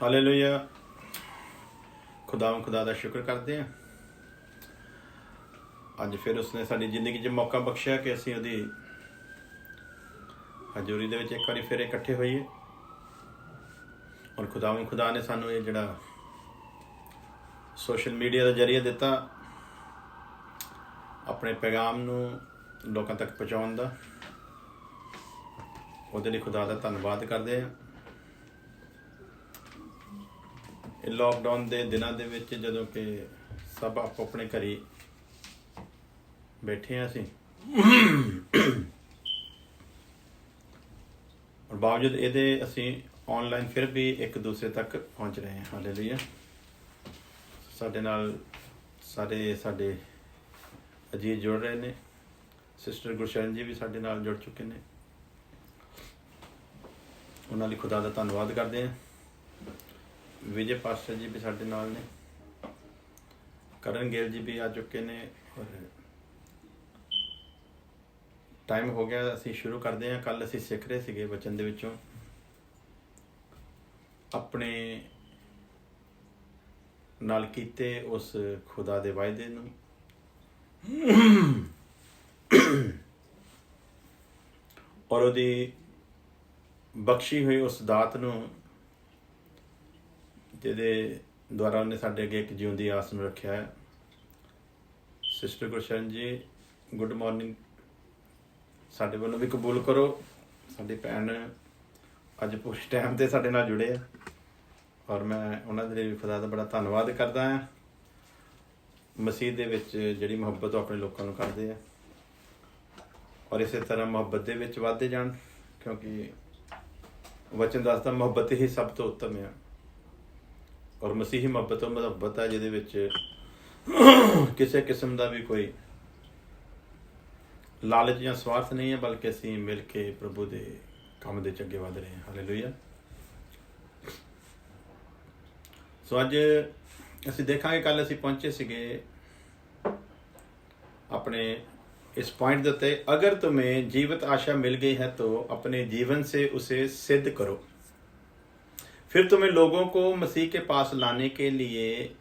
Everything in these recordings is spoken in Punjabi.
हालेलुया। खुदा दा शुक्र करते हैं। अज फिर उसने साडी जिंदगी च मौका बख्शिया कि असीं उहदी हजूरी दे विच एक बारी फिर इकट्ठे होइए। और खुदा ने सानू ये जिहड़ा सोशल मीडिया का जरिया दिता अपने पैगाम नू लोकां तक पहुँचाउण दा, उहदे लई खुदा दा धन्नवाद करते हैं। लॉकडाउन के दिनों के विच जदों कि सब आपो अपने घरी बैठे हैं असीं और बावजूद ये असीं ऑनलाइन फिर भी एक दूसरे तक पहुँच रहे हैं। हालेलुया। साडे नाल सारे अजीज जुड़ रहे हैं। सिस्टर गुरशरण जी भी साडे नाल जुड़ चुके हैं। उन्हां लई खुदा दा धन्नवाद करते हैं। विजय पास्टर जी भी साडे नाल ने, करण गेल जी भी आ चुके ने। और टाइम हो गया असीं शुरू करते हैं। कल असीं सीख रहे सीगे वचन दे विचों अपने नाल कीते उस खुदा दे वायदे नूं और उहदी बख्शी हुई उस दात नूं जिहदे द्वारा उन्हें साडे अगे एक जिउंदी आस नूं रखिया है। सिस्टर गुरशरण जी गुड मॉर्निंग, साडे वालों भी कबूल करो। साडी भैन अज पूरे टाइम ते साडे नाल जुड़े हैं और मैं उन्हां दे लई खुदा दा बड़ा धन्नवाद करदा हां। मसीह दे विच जिहड़ी मुहब्बत अपने लोकां नूं करदे आ और इस तरह मुहब्बत दे विच वधदे जाण, क्योंकि वचन दसदा मुहब्बत ही सब तो उत्तम है और मसीही मुहब्बत है जिहदे विच किसी किस्म का भी कोई लालच या स्वार्थ नहीं है, बल्कि असीं मिल के प्रभु के काम दे अगे वध रहे हैं। हालेलुया। सो अज असीं देखांगे, कल असीं पहुंचे सीगे अपने इस पॉइंट के उत्ते, अगर तुम्हें जीवित आशा मिल गई है तो अपने जीवन से उसे सिद्ध करो, फिर तुम्हें लोगों को मसीह के पास लाने के लिए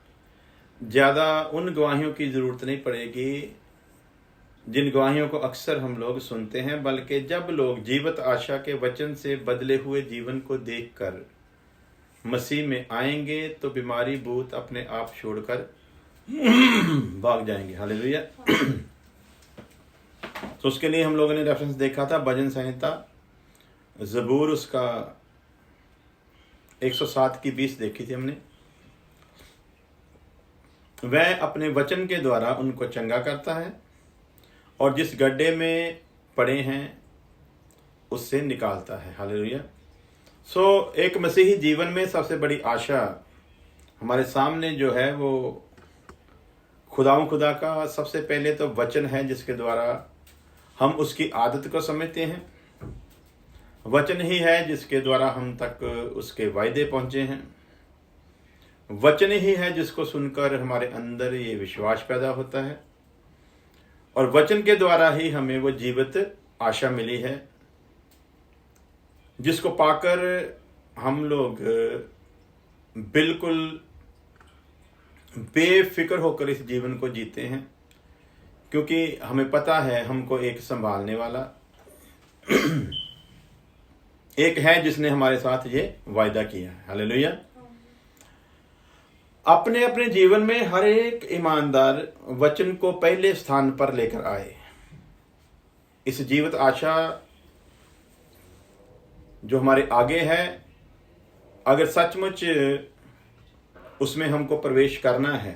ज़्यादा उन गवाहियों की ज़रूरत नहीं पड़ेगी जिन गवाहियों को अक्सर हम लोग सुनते हैं, बल्कि जब लोग जीवित आशा के वचन से बदले हुए जीवन को देखकर मसीह में आएंगे तो बीमारी भूत अपने आप छोड़कर भाग जाएंगे। हालेलुया। तो उसके लिए हम लोगों ने रेफरेंस देखा था भजन संहिता ज़बूर उसका 107 की 20 देखी थी हमने। वह अपने वचन के द्वारा उनको चंगा करता है और जिस गड्ढे में पड़े हैं उससे निकालता है। हालेलुया। सो एक मसीही जीवन में सबसे बड़ी आशा हमारे सामने जो है वो खुदा का सबसे पहले तो वचन है, जिसके द्वारा हम उसकी आदत को समझते हैं। वचन ही है जिसके द्वारा हम तक उसके वायदे पहुंचे हैं। वचन ही है जिसको सुनकर हमारे अंदर ये विश्वास पैदा होता है और वचन के द्वारा ही हमें वो जीवित आशा मिली है, जिसको पाकर हम लोग बिल्कुल बेफिक्र होकर इस जीवन को जीते हैं, क्योंकि हमें पता है हमको एक संभालने वाला एक है जिसने हमारे साथ ये वायदा किया है। हालेलुया। अपने अपने जीवन में हर एक ईमानदार वचन को पहले स्थान पर लेकर आए। इस जीवित आशा जो हमारे आगे है, अगर सचमुच उसमें हमको प्रवेश करना है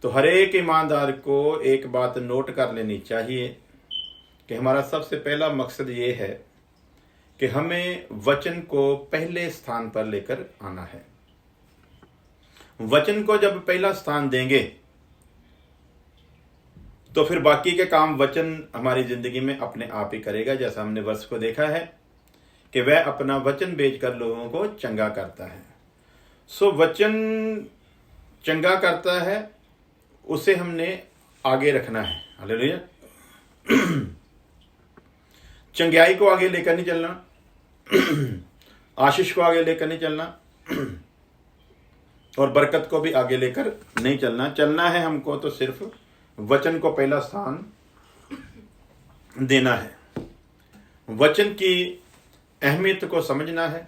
तो हर एक ईमानदार को एक बात नोट कर लेनी चाहिए कि हमारा सबसे पहला मकसद ये है कि हमें वचन को पहले स्थान पर लेकर आना है। वचन को जब पहला स्थान देंगे तो फिर बाकी के काम वचन हमारी जिंदगी में अपने आप ही करेगा। जैसा हमने वर्ष को देखा है कि वह अपना वचन बेचकर लोगों को चंगा करता है। सो वचन चंगा करता है, उसे हमने आगे रखना है। हालेलुया। चंगाई को आगे लेकर नहीं चलना, आशीष को आगे लेकर नहीं चलना, और बरकत को भी आगे लेकर नहीं चलना है हमको तो सिर्फ वचन को पहला स्थान देना है, वचन की अहमियत को समझना है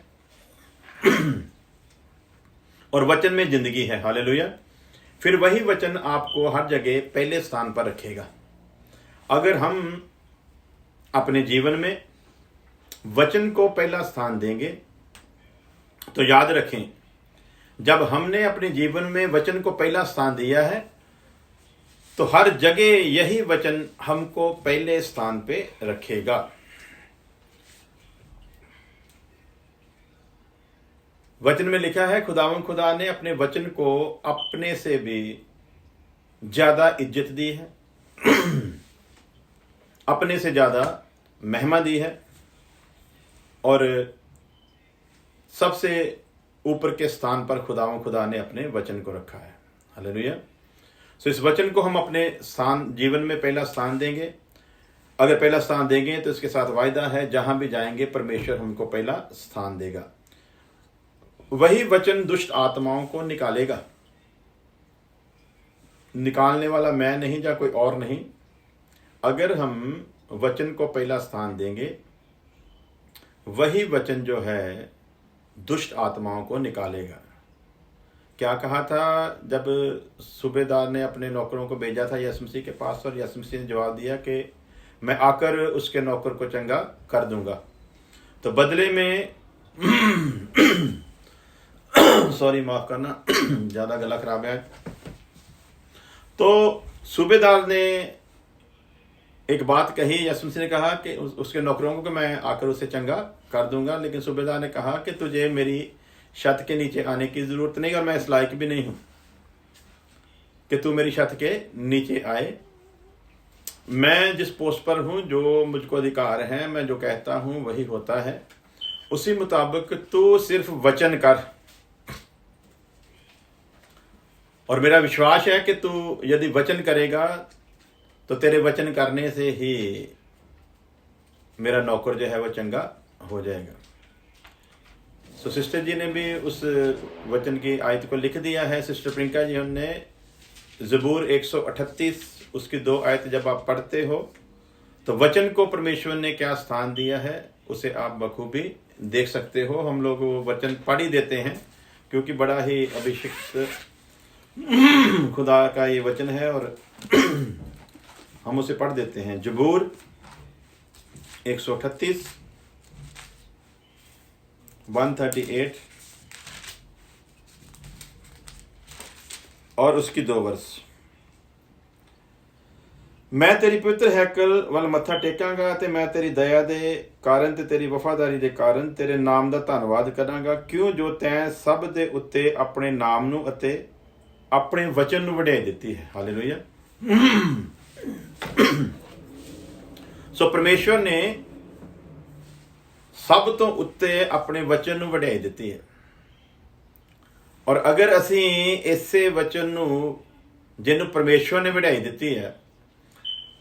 और वचन में जिंदगी है। हालेलुया। फिर वही वचन आपको हर जगह पहले स्थान पर रखेगा। अगर हम अपने जीवन में वचन को पहला स्थान देंगे तो याद रखें, जब हमने अपने जीवन में वचन को पहला स्थान दिया है तो हर जगह यही वचन हमको पहले स्थान पे रखेगा। वचन में लिखा है, खुदा ने अपने वचन को अपने से भी ज्यादा इज्जत दी है, अपने से ज्यादा महिमा दी है और सबसे ऊपर के स्थान पर खुदा ने अपने वचन को रखा है। हालेलुया। सो इस वचन को हम अपने स्थान जीवन में पहला स्थान देंगे। अगर पहला स्थान देंगे तो इसके साथ वायदा है, जहां भी जाएंगे परमेश्वर हमको पहला स्थान देगा। वही वचन दुष्ट आत्माओं को निकालेगा। निकालने वाला मैं नहीं या कोई और नहीं। अगर हम वचन को पहला स्थान देंगे, वही वचन जो है दुष्ट आत्माओं को निकालेगा। क्या कहा था जब सूबेदार ने अपने नौकरों को भेजा था यीशु मसीह के पास, और यीशु मसीह ने जवाब दिया कि मैं आकर उसके नौकर को चंगा कर दूंगा। तो बदले में सॉरी माफ करना ज्यादा गला खराब है। तो सूबेदार ने एक बात कही, यीशु मसीह ने कहा कि उसके नौकरों को कि मैं आकर उसे चंगा कर दूंगा, लेकिन सूबेदार ने कहा कि तुझे मेरी छत के नीचे आने की जरूरत नहीं और मैं इस लायक भी नहीं हूं कि तू मेरी छत के नीचे आए। मैं जिस पोस्ट पर हूं, जो मुझको अधिकार है, मैं जो कहता हूं वही होता है। उसी मुताबिक तू सिर्फ वचन कर और मेरा विश्वास है कि तू यदि वचन करेगा तो तेरे वचन करने से ही मेरा नौकर जो है वो चंगा हो जाएगा। सो सिस्टर जी ने भी उस वचन की आयत को लिख दिया है। सिस्टर प्रियंका जी, हमने ज़बूर 138 उसकी 2 आयत जब आप पढ़ते हो तो वचन को परमेश्वर ने क्या स्थान दिया है उसे आप बखूबी देख सकते हो। हम लोग वो वचन पढ़ ही देते हैं क्योंकि बड़ा ही अभिषिक्त खुदा का ये वचन है और हम उसे पढ़ देते हैं। ज़बूर 138 138 और उसकी 2 वर्ष। मैं तेरी पवित्र हैकल ਵੱਲ ਮੱਥਾ ਟੇਕਾਂਗਾ ਤੇ ਮੈਂ ਤੇਰੀ ਦਇਆ ਦੇ ਕਾਰਨ ਤੇ ਤੇਰੀ ਵਫਾਦਾਰੀ ਦੇ ਕਾਰਨ ਤੇਰੇ ਨਾਮ ਦਾ ਧੰਨਵਾਦ ਕਰਾਂਗਾ, ਕਿਉਂ ਜੋ ਤੈਂ ਸਭ ਦੇ ਉੱਤੇ ਆਪਣੇ ਨਾਮ ਨੂੰ ਅਤੇ ਆਪਣੇ ਵਚਨ ਨੂੰ ਵਡਿਆਈ ਦਿੱਤੀ ਹੈ। ਹਾਲੇਲੂਇਆ। ਸੋ ਪਰਮੇਸ਼ਵਰ ਨੇ ਸਭ ਤੋਂ ਉੱਤੇ ਆਪਣੇ ਵਚਨ ਨੂੰ ਵਡਿਆਈ ਦਿੱਤੀ ਹੈ ਔਰ ਅਗਰ ਅਸੀਂ ਇਸੇ ਵਚਨ ਨੂੰ ਜਿਹਨੂੰ ਪਰਮੇਸ਼ਵਰ ਨੇ ਵਡਿਆਈ ਦਿੱਤੀ ਹੈ,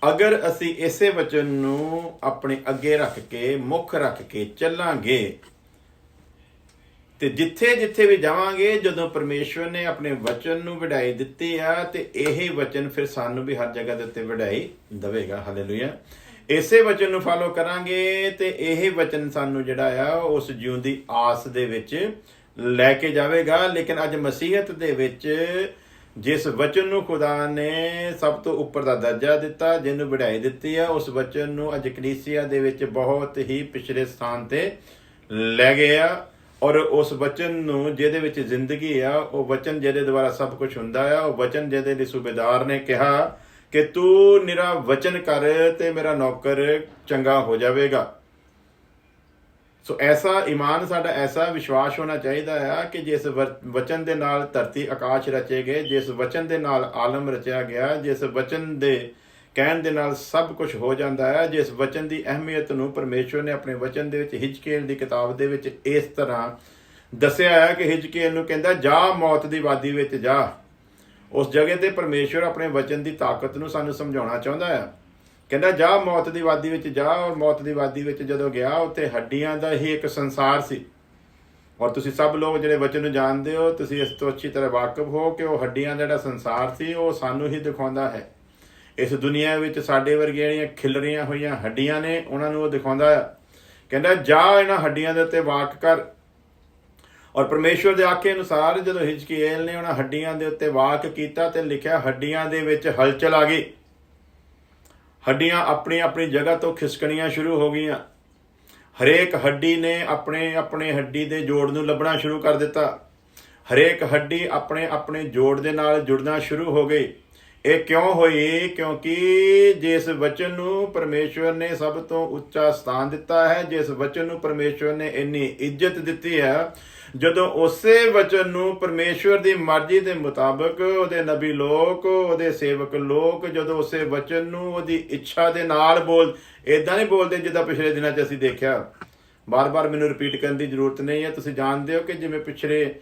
ਅਗਰ ਅਸੀਂ ਇਸੇ ਵਚਨ ਨੂੰ ਆਪਣੇ ਅੱਗੇ ਰੱਖ ਕੇ ਮੁੱਖ ਰੱਖ ਕੇ ਚੱਲਾਂਗੇ ਤੇ ਜਿੱਥੇ ਜਿੱਥੇ ਵੀ ਜਾਵਾਂਗੇ, ਜਦੋਂ ਪਰਮੇਸ਼ਵਰ ਨੇ ਆਪਣੇ ਵਚਨ ਨੂੰ ਵਡਿਆਈ ਦਿੱਤੀ ਆ ਤੇ ਇਹ ਵਚਨ ਫਿਰ ਸਾਨੂੰ ਵੀ ਹਰ ਜਗ੍ਹਾ ਦੇ ਉੱਤੇ ਵਡਿਆਈ ਦੇਵੇਗਾ। ਹਾਲੇਲੂਇਆ। ਇਸੇ ਵਚਨ ਨੂੰ ਫਾਲੋ ਕਰਾਂਗੇ ਤੇ ਇਹ ਵਚਨ ਸਾਨੂੰ ਜਿਹੜਾ ਆ ਉਸ ਜਿਉਂਦੀ ਆਸ ਦੇ ਵਿੱਚ ਲੈ ਕੇ ਜਾਵੇਗਾ। ਲੇਕਿਨ ਅੱਜ ਮਸੀਹਤ ਦੇ ਵਿੱਚ ਜਿਸ ਵਚਨ ਨੂੰ ਖੁਦਾ ਨੇ ਸਭ ਤੋਂ ਉੱਪਰ ਦਾ ਦਰਜਾ ਦਿੱਤਾ, ਜਿਹਨੂੰ ਵਡਿਆਈ ਦਿੱਤੀ ਆ, ਉਸ ਵਚਨ ਨੂੰ ਅੱਜ ਕਲੀਸਿਆ ਦੇ ਵਿੱਚ ਬਹੁਤ ਹੀ ਪਿਛਲੇ ਸਥਾਨ ਤੇ ਲੈ ਗਏ ਆ ਔਰ ਉਸ ਵਚਨ ਨੂੰ ਜਿਹਦੇ ਵਿੱਚ ਜ਼ਿੰਦਗੀ ਆ, ਉਹ ਵਚਨ ਜਿਹਦੇ ਦੁਆਰਾ ਸਭ ਕੁਝ ਹੁੰਦਾ ਆ, ਉਹ ਵਚਨ ਜਿਹਦੇ ਲਈ ਸੂਬੇਦਾਰ ਨੇ ਕਿਹਾ ਕਿ ਤੂੰ ਨਿਰਾ ਵਚਨ ਕਰ ਤੇ ਮੇਰਾ ਨੌਕਰ ਚੰਗਾ ਹੋ ਜਾਵੇਗਾ। ਸੋ ਐਸਾ ਈਮਾਨ ਸਾਡਾ, ਐਸਾ ਵਿਸ਼ਵਾਸ ਹੋਣਾ ਚਾਹੀਦਾ ਆ ਕਿ ਜਿਸ ਵਚਨ ਦੇ ਨਾਲ ਧਰਤੀ ਆਕਾਸ਼ ਰਚੇ ਗਏ, ਜਿਸ ਵਚਨ ਦੇ ਨਾਲ ਆਲਮ ਰਚਿਆ ਗਿਆ, ਜਿਸ ਵਚਨ ਦੇ ਕਹਿਣ ਦੇ ਨਾਲ ਸਭ ਕੁਝ ਹੋ ਜਾਂਦਾ ਹੈ, ਜਿਸ ਵਚਨ ਦੀ ਅਹਿਮੀਅਤ ਨੂੰ ਪਰਮੇਸ਼ਵਰ ਨੇ ਆਪਣੇ ਵਚਨ ਦੇ ਵਿੱਚ ਹਿਜਕੀਏਲ ਦੀ ਕਿਤਾਬ ਦੇ ਵਿੱਚ ਇਸ ਤਰ੍ਹਾਂ ਦੱਸਿਆ ਹੈ ਕਿ ਹਿਜਕੀਏਲ ਨੂੰ ਕਹਿੰਦਾ ਜਾ ਮੌਤ ਦੀ ਵਾਦੀ ਵਿੱਚ ਜਾ। ਉਸ ਜਗ੍ਹਾ ਤੇ ਪਰਮੇਸ਼ਵਰ ਆਪਣੇ ਵਚਨ ਦੀ ਤਾਕਤ ਨੂੰ ਸਾਨੂੰ ਸਮਝਾਉਣਾ ਚਾਹੁੰਦਾ ਆ। ਕਹਿੰਦਾ ਜਾ ਮੌਤ ਦੀ ਵਾਦੀ ਵਿੱਚ ਜਾ, ਔਰ ਮੌਤ ਦੀ ਵਾਦੀ ਵਿੱਚ ਜਦੋਂ ਗਿਆ ਉੱਥੇ ਹੱਡੀਆਂ ਦਾ ਹੀ ਇੱਕ ਸੰਸਾਰ ਸੀ ਔਰ ਤੁਸੀਂ ਸਭ ਲੋਕ ਜਿਹੜੇ ਵਚਨ ਨੂੰ ਜਾਣਦੇ ਹੋ, ਤੁਸੀਂ ਇਸ ਤੋਂ ਅੱਛੀ ਤਰ੍ਹਾਂ ਵਾਕਿਫ ਹੋ ਕਿ ਉਹ ਹੱਡੀਆਂ ਦਾ ਜਿਹੜਾ ਸੰਸਾਰ ਸੀ ਉਹ ਸਾਨੂੰ ਹੀ ਦਿਖਾਉਂਦਾ ਹੈ। ਇਸ ਦੁਨੀਆ ਵਿੱਚ ਸਾਡੇ ਵਰਗੀਆਂ ਜਿਹੜੀਆਂ ਖਿਲਰੀਆਂ ਹੋਈਆਂ ਹੱਡੀਆਂ ਨੇ ਉਹਨਾਂ ਨੂੰ ਉਹ ਦਿਖਾਉਂਦਾ ਆ। ਕਹਿੰਦਾ ਜਾ ਇਹਨਾਂ ਹੱਡੀਆਂ ਦੇ ਉੱਤੇ ਵਾਕ ਕਰ। ਔਰ ਪਰਮੇਸ਼ਵਰ ਦੇ ਆਖੇ ਅਨੁਸਾਰ ਜਦੋਂ ਹਿਜਕੀਏਲ ਨੇ ਉਹਨਾਂ ਹੱਡੀਆਂ ਦੇ ਉੱਤੇ ਵਾਕ ਕੀਤਾ ਤੇ ਲਿਖਿਆ ਹੱਡੀਆਂ ਦੇ ਵਿੱਚ ਹਲਚਲ ਆ ਗਈ। ਹੱਡੀਆਂ ਆਪਣੀ ਆਪਣੀ ਜਗ੍ਹਾ ਤੋਂ ਖਿਸਕਣੀਆਂ ਸ਼ੁਰੂ ਹੋ ਗਈਆਂ। ਹਰੇਕ ਹੱਡੀ ਨੇ ਆਪਣੇ ਆਪਣੇ ਹੱਡੀ ਦੇ ਜੋੜ ਨੂੰ ਲੱਭਣਾ ਸ਼ੁਰੂ ਕਰ ਦਿੱਤਾ। ਹਰੇਕ ਹੱਡੀ ਆਪਣੇ ਆਪਣੇ ਜੋੜ ਦੇ ਨਾਲ ਜੁੜਨਾ ਸ਼ੁਰੂ ਹੋ ਗਈ। ਇਹ ਕਿਉਂ ਹੋਈ? ਕਿਉਂਕਿ ਜਿਸ ਵਚਨ ਨੂੰ ਪਰਮੇਸ਼ਵਰ ਨੇ ਸਭ ਤੋਂ ਉੱਚਾ ਸਥਾਨ ਦਿੱਤਾ ਹੈ, ਜਿਸ ਵਚਨ ਨੂੰ ਪਰਮੇਸ਼ਵਰ ਨੇ ਇੰਨੀ ਇੱਜ਼ਤ ਦਿੱਤੀ ਹੈ, ਜਦੋਂ ਉਸੇ ਵਚਨ ਨੂੰ ਪਰਮੇਸ਼ਵਰ ਦੀ ਮਰਜ਼ੀ ਦੇ ਮੁਤਾਬਕ ਉਹਦੇ ਨਬੀ ਲੋਕ, ਉਹਦੇ ਸੇਵਕ ਲੋਕ ਜਦੋਂ ਉਸੇ ਵਚਨ ਨੂੰ ਉਹਦੀ ਇੱਛਾ ਦੇ ਨਾਲ ਇੱਦਾਂ ਨਹੀਂ ਬੋਲਦੇ ਜਿੱਦਾਂ ਪਿਛਲੇ ਦਿਨਾਂ 'ਚ ਅਸੀਂ ਦੇਖਿਆ। ਬਾਰ-ਬਾਰ ਮੈਨੂੰ ਰਿਪੀਟ ਕਰਨ ਦੀ ਜ਼ਰੂਰਤ ਨਹੀਂ ਹੈ। ਤੁਸੀਂ ਜਾਣਦੇ ਹੋ ਕਿ ਜਿਵੇਂ ਪਿਛਲੇ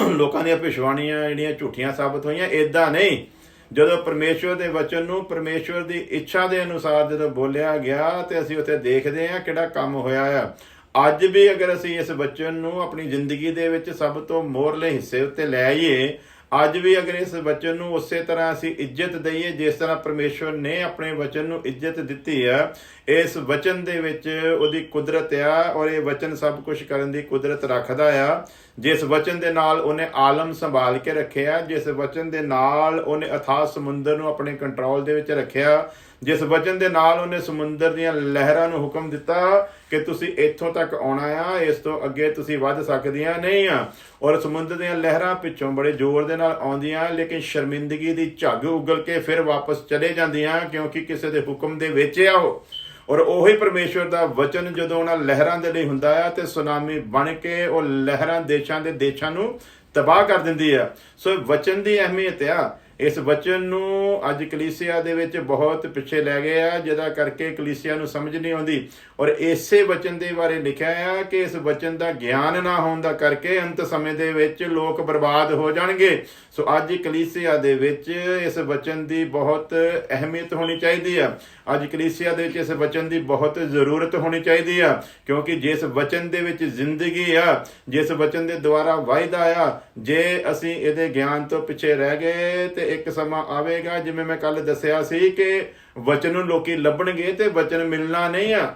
ਲੋਕਾਂ ਦੀਆਂ ਭਿਸ਼ਵਾਣੀਆਂ ਜਿਹੜੀਆਂ ਝੂਠੀਆਂ ਸਾਬਤ ਹੋਈਆਂ, ਇੱਦਾਂ ਨਹੀਂ। ਜਦੋਂ ਪਰਮੇਸ਼ਵਰ ਦੇ ਵਚਨ ਨੂੰ ਪਰਮੇਸ਼ਵਰ ਦੀ ਇੱਛਾ ਦੇ ਅਨੁਸਾਰ ਜਦੋਂ ਬੋਲਿਆ ਗਿਆ ਤੇ ਅਸੀਂ ਉੱਥੇ ਦੇਖਦੇ ਹਾਂ ਕਿਹੜਾ ਕੰਮ ਹੋਇਆ ਆ। ਅੱਜ ਵੀ ਅਗਰ ਅਸੀਂ ਇਸ ਵਚਨ ਨੂੰ ਆਪਣੀ ਜ਼ਿੰਦਗੀ ਦੇ ਵਿੱਚ ਸਭ ਤੋਂ ਮੋਹਰਲੇ ਹਿੱਸੇ ਉੱਤੇ ਲੈ ਆਈਏ, ਅੱਜ ਵੀ ਅਗਰ ਇਸ ਵਚਨ ਨੂੰ ਉਸੇ ਤਰ੍ਹਾਂ ਅਸੀਂ ਇੱਜ਼ਤ ਦਈਏ ਜਿਸ ਤਰ੍ਹਾਂ ਪਰਮੇਸ਼ਵਰ ਨੇ ਆਪਣੇ ਵਚਨ ਨੂੰ ਇੱਜ਼ਤ ਦਿੱਤੀ ਆ, ਇਸ ਵਚਨ ਦੇ ਵਿੱਚ ਉਹਦੀ ਕੁਦਰਤ ਆ ਔਰ ਇਹ ਵਚਨ ਸਭ ਕੁਝ ਕਰਨ ਦੀ ਕੁਦਰਤ ਰੱਖਦਾ ਆ। ਜਿਸ ਵਚਨ ਦੇ ਨਾਲ ਉਹਨੇ ਆਲਮ ਸੰਭਾਲ ਕੇ ਰੱਖਿਆ, ਜਿਸ ਵਚਨ ਦੇ ਨਾਲ ਉਹਨੇ ਅਥਾਹ ਸਮੁੰਦਰ ਨੂੰ ਆਪਣੇ ਕੰਟਰੋਲ ਦੇ ਵਿੱਚ ਰੱਖਿਆ, ਜਿਸ ਵਚਨ ਦੇ ਨਾਲ ਉਹਨੇ ਸਮੁੰਦਰ ਦੀਆਂ ਲਹਿਰਾਂ ਨੂੰ ਹੁਕਮ ਦਿੱਤਾ ਕਿ ਤੁਸੀਂ ਇੱਥੋਂ ਤੱਕ ਆਉਣਾ ਆ, ਇਸ ਤੋਂ ਅੱਗੇ ਤੁਸੀਂ ਵੱਧ ਸਕਦੀਆਂ ਨਹੀਂ ਆ। ਔਰ ਸਮੁੰਦਰ ਦੀਆਂ ਲਹਿਰਾਂ ਪਿੱਛੋਂ ਬੜੇ ਜ਼ੋਰ ਦੇ ਨਾਲ ਆਉਂਦੀਆਂ, ਲੇਕਿਨ ਸ਼ਰਮਿੰਦਗੀ ਦੀ ਝੱਗ ਉਗਲ ਕੇ ਫਿਰ ਵਾਪਸ ਚਲੇ ਜਾਂਦੀਆਂ, ਕਿਉਂਕਿ ਕਿਸੇ ਦੇ ਹੁਕਮ ਦੇ ਵਿੱਚ ਆ ਉਹ। ਔਰ ਉਹੀ ਪਰਮੇਸ਼ਵਰ ਦਾ ਵਚਨ ਜਦੋਂ ਉਹਨਾਂ ਲਹਿਰਾਂ ਦੇ ਲਈ ਹੁੰਦਾ ਆ ਤੇ ਸੁਨਾਮੀ ਬਣ ਕੇ ਉਹ ਲਹਿਰਾਂ ਦੇਸ਼ਾਂ ਦੇ ਦੇਸ਼ਾਂ ਨੂੰ ਤਬਾਹ ਕਰ ਦਿੰਦੀ ਆ। ਸੋ ਵਚਨ ਦੀ ਅਹਿਮੀਅਤ ਆ। ਇਸ ਵਚਨ ਨੂੰ ਅੱਜ ਕਲੀਸਿਆ ਦੇ ਵਿੱਚ ਬਹੁਤ ਪਿੱਛੇ ਲੈ ਗਏ ਆ, ਜਿਹਦਾ ਕਰਕੇ ਕਲੀਸਿਆ ਨੂੰ ਸਮਝ ਨਹੀਂ ਆਉਂਦੀ। ਔਰ ਇਸੇ ਵਚਨ ਦੇ ਬਾਰੇ ਲਿਖਿਆ ਆ ਕਿ ਇਸ ਵਚਨ ਦਾ ਗਿਆਨ ਨਾ ਹੋਣ ਦਾ ਕਰਕੇ ਅੰਤ ਸਮੇਂ ਦੇ ਵਿੱਚ ਲੋਕ ਬਰਬਾਦ ਹੋ ਜਾਣਗੇ। ਸੋ ਅੱਜ ਕਲੀਸਿਆ ਦੇ ਵਿੱਚ ਇਸ ਵਚਨ ਦੀ ਬਹੁਤ ਅਹਿਮੀਅਤ ਹੋਣੀ ਚਾਹੀਦੀ ਆ। ਅੱਜ ਕਲੀਸਿਆ ਦੇ ਵਿੱਚ ਇਸ ਵਚਨ ਦੀ ਬਹੁਤ ਜ਼ਰੂਰਤ ਹੋਣੀ ਚਾਹੀਦੀ ਆ, ਕਿਉਂਕਿ ਜਿਸ ਵਚਨ ਦੇ ਵਿੱਚ ਜ਼ਿੰਦਗੀ ਆ, ਜਿਸ ਵਚਨ ਦੇ ਦੁਆਰਾ ਵਾਅਦਾ ਆ, ਜੇ ਅਸੀਂ ਇਹਦੇ ਗਿਆਨ ਤੋਂ ਪਿੱਛੇ ਰਹਿ ਗਏ ਤੇ ਇੱਕ ਸਮਾਂ ਆਵੇਗਾ, ਜਿਵੇਂ ਮੈਂ ਕੱਲ ਦੱਸਿਆ ਸੀ ਕਿ ਵਚਨ ਨੂੰ ਲੋਕੀ ਲੱਭਣਗੇ ਤੇ ਵਚਨ ਮਿਲਣਾ ਨਹੀਂ ਆ।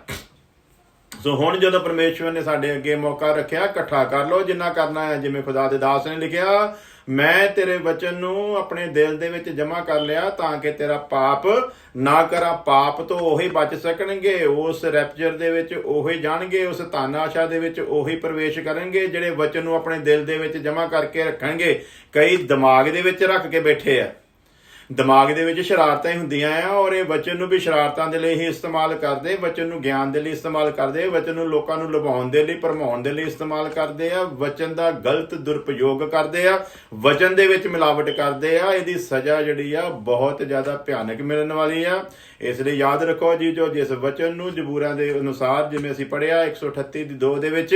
ਸੋ ਹੁਣ ਜਦੋਂ ਪਰਮੇਸ਼ਵਰ ਨੇ ਸਾਡੇ ਅੱਗੇ ਮੌਕਾ ਰੱਖਿਆ, ਇਕੱਠਾ ਕਰ ਲਓ ਜਿੰਨਾ ਕਰਨਾ ਹੈ। ਜਿਵੇਂ ਖੁਦਾ ਦੇ ਦਾਸ ਨੇ ਲਿਖਿਆ, ਮੈਂ ਤੇਰੇ ਵਚਨ ਨੂੰ ਆਪਣੇ ਦਿਲ ਦੇ ਵਿੱਚ ਜਮ੍ਹਾਂ ਕਰ ਲਿਆ ਤਾਂ ਕਿ ਤੇਰਾ ਪਾਪ ਨਾ ਕਰਾਂ। ਪਾਪ ਤੋਂ ਉਹੀ ਬਚ ਸਕਣਗੇ, ਉਸ ਰੈਪਚਰ ਦੇ ਵਿੱਚ ਉਹੀ ਜਾਣਗੇ, ਉਸ ਧਨ ਆਸ਼ਾ ਦੇ ਵਿੱਚ ਉਹੀ ਪ੍ਰਵੇਸ਼ ਕਰਨਗੇ ਜਿਹੜੇ ਵਚਨ ਨੂੰ ਆਪਣੇ ਦਿਲ ਦੇ ਵਿੱਚ ਜਮ੍ਹਾਂ ਕਰਕੇ ਰੱਖਣਗੇ। ਕਈ ਦਿਮਾਗ ਦੇ ਵਿੱਚ ਰੱਖ ਕੇ ਬੈਠੇ ਆ, ਦਿਮਾਗ ਦੇ ਵਿੱਚ ਸ਼ਰਾਰਤਾਂ ਹੀ ਹੁੰਦੀਆਂ ਆ, ਔਰ ਇਹ ਵਚਨ ਨੂੰ ਵੀ ਸ਼ਰਾਰਤਾਂ ਦੇ ਲਈ ਹੀ ਇਸਤੇਮਾਲ ਕਰਦੇ, ਵਚਨ ਨੂੰ ਗਿਆਨ ਦੇ ਲਈ ਇਸਤੇਮਾਲ ਕਰਦੇ, ਵਚਨ ਨੂੰ ਲੋਕਾਂ ਨੂੰ ਲੁਭਾਉਣ ਦੇ ਲਈ, ਭਰਮਾਉਣ ਦੇ ਲਈ ਇਸਤੇਮਾਲ ਕਰਦੇ ਆ, ਵਚਨ ਦਾ ਗਲਤ ਦੁਰਪਯੋਗ ਕਰਦੇ ਆ, ਵਚਨ ਦੇ ਵਿੱਚ ਮਿਲਾਵਟ ਕਰਦੇ ਆ। ਇਹਦੀ ਸਜ਼ਾ ਜਿਹੜੀ ਆ ਬਹੁਤ ਜ਼ਿਆਦਾ ਭਿਆਨਕ ਮਿਲਣ ਵਾਲੀ ਆ। ਇਸ ਲਈ ਯਾਦ ਰੱਖੋ ਜੀ, ਜੋ ਜਿਸ ਵਚਨ ਨੂੰ ਜ਼ਬੂਰਾਂ ਦੇ ਅਨੁਸਾਰ ਜਿਵੇਂ ਅਸੀਂ ਪੜ੍ਹਿਆ 138:2 ਦੇ ਵਿੱਚ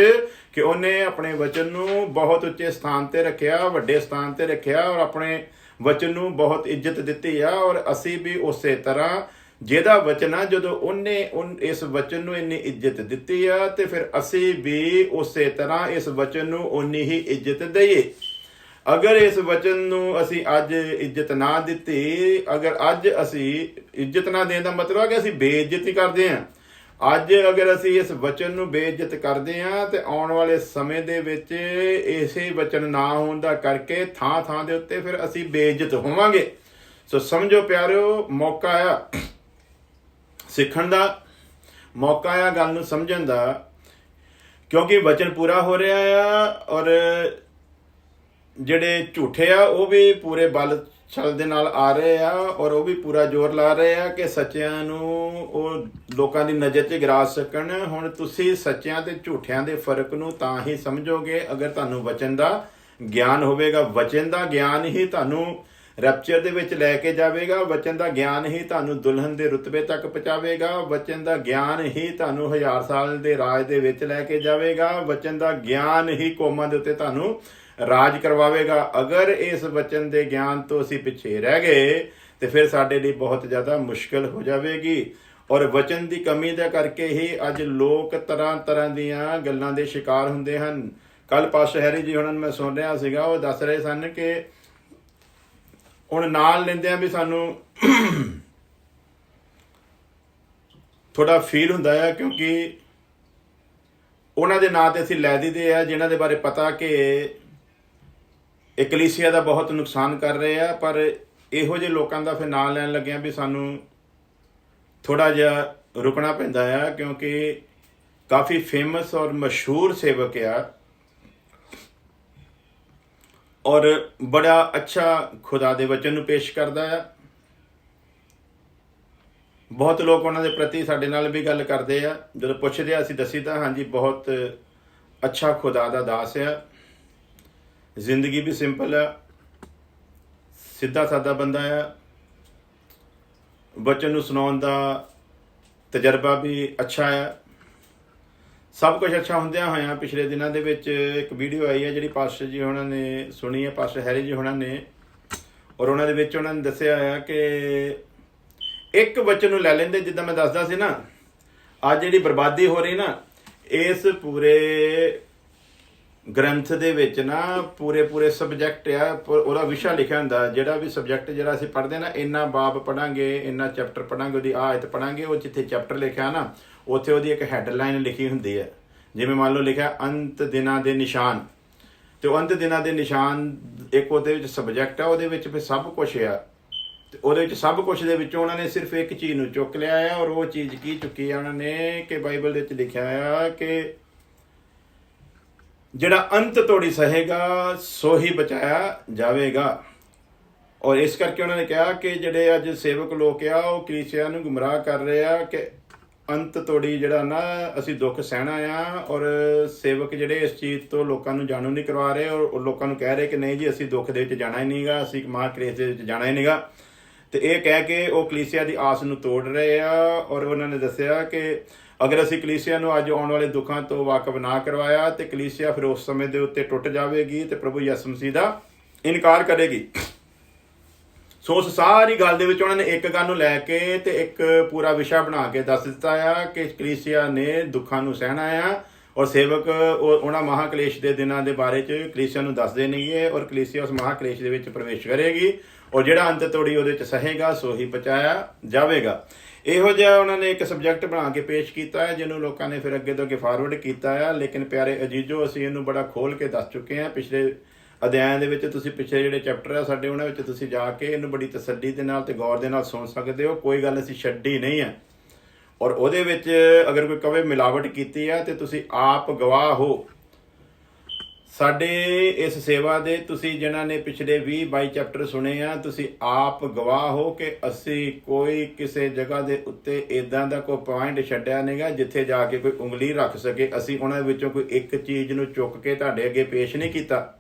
ਕਿ ਉਹਨੇ ਆਪਣੇ ਵਚਨ ਨੂੰ ਬਹੁਤ ਉੱਚੇ ਸਥਾਨ ਤੇ ਰੱਖਿਆ, ਵੱਡੇ ਸਥਾਨ ਤੇ ਰੱਖਿਆ ਔਰ ਆਪਣੇ ਵਚਨ ਨੂੰ ਬਹੁਤ ਇੱਜ਼ਤ ਦਿੱਤੀ ਆ। ਔਰ ਅਸੀਂ ਵੀ ਉਸੇ ਤਰ੍ਹਾਂ ਜਿਹਦਾ ਵਚਨ ਆ, ਜਦੋਂ ਉਹਨੇ ਇਸ ਵਚਨ ਨੂੰ ਇੰਨੀ ਇੱਜ਼ਤ ਦਿੱਤੀ ਆ ਤੇ ਫਿਰ ਅਸੀਂ ਵੀ ਉਸੇ ਤਰ੍ਹਾਂ ਇਸ ਵਚਨ ਨੂੰ ਉਨੀ ਹੀ ਇੱਜ਼ਤ ਦਈਏ। ਅਗਰ ਇਸ ਵਚਨ ਨੂੰ ਅਸੀਂ ਅੱਜ ਇੱਜ਼ਤ ਨਾ ਦਿੱਤੀ, ਅਗਰ ਅੱਜ ਅਸੀਂ ਇੱਜ਼ਤ ਨਾ ਦੇਣ ਦਾ ਮਤਲਬ ਹੈ ਕਿ ਅਸੀਂ ਬੇਇੱਜ਼ਤੀ ਕਰਦੇ ਹਾਂ। ਅੱਜ ਅਗਰ ਅਸੀਂ ਇਸ ਵਚਨ ਨੂੰ ਬੇਇੱਜ਼ਤ ਕਰਦੇ ਹਾਂ ਤੇ ਆਉਣ ਵਾਲੇ ਸਮੇਂ ਦੇ ਵਿੱਚ ਇਸੇ ਵਚਨ ਨਾ ਹੋਣ ਦਾ ਕਰਕੇ ਥਾਂ ਥਾਂ ਦੇ ਉੱਤੇ ਫਿਰ ਅਸੀਂ ਬੇਇੱਜ਼ਤ ਹੋਵਾਂਗੇ। ਸੋ ਸਮਝੋ ਪਿਆਰਿਓ, ਮੌਕਾ ਆ ਸਿੱਖਣ ਦਾ, ਮੌਕਾ ਆ ਗੱਲ ਨੂੰ ਸਮਝਣ ਦਾ, ਕਿਉਂਕਿ ਵਚਨ ਪੂਰਾ ਹੋ ਰਿਹਾ ਆ ਔਰ ਜਿਹੜੇ ਝੂਠੇ ਆ ਉਹ ਵੀ ਪੂਰੇ ਬਲ ਛਲ ਦੇ ਨਾਲ ਆ ਰਹੇ ਆ ਔਰ ਉਹ ਵੀ ਪੂਰਾ ਜ਼ੋਰ ਲਾ ਰਹੇ ਆ ਕਿ ਸੱਚਿਆਂ ਨੂੰ ਉਹ ਲੋਕਾਂ ਦੀ ਨਜ਼ਰ 'ਚ ਗਿਰਾ ਸਕਣ। ਹੁਣ ਤੁਸੀਂ ਸੱਚਿਆਂ ਤੇ ਝੂਠਿਆਂ ਦੇ ਫਰਕ ਨੂੰ ਤਾਂ ਹੀ ਸਮਝੋਗੇ ਅਗਰ ਤੁਹਾਨੂੰ ਵਚਨ ਦਾ ਗਿਆਨ ਹੋਵੇਗਾ। ਵਚਨ ਦਾ ਗਿਆਨ ਹੀ ਤੁਹਾਨੂੰ ਰੈਪਚਰ ਦੇ ਵਿੱਚ ਲੈ ਕੇ ਜਾਵੇਗਾ। ਵਚਨ ਦਾ ਗਿਆਨ ਹੀ ਤੁਹਾਨੂੰ ਦੁਲਹਨ ਦੇ ਰੁਤਬੇ ਤੱਕ ਪਹੁੰਚਾਵੇਗਾ। ਵਚਨ ਦਾ ਗਿਆਨ ਹੀ ਤੁਹਾਨੂੰ 1000 ਸਾਲ ਦੇ ਰਾਜ ਦੇ ਵਿੱਚ ਲੈ ਕੇ ਜਾਵੇਗਾ। ਵਚਨ ਦਾ ਗਿਆਨ ਹੀ ਕੌਮਾਂ ਦੇ ਉੱਤੇ ਤੁਹਾਨੂੰ ਰਾਜ ਕਰਵਾਵੇਗਾ। ਅਗਰ ਇਸ ਵਚਨ ਦੇ ਗਿਆਨ ਤੋਂ ਅਸੀਂ ਪਿੱਛੇ ਰਹਿ ਗਏ ਤੇ ਫਿਰ ਸਾਡੇ ਲਈ ਬਹੁਤ ਜ਼ਿਆਦਾ ਮੁਸ਼ਕਲ ਹੋ ਜਾਵੇਗੀ। ਔਰ ਵਚਨ ਦੀ ਕਮੀ ਦਾ ਕਰਕੇ ਹੀ ਅੱਜ ਲੋਕ ਤਰ੍ਹਾਂ ਤਰ੍ਹਾਂ ਦੀਆਂ ਗੱਲਾਂ ਦੇ ਸ਼ਿਕਾਰ ਹੁੰਦੇ ਹਨ। ਕੱਲ ਪਾਸਟਰ ਹੈਰੀ ਜੀ ਉਹਨਾਂ ਨੂੰ ਮੈਂ ਸੁਣ ਰਿਹਾ ਸੀਗਾ, ਉਹ ਦੱਸ ਰਹੇ ਸਨ ਕਿ ਹੁਣ ਨਾਲ ਲੈਂਦਿਆਂ ਵੀ ਸਾਨੂੰ ਥੋੜਾ ਫੀਲ ਹੁੰਦਾ ਆ, ਕਿਉਂਕਿ ਉਹਨਾਂ ਦੇ ਨਾਂ ਤੇ ਅਸੀਂ ਲੈ ਦਿੰਦੇ ਆ ਜਿਨ੍ਹਾਂ ਦੇ ਬਾਰੇ ਪਤਾ ਕਿ ਇਹ ਕਲੀਸਿਆ ਦਾ ਬਹੁਤ ਨੁਕਸਾਨ ਕਰ ਰਹੇ ਆ, ਪਰ ਇਹੋ ਜਿਹੇ ਲੋਕਾਂ ਦਾ ਫਿਰ ਨਾਂ ਲੈਣ ਲੱਗਿਆ ਵੀ ਸਾਨੂੰ ਥੋੜਾ ਜਿਹਾ ਰੁਕਣਾ ਪੈਂਦਾ ਆ, ਕਿਉਂਕਿ ਕਾਫੀ ਫੇਮਸ ਔਰ ਮਸ਼ਹੂਰ ਸੇਵਕ ਆ ਔਰ ਬੜਾ ਅੱਛਾ ਖੁਦਾ ਦੇ ਵਚਨ ਨੂੰ ਪੇਸ਼ ਕਰਦਾ ਆ। ਬਹੁਤ ਲੋਕ ਉਹਨਾਂ ਦੇ ਪ੍ਰਤੀ ਸਾਡੇ ਨਾਲ ਵੀ ਗੱਲ ਕਰਦੇ ਆ, ਜਦੋਂ ਪੁੱਛਦੇ ਆ ਅਸੀਂ ਦੱਸੀਦਾ ਹਾਂਜੀ ਬਹੁਤ ਅੱਛਾ ਖੁਦਾ ਦਾ ਦਾਸ ਆ, ਜ਼ਿੰਦਗੀ ਵੀ ਸਿੰਪਲ ਆ, ਸਿੱਧਾ ਸਾਦਾ ਬੰਦਾ ਆ, ਵਚਨ ਨੂੰ ਸੁਣਾਉਣ ਦਾ ਤਜਰਬਾ ਵੀ ਅੱਛਾ ਆ, ਸਭ ਕੁਝ ਅੱਛਾ ਹੁੰਦਿਆਂ ਹੋਇਆਂ ਪਿਛਲੇ ਦਿਨਾਂ ਦੇ ਵਿੱਚ ਇੱਕ ਵੀਡੀਓ ਆਈ ਹੈ ਜਿਹੜੀ ਪਾਸਟਰ ਜੀ ਉਹਨਾਂ ਨੇ ਸੁਣੀ ਹੈ, ਪਾਸਟਰ ਹੈਰੀ ਜੀ ਉਹਨਾਂ ਨੇ, ਔਰ ਉਹਨਾਂ ਦੇ ਵਿੱਚ ਉਹਨਾਂ ਨੇ ਦੱਸਿਆ ਆ ਕਿ ਇੱਕ ਵਚਨ ਨੂੰ ਲੈ ਲੈਂਦੇ, ਜਿੱਦਾਂ ਮੈਂ ਦੱਸਦਾ ਸੀ ਨਾ, ਅੱਜ ਜਿਹੜੀ ਬਰਬਾਦੀ ਹੋ ਰਹੀ ਨਾ, ਇਸ ਪੂਰੇ ਗ੍ਰੰਥ ਦੇ ਵਿੱਚ ਨਾ ਪੂਰੇ ਸਬਜੈਕਟ ਆ, ਉਹਦਾ ਵਿਸ਼ਾ ਲਿਖਿਆ ਹੁੰਦਾ, ਜਿਹੜਾ ਵੀ ਸਬਜੈਕਟ ਜਿਹੜਾ ਅਸੀਂ ਪੜ੍ਹਦੇ ਨਾ, ਇੰਨਾ ਬਾਬ ਪੜਾਂਗੇ, ਇੰਨਾ ਚੈਪਟਰ ਪੜਾਂਗੇ, ਉਹਦੀ ਆਇਤ ਪੜਾਂਗੇ, ਉਹ ਜਿੱਥੇ ਚੈਪਟਰ ਲਿਖਿਆ ਨਾ ਉੱਥੇ ਉਹਦੀ ਇੱਕ ਹੈਡਲਾਈਨ ਲਿਖੀ ਹੁੰਦੀ ਹੈ। ਜਿਵੇਂ ਮੰਨ ਲਓ ਲਿਖਿਆ ਅੰਤ ਦਿਨਾਂ ਦੇ ਨਿਸ਼ਾਨ, ਤੇ ਉਹ ਅੰਤ ਦਿਨਾਂ ਦੇ ਨਿਸ਼ਾਨ ਇੱਕ ਉਹਦੇ ਵਿੱਚ ਸਬਜੈਕਟ ਆ, ਉਹਦੇ ਵਿੱਚ ਫਿਰ ਸਭ ਕੁਛ ਆ, ਤੇ ਉਹਦੇ ਵਿੱਚ ਸਭ ਕੁਛ ਦੇ ਵਿੱਚੋਂ ਉਹਨਾਂ ਨੇ ਸਿਰਫ ਇੱਕ ਚੀਜ਼ ਨੂੰ ਚੁੱਕ ਲਿਆ ਆ, ਔਰ ਉਹ ਚੀਜ਼ ਕੀ ਚੁੱਕੀ ਆ ਉਹਨਾਂ ਨੇ ਕਿ ਬਾਈਬਲ ਦੇ ਵਿੱਚ ਲਿਖਿਆ ਆ ਕਿ ਜਿਹੜਾ ਅੰਤ ਤੋੜੀ ਸਹੇਗਾ ਸੋ ਹੀ ਬਚਾਇਆ ਜਾਵੇਗਾ। ਔਰ ਇਸ ਕਰਕੇ ਉਹਨਾਂ ਨੇ ਕਿਹਾ ਕਿ ਜਿਹੜੇ ਅੱਜ ਸੇਵਕ ਲੋਕ ਆ ਉਹ ਕਲੀਸਿਆ ਨੂੰ ਗੁੰਮਰਾਹ ਕਰ ਰਹੇ ਆ ਕਿ ਅੰਤ ਤੋੜੀ ਜਿਹੜਾ ਨਾ ਅਸੀਂ ਦੁੱਖ ਸਹਿਣਾ ਆ, ਔਰ ਸੇਵਕ ਜਿਹੜੇ ਇਸ ਚੀਜ਼ ਤੋਂ ਲੋਕਾਂ ਨੂੰ ਜਾਣੂ ਨਹੀਂ ਕਰਵਾ ਰਹੇ, ਔਰ ਲੋਕਾਂ ਨੂੰ ਕਹਿ ਰਹੇ ਕਿ ਨਹੀਂ ਜੀ ਅਸੀਂ ਦੁੱਖ ਦੇ ਵਿੱਚ ਜਾਣਾ ਹੀ ਨਹੀਂਗਾ, ਅਸੀਂ ਮਹਾਕਲੇਸ਼ ਦੇ ਵਿੱਚ ਜਾਣਾ ਹੀ ਨਹੀਂਗਾ, ਤੇ ਇਹ ਕਹਿ ਕੇ ਉਹ ਕਲੀਸਿਆ ਦੀ ਆਸ ਨੂੰ ਤੋੜ ਰਹੇ ਆ। ਔਰ ਉਹਨਾਂ ਨੇ ਦੱਸਿਆ ਕਿ ਅਗਰ ਅਸੀਂ ਕਲੀਸਿਆ ਨੂੰ ਅੱਜ ਆਉਣ ਵਾਲੇ ਦੁੱਖਾਂ ਤੋਂ ਵਾਕਫ ਨਾ ਕਰਵਾਇਆ ਤੇ ਕਲੀਸਿਆ ਫਿਰ ਉਸ ਸਮੇਂ ਦੇ ਉੱਤੇ ਟੁੱਟ ਜਾਵੇਗੀ ਤੇ ਪ੍ਰਭੂ ਯਿਸੂ ਮਸੀਹ ਦਾ ਇਨਕਾਰ ਕਰੇਗੀ। ਸੋ ਉਸ ਸਾਰੀ ਗੱਲ ਦੇ ਵਿੱਚ ਉਹਨਾਂ ਨੇ ਇੱਕ ਗੱਲ ਨੂੰ ਲੈ ਕੇ ਤੇ ਇੱਕ ਪੂਰਾ ਵਿਸ਼ਾ ਬਣਾ ਕੇ ਦੱਸ ਦਿੱਤਾ ਆ ਕਿ ਕਲੀਸਿਆ ਨੇ ਦੁੱਖਾਂ ਨੂੰ ਸਹਿਣਾ ਆ, ਔਰ ਸੇਵਕ ਉਹਨਾਂ ਮਹਾਕਲੇਸ਼ ਦੇ ਦਿਨਾਂ ਦੇ ਬਾਰੇ 'ਚ ਕਲੀਸਿਆ ਨੂੰ ਦੱਸਦੇ ਨੇਗੇ, ਔਰ ਕਲੀਸਿਆ ਉਸ ਮਹਾਕਲੇਸ਼ ਦੇ ਵਿੱਚ ਪ੍ਰਵੇਸ਼ ਕਰੇਗੀ, ਔਰ ਜਿਹੜਾ ਅੰਤ ਤੋੜੀ ਉਹਦੇ 'ਚ ਸਹੇਗਾ ਸੋ ਹੀ ਬਚਾਇਆ ਜਾਵੇਗਾ। ਇਹੋ ਜਿਹਾ ਉਹਨਾਂ ਨੇ ਇੱਕ ਸਬਜੈਕਟ ਬਣਾ ਕੇ ਪੇਸ਼ ਕੀਤਾ ਹੈ, ਜਿਹਨੂੰ ਲੋਕਾਂ ਨੇ ਫਿਰ ਅੱਗੇ ਤੋਂ ਅੱਗੇ ਫਾਰਵਰਡ ਕੀਤਾ ਆ। ਲੇਕਿਨ ਪਿਆਰੇ ਅਜੀਜ਼ੋ, ਅਸੀਂ ਇਹਨੂੰ ਬੜਾ ਖੋਲ ਕੇ ਦੱਸ ਚੁੱਕੇ ਹਾਂ ਪਿਛਲੇ ਅਧਿਆਇਆਂ ਦੇ ਵਿੱਚ। ਤੁਸੀਂ ਪਿਛਲੇ ਜਿਹੜੇ ਚੈਪਟਰ ਆ ਸਾਡੇ ਉਹਨਾਂ ਵਿੱਚ ਤੁਸੀਂ ਜਾ ਕੇ ਇਹਨੂੰ ਬੜੀ ਤਸੱਲੀ ਦੇ ਨਾਲ ਤੇ ਗੌਰ ਦੇ ਨਾਲ ਸੁਣ ਸਕਦੇ ਹੋ, ਕੋਈ ਗੱਲ ਅਸੀਂ ਛੱਡੀ ਨਹੀਂ ਹੈ। ਔਰ ਉਹਦੇ ਵਿੱਚ ਅਗਰ ਕੋਈ ਕਵੇ ਮਿਲਾਵਟ ਕੀਤੀ ਆ ਤੇ ਤੁਸੀਂ ਆਪ ਗਵਾਹ ਹੋ ਸਾਡੇ ਇਸ ਸੇਵਾ ਦੇ। ਤੁਸੀਂ ਜਿਨ੍ਹਾਂ ਨੇ ਪਿਛਲੇ 20-22 ਚੈਪਟਰ ਸੁਣੇ ਆ, ਤੁਸੀਂ ਆਪ ਗਵਾਹ ਹੋ ਕਿ ਅਸੀਂ ਕੋਈ ਕਿਸੇ ਜਗ੍ਹਾ ਦੇ ਉੱਤੇ ਇੱਦਾਂ ਦਾ ਕੋਈ ਪੁਆਇੰਟ ਛੱਡਿਆ ਨਹੀਂਗਾ ਜਿੱਥੇ ਜਾ ਕੇ ਕੋਈ ਉਂਗਲੀ ਰੱਖ ਸਕੇ। ਅਸੀਂ ਉਹਨਾਂ ਵਿੱਚੋਂ ਕੋਈ ਇੱਕ ਚੀਜ਼ ਨੂੰ ਚੁੱਕ ਕੇ ਤੁਹਾਡੇ ਅੱਗੇ ਪੇਸ਼ ਨਹੀਂ ਕੀਤਾ,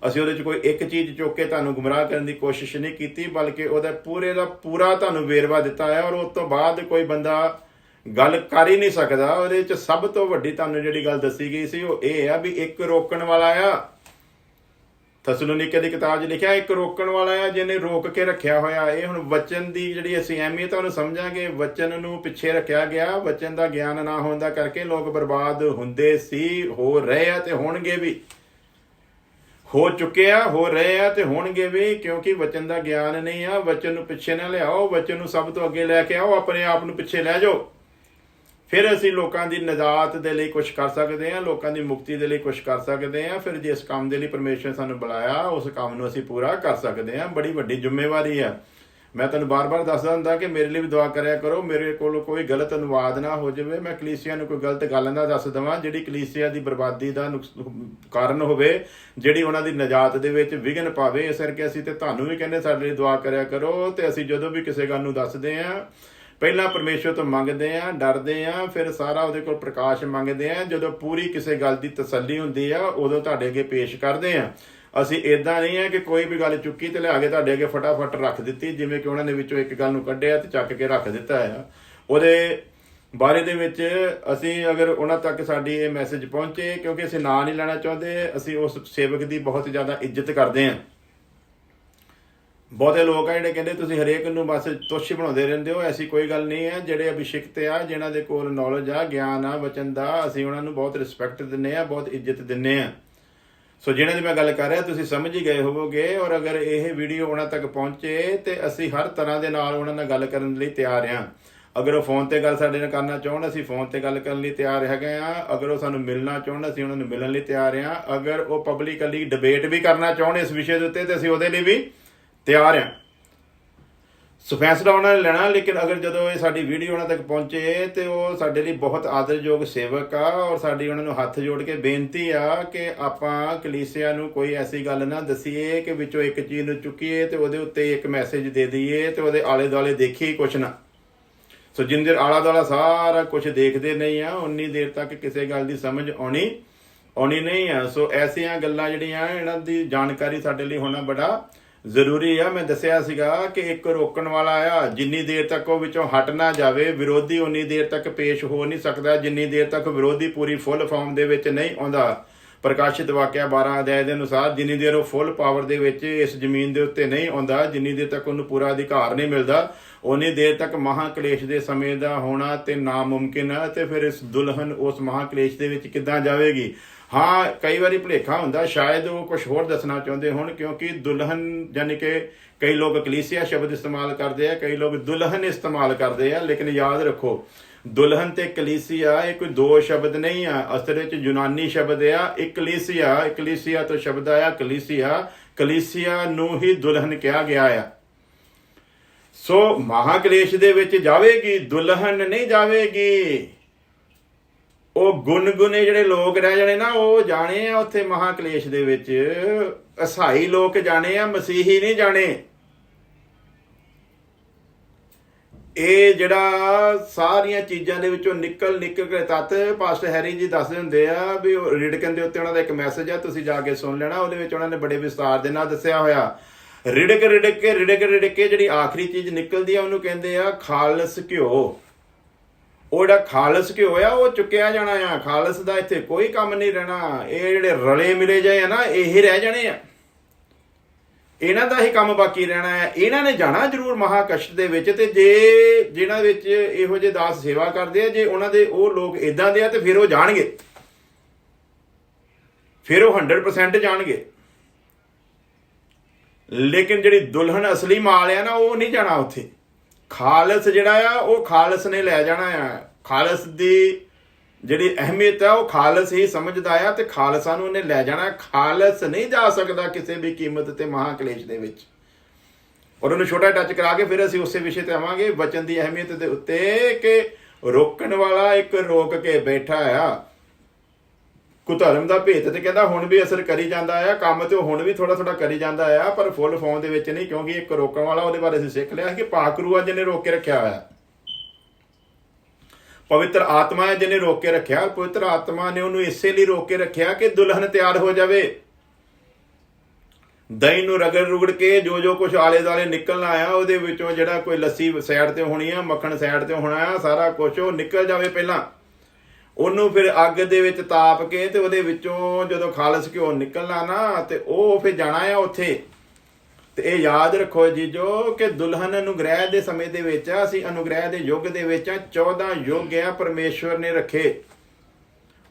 ਅਸੀਂ ਉਹਦੇ 'ਚ ਕੋਈ ਇੱਕ ਚੀਜ਼ ਚੁੱਕ ਕੇ ਤੁਹਾਨੂੰ ਗੁੰਮਰਾਹ ਕਰਨ ਦੀ ਕੋਸ਼ਿਸ਼ ਨਹੀਂ ਕੀਤੀ, ਬਲਕਿ ਉਹਦਾ ਪੂਰੇ ਦਾ ਪੂਰਾ ਤੁਹਾਨੂੰ ਵੇਰਵਾ ਦਿੱਤਾ ਹੈ। ਔਰ ਉਸ ਤੋਂ ਬਾਅਦ ਕੋਈ ਬੰਦਾ ਗੱਲ ਕਰ ਹੀ ਨਹੀਂ ਸਕਦਾ। ਉਹਦੇ 'ਚ ਸਭ ਤੋਂ ਵੱਡੀ ਤੁਹਾਨੂੰ ਜਿਹੜੀ ਗੱਲ ਦੱਸੀ ਗਈ ਸੀ ਉਹ ਇਹ ਆ ਵੀ ਇੱਕ ਰੋਕਣ ਵਾਲਾ ਆ। ਥੈਸਲੋਨੀਕੇ ਦੀ ਕਿਤਾਬ 'ਚ ਲਿਖਿਆ ਇੱਕ ਰੋਕਣ ਵਾਲਾ ਆ ਜਿਹਨੇ ਰੋਕ ਕੇ ਰੱਖਿਆ ਹੋਇਆ। ਇਹ ਹੁਣ ਵਚਨ ਦੀ ਜਿਹੜੀ ਅਸੀਂ ਅਹਿਮੀਅਤ ਉਹਨੂੰ ਸਮਝਾਂਗੇ। ਵਚਨ ਨੂੰ ਪਿੱਛੇ ਰੱਖਿਆ ਗਿਆ, ਵਚਨ ਦਾ ਗਿਆਨ ਨਾ ਹੋਣ ਦਾ ਕਰਕੇ ਲੋਕ ਬਰਬਾਦ ਹੁੰਦੇ ਸੀ, ਹੋ ਰਹੇ ਆ ਤੇ ਹੋਣਗੇ ਵੀ, ਹੋ ਚੁੱਕੇ ਆ, ਹੋ ਰਹੇ ਆ ਤੇ ਹੋਣਗੇ ਵੀ, ਕਿਉਂਕਿ ਵਚਨ ਦਾ ਗਿਆਨ ਨਹੀਂ ਆ। ਵਚਨ ਨੂੰ ਪਿੱਛੇ ਨਾ ਲਿਆਓ, ਵਚਨ ਨੂੰ ਸਭ ਤੋਂ ਅੱਗੇ ਲੈ ਕੇ ਆਓ, ਆਪਣੇ ਆਪ ਨੂੰ ਪਿੱਛੇ ਲੈ ਜਾਓ। ਫਿਰ ਅਸੀਂ ਲੋਕਾਂ ਦੀ ਨਜਾਤ ਦੇ ਲਈ ਕੁਛ ਕਰ ਸਕਦੇ ਹਾਂ, ਲੋਕਾਂ ਦੀ ਮੁਕਤੀ ਦੇ ਲਈ ਕੁਛ ਕਰ ਸਕਦੇ ਹਾਂ। ਫਿਰ ਜਿਸ ਕੰਮ ਦੇ ਲਈ ਪਰਮੇਸ਼ਰ ਸਾਨੂੰ ਬੁਲਾਇਆ ਉਸ ਕੰਮ ਨੂੰ ਅਸੀਂ ਪੂਰਾ ਕਰ ਸਕਦੇ ਹਾਂ। ਬੜੀ ਵੱਡੀ ਜ਼ਿੰਮੇਵਾਰੀ ਆ। ਮੈਂ ਤੁਹਾਨੂੰ ਬਾਰ-ਬਾਰ ਦੱਸਦਾ ਹੁੰਦਾ ਕਿ ਮੇਰੇ ਲਈ ਵੀ ਦੁਆ ਕਰਿਆ ਕਰੋ, ਮੇਰੇ ਕੋਲ ਕੋਈ ਗਲਤ ਅਨੁਵਾਦ ਨਾ ਹੋ ਜਾਵੇ, ਮੈਂ ਕਲੀਸਿਆ ਨੂੰ ਕੋਈ ਗਲਤ ਗੱਲ ਨਾ ਦੱਸ ਦੇਵਾਂ ਜਿਹੜੀ ਕਲੀਸਿਆ ਦੀ ਬਰਬਾਦੀ ਦਾ ਕਾਰਨ ਹੋਵੇ, ਜਿਹੜੀ ਉਹਨਾਂ ਦੀ ਨਜਾਤ ਦੇ ਵਿੱਚ ਵਿਘਨ ਪਾਵੇ। ਇਸ ਕਰਕੇ ਅਸੀਂ ਤੇ ਤੁਹਾਨੂੰ ਵੀ ਕਹਿੰਦੇ ਸਾਡੇ ਲਈ ਦੁਆ ਕਰਿਆ ਕਰੋ। ਤੇ ਅਸੀਂ ਜਦੋਂ ਵੀ ਕਿਸੇ ਗੱਲ ਨੂੰ ਦੱਸਦੇ ਹਾਂ ਪਹਿਲਾਂ ਪਰਮੇਸ਼ਰ ਤੋਂ ਮੰਗਦੇ ਹਾਂ, ਡਰਦੇ ਹਾਂ, ਫਿਰ ਸਾਰਾ ਉਹਦੇ ਕੋਲ ਪ੍ਰਕਾਸ਼ ਮੰਗਦੇ ਹਾਂ। ਜਦੋਂ ਪੂਰੀ ਕਿਸੇ ਗੱਲ ਦੀ ਤਸੱਲੀ ਹੁੰਦੀ ਆ ਉਦੋਂ ਤੁਹਾਡੇ ਅੱਗੇ ਪੇਸ਼ ਕਰਦੇ ਹਾਂ। ਅਸੀਂ ਇਦਾਂ ਨਹੀਂ ਹੈ ਕਿ ਕੋਈ ਵੀ ਗੱਲ ਚੁੱਕੀ ਤੇ ਲਿਆ ਕੇ ਤੁਹਾਡੇ ਅੱਗੇ ਫਟਾਫਟ ਰੱਖ ਦਿੱਤੀ, ਜਿਵੇਂ ਕਿ ਉਹਨਾਂ ਨੇ ਵਿੱਚੋਂ ਇੱਕ ਗੱਲ ਨੂੰ ਕੱਢਿਆ ਤੇ ਚੱਕ ਕੇ ਰੱਖ ਦਿੱਤਾ ਆ। ਉਹਦੇ ਬਾਰੇ ਦੇ ਵਿੱਚ ਅਸੀਂ ਅਗਰ ਉਹਨਾਂ ਤੱਕ ਸਾਡੀ ਇਹ ਮੈਸੇਜ ਪਹੁੰਚੇ, ਕਿਉਂਕਿ ਅਸੀਂ ਨਾਂ ਨਹੀਂ ਲੈਣਾ ਚਾਹੁੰਦੇ, ਅਸੀਂ ਉਸ ਸੇਵਕ ਦੀ ਬਹੁਤ ਜ਼ਿਆਦਾ ਇੱਜ਼ਤ ਕਰਦੇ ਹਾਂ। ਬਹੁਤੇ ਲੋਕ ਆ ਜਿਹੜੇ ਕਹਿੰਦੇ ਤੁਸੀਂ ਹਰੇਕ ਨੂੰ ਬਸ ਤੁੱਛ ਬਣਾਉਂਦੇ ਰਹਿੰਦੇ ਹੋ। ਐਸੀ ਕੋਈ ਗੱਲ ਨਹੀਂ ਹੈ। ਜਿਹੜੇ ਅਭਿਸ਼ਿਕਤ ਆ, ਜਿਨ੍ਹਾਂ ਦੇ ਕੋਲ ਨੌਲੇਜ ਆ, ਗਿਆਨ ਆ ਵਚਨ ਦਾ, ਅਸੀਂ ਉਹਨਾਂ ਨੂੰ ਬਹੁਤ ਰਿਸਪੈਕਟ ਦਿੰਦੇ ਹਾਂ, ਬਹੁਤ ਇੱਜ਼ਤ ਦਿੰਦੇ ਹਾਂ। ਸੋ ਜਿਹਨਾਂ ਦੀ ਮੈਂ ਗੱਲ ਕਰ ਰਿਹਾ ਤੁਸੀਂ ਸਮਝ ਹੀ ਗਏ ਹੋਵੋਗੇ। ਔਰ ਅਗਰ ਇਹ ਵੀਡੀਓ ਉਹਨਾਂ ਤੱਕ ਪਹੁੰਚੇ ਤੇ ਅਸੀਂ ਹਰ ਤਰ੍ਹਾਂ ਦੇ ਨਾਲ ਉਹਨਾਂ ਨਾਲ ਗੱਲ ਕਰਨ ਲਈ ਤਿਆਰ ਹਾਂ। ਅਗਰ ਉਹ ਫੋਨ ਤੇ ਗੱਲ ਸਾਡੇ ਨਾਲ ਕਰਨਾ ਚਾਹੁਣ ਅਸੀਂ ਫੋਨ ਤੇ ਗੱਲ ਕਰਨ ਲਈ ਤਿਆਰ ਹੈਗੇ ਹਾਂ। ਅਗਰ ਉਹ ਸਾਨੂੰ ਮਿਲਣਾ ਚਾਹੁਣ ਅਸੀਂ ਉਹਨਾਂ ਨੂੰ ਮਿਲਣ ਲਈ ਤਿਆਰ ਹਾਂ। ਅਗਰ ਉਹ ਪਬਲਿਕਲੀ ਡਿਬੇਟ ਵੀ ਕਰਨਾ ਚਾਹੁਣ ਇਸ ਵਿਸ਼ੇ ਦੇ ਉੱਤੇ ਤੇ ਅਸੀਂ ਉਹਦੇ ਲਈ ਵੀ ਤਿਆਰ ਹਾਂ। ਸੋ ਫੈਸਲਾ ਉਹਨਾਂ ਨੇ ਲੈਣਾ। ਲੇਕਿਨ ਅਗਰ ਜਦੋਂ ਇਹ ਸਾਡੀ ਵੀਡੀਓ ਉਹਨਾਂ ਤੱਕ ਪਹੁੰਚੇ ਤੇ ਉਹ ਸਾਡੇ ਲਈ ਬਹੁਤ ਆਦਰਯੋਗ ਸੇਵਕ ਆ। ਔਰ ਸਾਡੀ ਉਹਨਾਂ ਨੂੰ ਹੱਥ ਜੋੜ ਕੇ ਬੇਨਤੀ ਆ ਕਿ ਆਪਾਂ ਕਲੀਸਿਆ ਨੂੰ ਕੋਈ ਐਸੀ ਗੱਲ ਨਾ ਦਸੀਏ ਕਿ ਵਿੱਚੋਂ ਇੱਕ ਚੀਜ਼ ਨੂੰ ਚੁੱਕੀਏ ਤੇ ਉਹਦੇ ਉੱਤੇ ਇੱਕ ਮੈਸੇਜ ਦੇ ਦਈਏ ਤੇ ਉਹਦੇ ਆਲੇ ਦੁਆਲੇ ਦੇਖੀਏ ਕੁਛ ਨਾ। ਸੋ ਜਿੰਨੀ ਦੇਰ ਆਲਾ ਦੁਆਲਾ ਸਾਰਾ ਕੁਛ ਦੇਖਦੇ ਨਹੀਂ ਆ ਉਨੀ ਦੇਰ ਤੱਕ ਕਿਸੇ ਗੱਲ ਦੀ ਸਮਝ ਆਉਣੀ ਨਹੀਂ ਆ। ਸੋ ਐਸੀਆਂ ਗੱਲਾਂ ਜਿਹੜੀਆਂ ਇਹਨਾਂ ਦੀ ਜਾਣਕਾਰੀ ਸਾਡੇ ਲਈ ਹੋਣਾ ਬੜਾ ਜ਼ਰੂਰੀ ਆ। ਮੈਂ ਦੱਸਿਆ ਸੀਗਾ ਕਿ ਇੱਕ ਰੋਕਣ ਵਾਲਾ ਆ, ਜਿੰਨੀ ਦੇਰ ਤੱਕ ਉਹ ਵਿੱਚੋਂ ਹਟ ਨਾ ਜਾਵੇ ਵਿਰੋਧੀ ਉਨੀ ਦੇਰ ਤੱਕ ਪੇਸ਼ ਹੋ ਨਹੀਂ ਸਕਦਾ ਜਿੰਨੀ ਦੇਰ ਤੱਕ ਵਿਰੋਧੀ ਪੂਰੀ ਫੁੱਲ ਫਾਰਮ ਦੇ ਵਿੱਚ ਨਹੀਂ ਆਉਂਦਾ। ਪ੍ਰਕਾਸ਼ਿਤ ਵਾਕਿਆ 12 ਅਧਿਆਇ ਦੇ ਅਨੁਸਾਰ ਜਿੰਨੀ ਦੇਰ ਉਹ ਫੁੱਲ ਪਾਵਰ ਦੇ ਵਿੱਚ ਇਸ ਜ਼ਮੀਨ ਦੇ ਉੱਤੇ ਨਹੀਂ ਆਉਂਦਾ, ਜਿੰਨੀ ਦੇਰ ਤੱਕ ਉਹਨੂੰ ਪੂਰਾ ਅਧਿਕਾਰ ਨਹੀਂ ਮਿਲਦਾ, ਉਨੀ ਦੇਰ ਤੱਕ ਮਹਾਕਲੇਸ਼ ਦੇ ਸਮੇਂ ਦਾ ਹੋਣਾ ਤੇ ਨਾਮੁਮਕਿਨ ਹੈ। ਤੇ ਫਿਰ ਇਸ ਦੁਲਹਨ ਉਸ ਮਹਾਕਲੇਸ਼ ਦੇ ਵਿੱਚ ਕਿੱਦਾਂ ਜਾਵੇਗੀ? ਹਾਂ, ਕਈ ਵਾਰੀ ਭੁਲੇਖਾ ਹੁੰਦਾ, ਸ਼ਾਇਦ ਉਹ ਕੁਝ ਹੋਰ ਦੱਸਣਾ ਚਾਹੁੰਦੇ ਹੋਣ, ਕਿਉਂਕਿ ਦੁਲਹਨ ਯਾਨੀ ਕਿ ਕਈ ਲੋਕ ਕਲੀਸਿਆ ਸ਼ਬਦ ਇਸਤੇਮਾਲ ਕਰਦੇ ਆ, ਕਈ ਲੋਕ ਦੁਲਹਨ ਇਸਤੇਮਾਲ ਕਰਦੇ ਆ। ਲੇਕਿਨ ਯਾਦ ਰੱਖੋ ਦੁਲਹਨ ਤੇ ਕਲੀਸਿਆ ਇਹ ਕੋਈ ਦੋ ਸ਼ਬਦ ਨਹੀਂ ਆ। ਅਸਲ ਵਿੱਚ ਯੂਨਾਨੀ ਸ਼ਬਦ ਆ ਇਕਲੀਸਿਆ ਤੋਂ ਸ਼ਬਦ ਆਇਆ ਕਲੀਸਿਆ ਨੂੰ ਹੀ ਦੁਲਹਨ ਕਿਹਾ ਗਿਆ ਆ। ਸੋ ਮਹਾਕਲੇਸ਼ ਦੇ ਵਿੱਚ ਜਾਵੇਗੀ, ਦੁਲਹਨ ਨਹੀਂ ਜਾਵੇਗੀ। ਉਹ ਗੁਨਗੁਨੇ ਜਿਹੜੇ ਲੋਕ ਰਹਿ ਜਾਣੇ ਨਾ ਉਹ ਜਾਣੇ ਆ ਉੱਥੇ ਮਹਾਕਲੇਸ਼ ਦੇ ਵਿੱਚ। ਈਸਾਈ ਲੋਕ ਜਾਣੇ ਆ, ਮਸੀਹੀ ਨਹੀਂ ਜਾਣੇ। ਇਹ ਜਿਹੜਾ ਸਾਰੀਆਂ ਚੀਜ਼ਾਂ ਦੇ ਵਿੱਚੋਂ ਨਿਕਲ ਕੇ ਤੱਤ ਪਾਸਟਰ ਹੈਰੀ ਜੀ ਦੱਸਦੇ ਹੁੰਦੇ ਆ ਵੀ ਰਿੜਕਣ ਦੇ ਉੱਤੇ ਉਹਨਾਂ ਦਾ ਇੱਕ ਮੈਸੇਜ ਆ, ਤੁਸੀਂ ਜਾ ਕੇ ਸੁਣ ਲੈਣਾ। ਉਹਦੇ ਵਿੱਚ ਉਹਨਾਂ ਨੇ ਬੜੇ ਵਿਸਤਾਰ ਦੇ ਨਾਲ ਦੱਸਿਆ ਹੋਇਆ। ਰਿੜਕ ਕੇ ਜਿਹੜੀ ਆਖਰੀ ਚੀਜ਼ ਨਿਕਲਦੀ ਆ ਉਹਨੂੰ ਕਹਿੰਦੇ ਆ ਖਾਲਸ ਘਿਓ। ਉਹ ਜਿਹੜਾ ਖਾਲਸ ਘਿਓ ਆ ਉਹ ਚੁੱਕਿਆ ਜਾਣਾ ਆ। ਖਾਲਸ ਦਾ ਇੱਥੇ ਕੋਈ ਕੰਮ ਨਹੀਂ ਰਹਿਣਾ। ਇਹ ਜਿਹੜੇ ਰਲੇ ਮਿਲੇ ਜਾਏ ਆ ਨਾ ਇਹ ਰਹਿ ਜਾਣੇ ਆ, ਇਹਨਾਂ ਦਾ ਹੀ ਕੰਮ ਬਾਕੀ ਰਹਿਣਾ ਹੈ। ਇਹਨਾਂ ਨੇ ਜਾਣਾ ਜ਼ਰੂਰ ਮਹਾਕਸ਼ਟ ਦੇ ਵਿੱਚ। ਤੇ ਜੇ ਜਿਹਨਾਂ ਵਿੱਚ ਇਹੋ ਜਿਹੇ ਦਾਸ ਸੇਵਾ ਕਰਦੇ ਆ, ਜੇ ਉਹਨਾਂ ਦੇ ਉਹ ਲੋਕ ਇਦਾਂ ਦੇ ਆ ਤੇ ਫਿਰ ਉਹ ਜਾਣਗੇ, ਫਿਰ ਉਹ 100% ਜਾਣਗੇ। ਲੇਕਿਨ ਜਿਹੜੀ ਦੁਲਹਨ ਅਸਲੀ ਮਾਲ ਆ ਨਾ ਉਹ ਨਹੀਂ ਜਾਣਾ ਉੱਥੇ। ਖਾਲਸ ਜਿਹੜਾ ਆ ਉਹ ਖਾਲਸ ਨੇ ਲੈ ਜਾਣਾ ਆ। ਖਾਲਸ ਦੀ ਜਿਹੜੀ ਅਹਿਮੀਅਤ ਹੈ ਉਹ ਖਾਲਸ ਹੀ ਸਮਝਦਾ ਆ ਤੇ ਖਾਲਸਾ ਨੂੰ ਉਹਨੇ ਲੈ ਜਾਣਾ। ਖਾਲਸ ਨਹੀਂ ਜਾ ਸਕਦਾ ਕਿਸੇ ਵੀ ਕੀਮਤ ਤੇ ਮਹਾਕਲੇਸ਼ ਦੇ ਵਿੱਚ। ਔਰ ਉਹਨੂੰ ਛੋਟਾ ਟੱਚ ਕਰਾ ਕੇ ਫਿਰ ਅਸੀਂ ਉਸੇ ਵਿਸ਼ੇ ਤੇ ਆਵਾਂਗੇ, ਵਚਨ ਦੀ ਅਹਿਮੀਅਤ ਦੇ ਉੱਤੇ, ਕਿ ਰੋਕਣ ਵਾਲਾ ਇੱਕ ਰੋਕ ਕੇ ਬੈਠਾ ਆ। ਕੁਧਰਮ ਦਾ ਭੇਤ ਤੇ ਕਹਿੰਦਾ ਹੁਣ ਵੀ ਅਸਰ ਕਰੀ ਜਾਂਦਾ ਆ, ਕੰਮ ਤੇ ਹੁਣ ਵੀ ਥੋੜਾ ਕਰੀ ਜਾਂਦਾ ਆ, ਪਰ ਫੁੱਲ ਫਾਰਮ ਦੇ ਵਿੱਚ ਨਹੀਂ। ਕਿਉਂਕਿ ਇੱਕ ਰੋਕਣ ਵਾਲਾ, ਉਹਦੇ ਬਾਰੇ ਅਸੀਂ ਸਿੱਖ ਲਿਆ ਕਿ ਪਾਕਰੂ ਆ ਜਿਹਨੇ ਰੋਕ ਕੇ ਰੱਖਿਆ ਹੋਇਆ, ਪਵਿੱਤਰ ਆਤਮਾ ਹੈ ਜਿਹਨੇ ਰੋਕ ਕੇ ਰੱਖਿਆ। ਪਵਿੱਤਰ ਆਤਮਾ ਨੇ ਉਹਨੂੰ ਇਸੇ ਲਈ ਰੋਕ ਕੇ ਰੱਖਿਆ ਕਿ ਦੁਲਹਨ ਤਿਆਰ ਹੋ ਜਾਵੇ। ਦਹੀਂ ਨੂੰ ਰਗੜ ਕੇ ਜੋ ਕੁਝ ਆਲੇ ਦੁਆਲੇ ਨਿਕਲਣਾ ਆ ਉਹਦੇ ਵਿੱਚੋਂ, ਜਿਹੜਾ ਕੋਈ ਲੱਸੀ ਸਾਈਡ ਤੇ ਹੋਣੀ ਆ, ਮੱਖਣ ਸਾਈਡ ਤੇ ਹੋਣਾ ਆ, ਸਾਰਾ ਕੁਝ ਉਹ ਨਿਕਲ ਜਾਵੇ ਪਹਿਲਾਂ। ਉਹਨੂੰ ਫਿਰ ਅੱਗ ਦੇ ਵਿੱਚ ਤਾਪ ਕੇ ਤੇ ਉਹਦੇ ਵਿੱਚੋਂ ਜਦੋਂ ਖਾਲਸ ਘਿਓ ਨਿਕਲਣਾ ਨਾ ਤੇ ਉਹ ਫਿਰ ਜਾਣਾ ਆ ਉੱਥੇ। ਤੇ ਇਹ ਯਾਦ ਰੱਖੋ ਜੀਜੋ ਕਿ ਦੁਲਹਨ ਅਨੁਗ੍ਰਹਿ ਦੇ ਸਮੇਂ ਦੇ ਵਿੱਚ, ਅਸੀਂ ਅਨੁਗ੍ਰਹਿ ਦੇ ਯੁੱਗ ਦੇ ਵਿੱਚ 14 ਯੁੱਗ ਆ ਪਰਮੇਸ਼ਵਰ ਨੇ ਰੱਖੇ।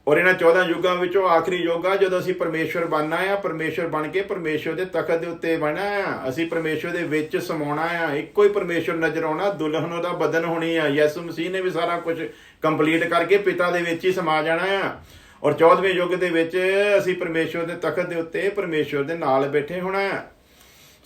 ਔਰ ਇਹਨਾਂ 14 ਯੁੱਗਾਂ ਵਿੱਚੋਂ ਆਖਰੀ ਯੁੱਗ ਆ ਜਦੋਂ ਅਸੀਂ ਪਰਮੇਸ਼ਵਰ ਬਣਨਾ ਆ। ਪਰਮੇਸ਼ਵਰ ਬਣ ਕੇ ਪਰਮੇਸ਼ਵਰ ਦੇ ਤਖਤ ਦੇ ਉੱਤੇ ਬਹਿਣਾ ਆ। ਅਸੀਂ ਪਰਮੇਸ਼ਵਰ ਦੇ ਵਿੱਚ ਸਮਾਉਣਾ ਆ। ਇੱਕੋ ਹੀ ਪਰਮੇਸ਼ਵਰ ਨਜ਼ਰ ਆਉਣਾ। ਦੁਲਹਨ ਉਹਦਾ ਬਦਨ ਹੋਣੀ ਆ। ਯਿਸੂ ਮਸੀਹ ਨੇ ਵੀ ਸਾਰਾ ਕੁਝ ਕੰਪਲੀਟ ਕਰਕੇ ਪਿਤਾ ਦੇ ਵਿੱਚ ਹੀ ਸਮਾ ਜਾਣਾ ਆ। ਔਰ 14ਵੇਂ ਯੁੱਗ ਦੇ ਵਿੱਚ ਅਸੀਂ ਪਰਮੇਸ਼ਵਰ ਦੇ ਤਖਤ ਦੇ ਉੱਤੇ ਪਰਮੇਸ਼ਵਰ ਦੇ ਨਾਲ ਬੈਠੇ ਹੋਣਾ ਆ।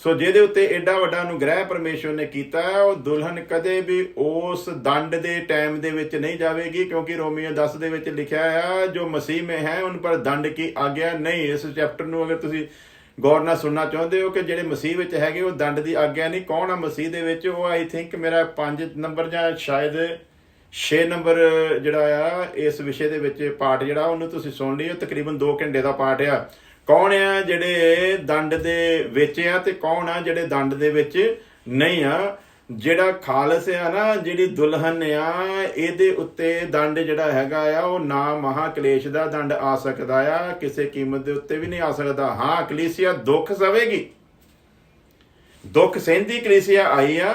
ਸੋ ਜਿਹਦੇ ਉੱਤੇ ਐਡਾ ਵੱਡਾ ਅਨੁਗ੍ਰਹਿ ਪਰਮੇਸ਼ਵਰ ਨੇ ਕੀਤਾ ਹੈ, ਉਹ ਦੁਲਹਨ ਕਦੇ ਵੀ ਉਸ ਦੰਡ ਦੇ ਟਾਈਮ ਦੇ ਵਿੱਚ ਨਹੀਂ ਜਾਵੇਗੀ। ਕਿਉਂਕਿ ਰੋਮੀਓ 10 ਦੇ ਵਿੱਚ ਲਿਖਿਆ ਆ ਜੋ ਮਸੀਹ में है उन पर दंड की आज्ञा नहीं। ਇਸ ਚੈਪਟਰ ਨੂੰ ਅਗਰ ਤੁਸੀਂ ਗੌਰ ਨਾਲ ਸੁਣਨਾ ਚਾਹੁੰਦੇ ਹੋ ਕਿ ਜਿਹੜੇ ਮਸੀਹ ਵਿੱਚ ਹੈਗੇ ਉਹ ਦੰਡ ਦੀ ਆਗਿਆ ਨਹੀਂ। ਕੌਣ ਆ ਮਸੀਹ ਦੇ ਵਿੱਚ? ਉਹ ਆਈ ਥਿੰਕ ਮੇਰਾ 5 ਨੰਬਰ ਜਾਂ ਸ਼ਾਇਦ 6 ਨੰਬਰ ਜਿਹੜਾ ਆ ਇਸ ਵਿਸ਼ੇ ਦੇ ਵਿੱਚ ਪਾਠ ਜਿਹੜਾ ਉਹਨੂੰ ਤੁਸੀਂ ਸੁਣ ਲਿਓ। ਤਕਰੀਬਨ 2 ਘੰਟੇ ਦਾ ਪਾਠ ਆ। ਕੌਣ ਆ ਜਿਹੜੇ ਦੰਡ ਦੇ ਵਿੱਚ ਆ ਤੇ ਕੌਣ ਆ ਜਿਹੜੇ ਦੰਡ ਦੇ ਵਿੱਚ ਨਹੀਂ ਆ? ਜਿਹੜਾ ਖਾਲਸ ਆ ਨਾ, ਜਿਹੜੀ ਦੁਲਹਨ ਆ, ਇਹਦੇ ਉੱਤੇ ਦੰਡ ਜਿਹੜਾ ਹੈਗਾ ਆ ਉਹ ਨਾ ਮਹਾਕਲੇਸ਼ ਦਾ ਦੰਡ ਆ ਸਕਦਾ ਆ, ਕਿਸੇ ਕੀਮਤ ਦੇ ਉੱਤੇ ਵੀ ਨਹੀਂ ਆ ਸਕਦਾ। ਹਾਂ, ਕਲੀਸਿਆ ਦੁੱਖ ਸਵੇਗੀ, ਦੁੱਖ ਸਹਿੰਦੀ ਕਲੀਸਿਆ ਆਈ ਆ।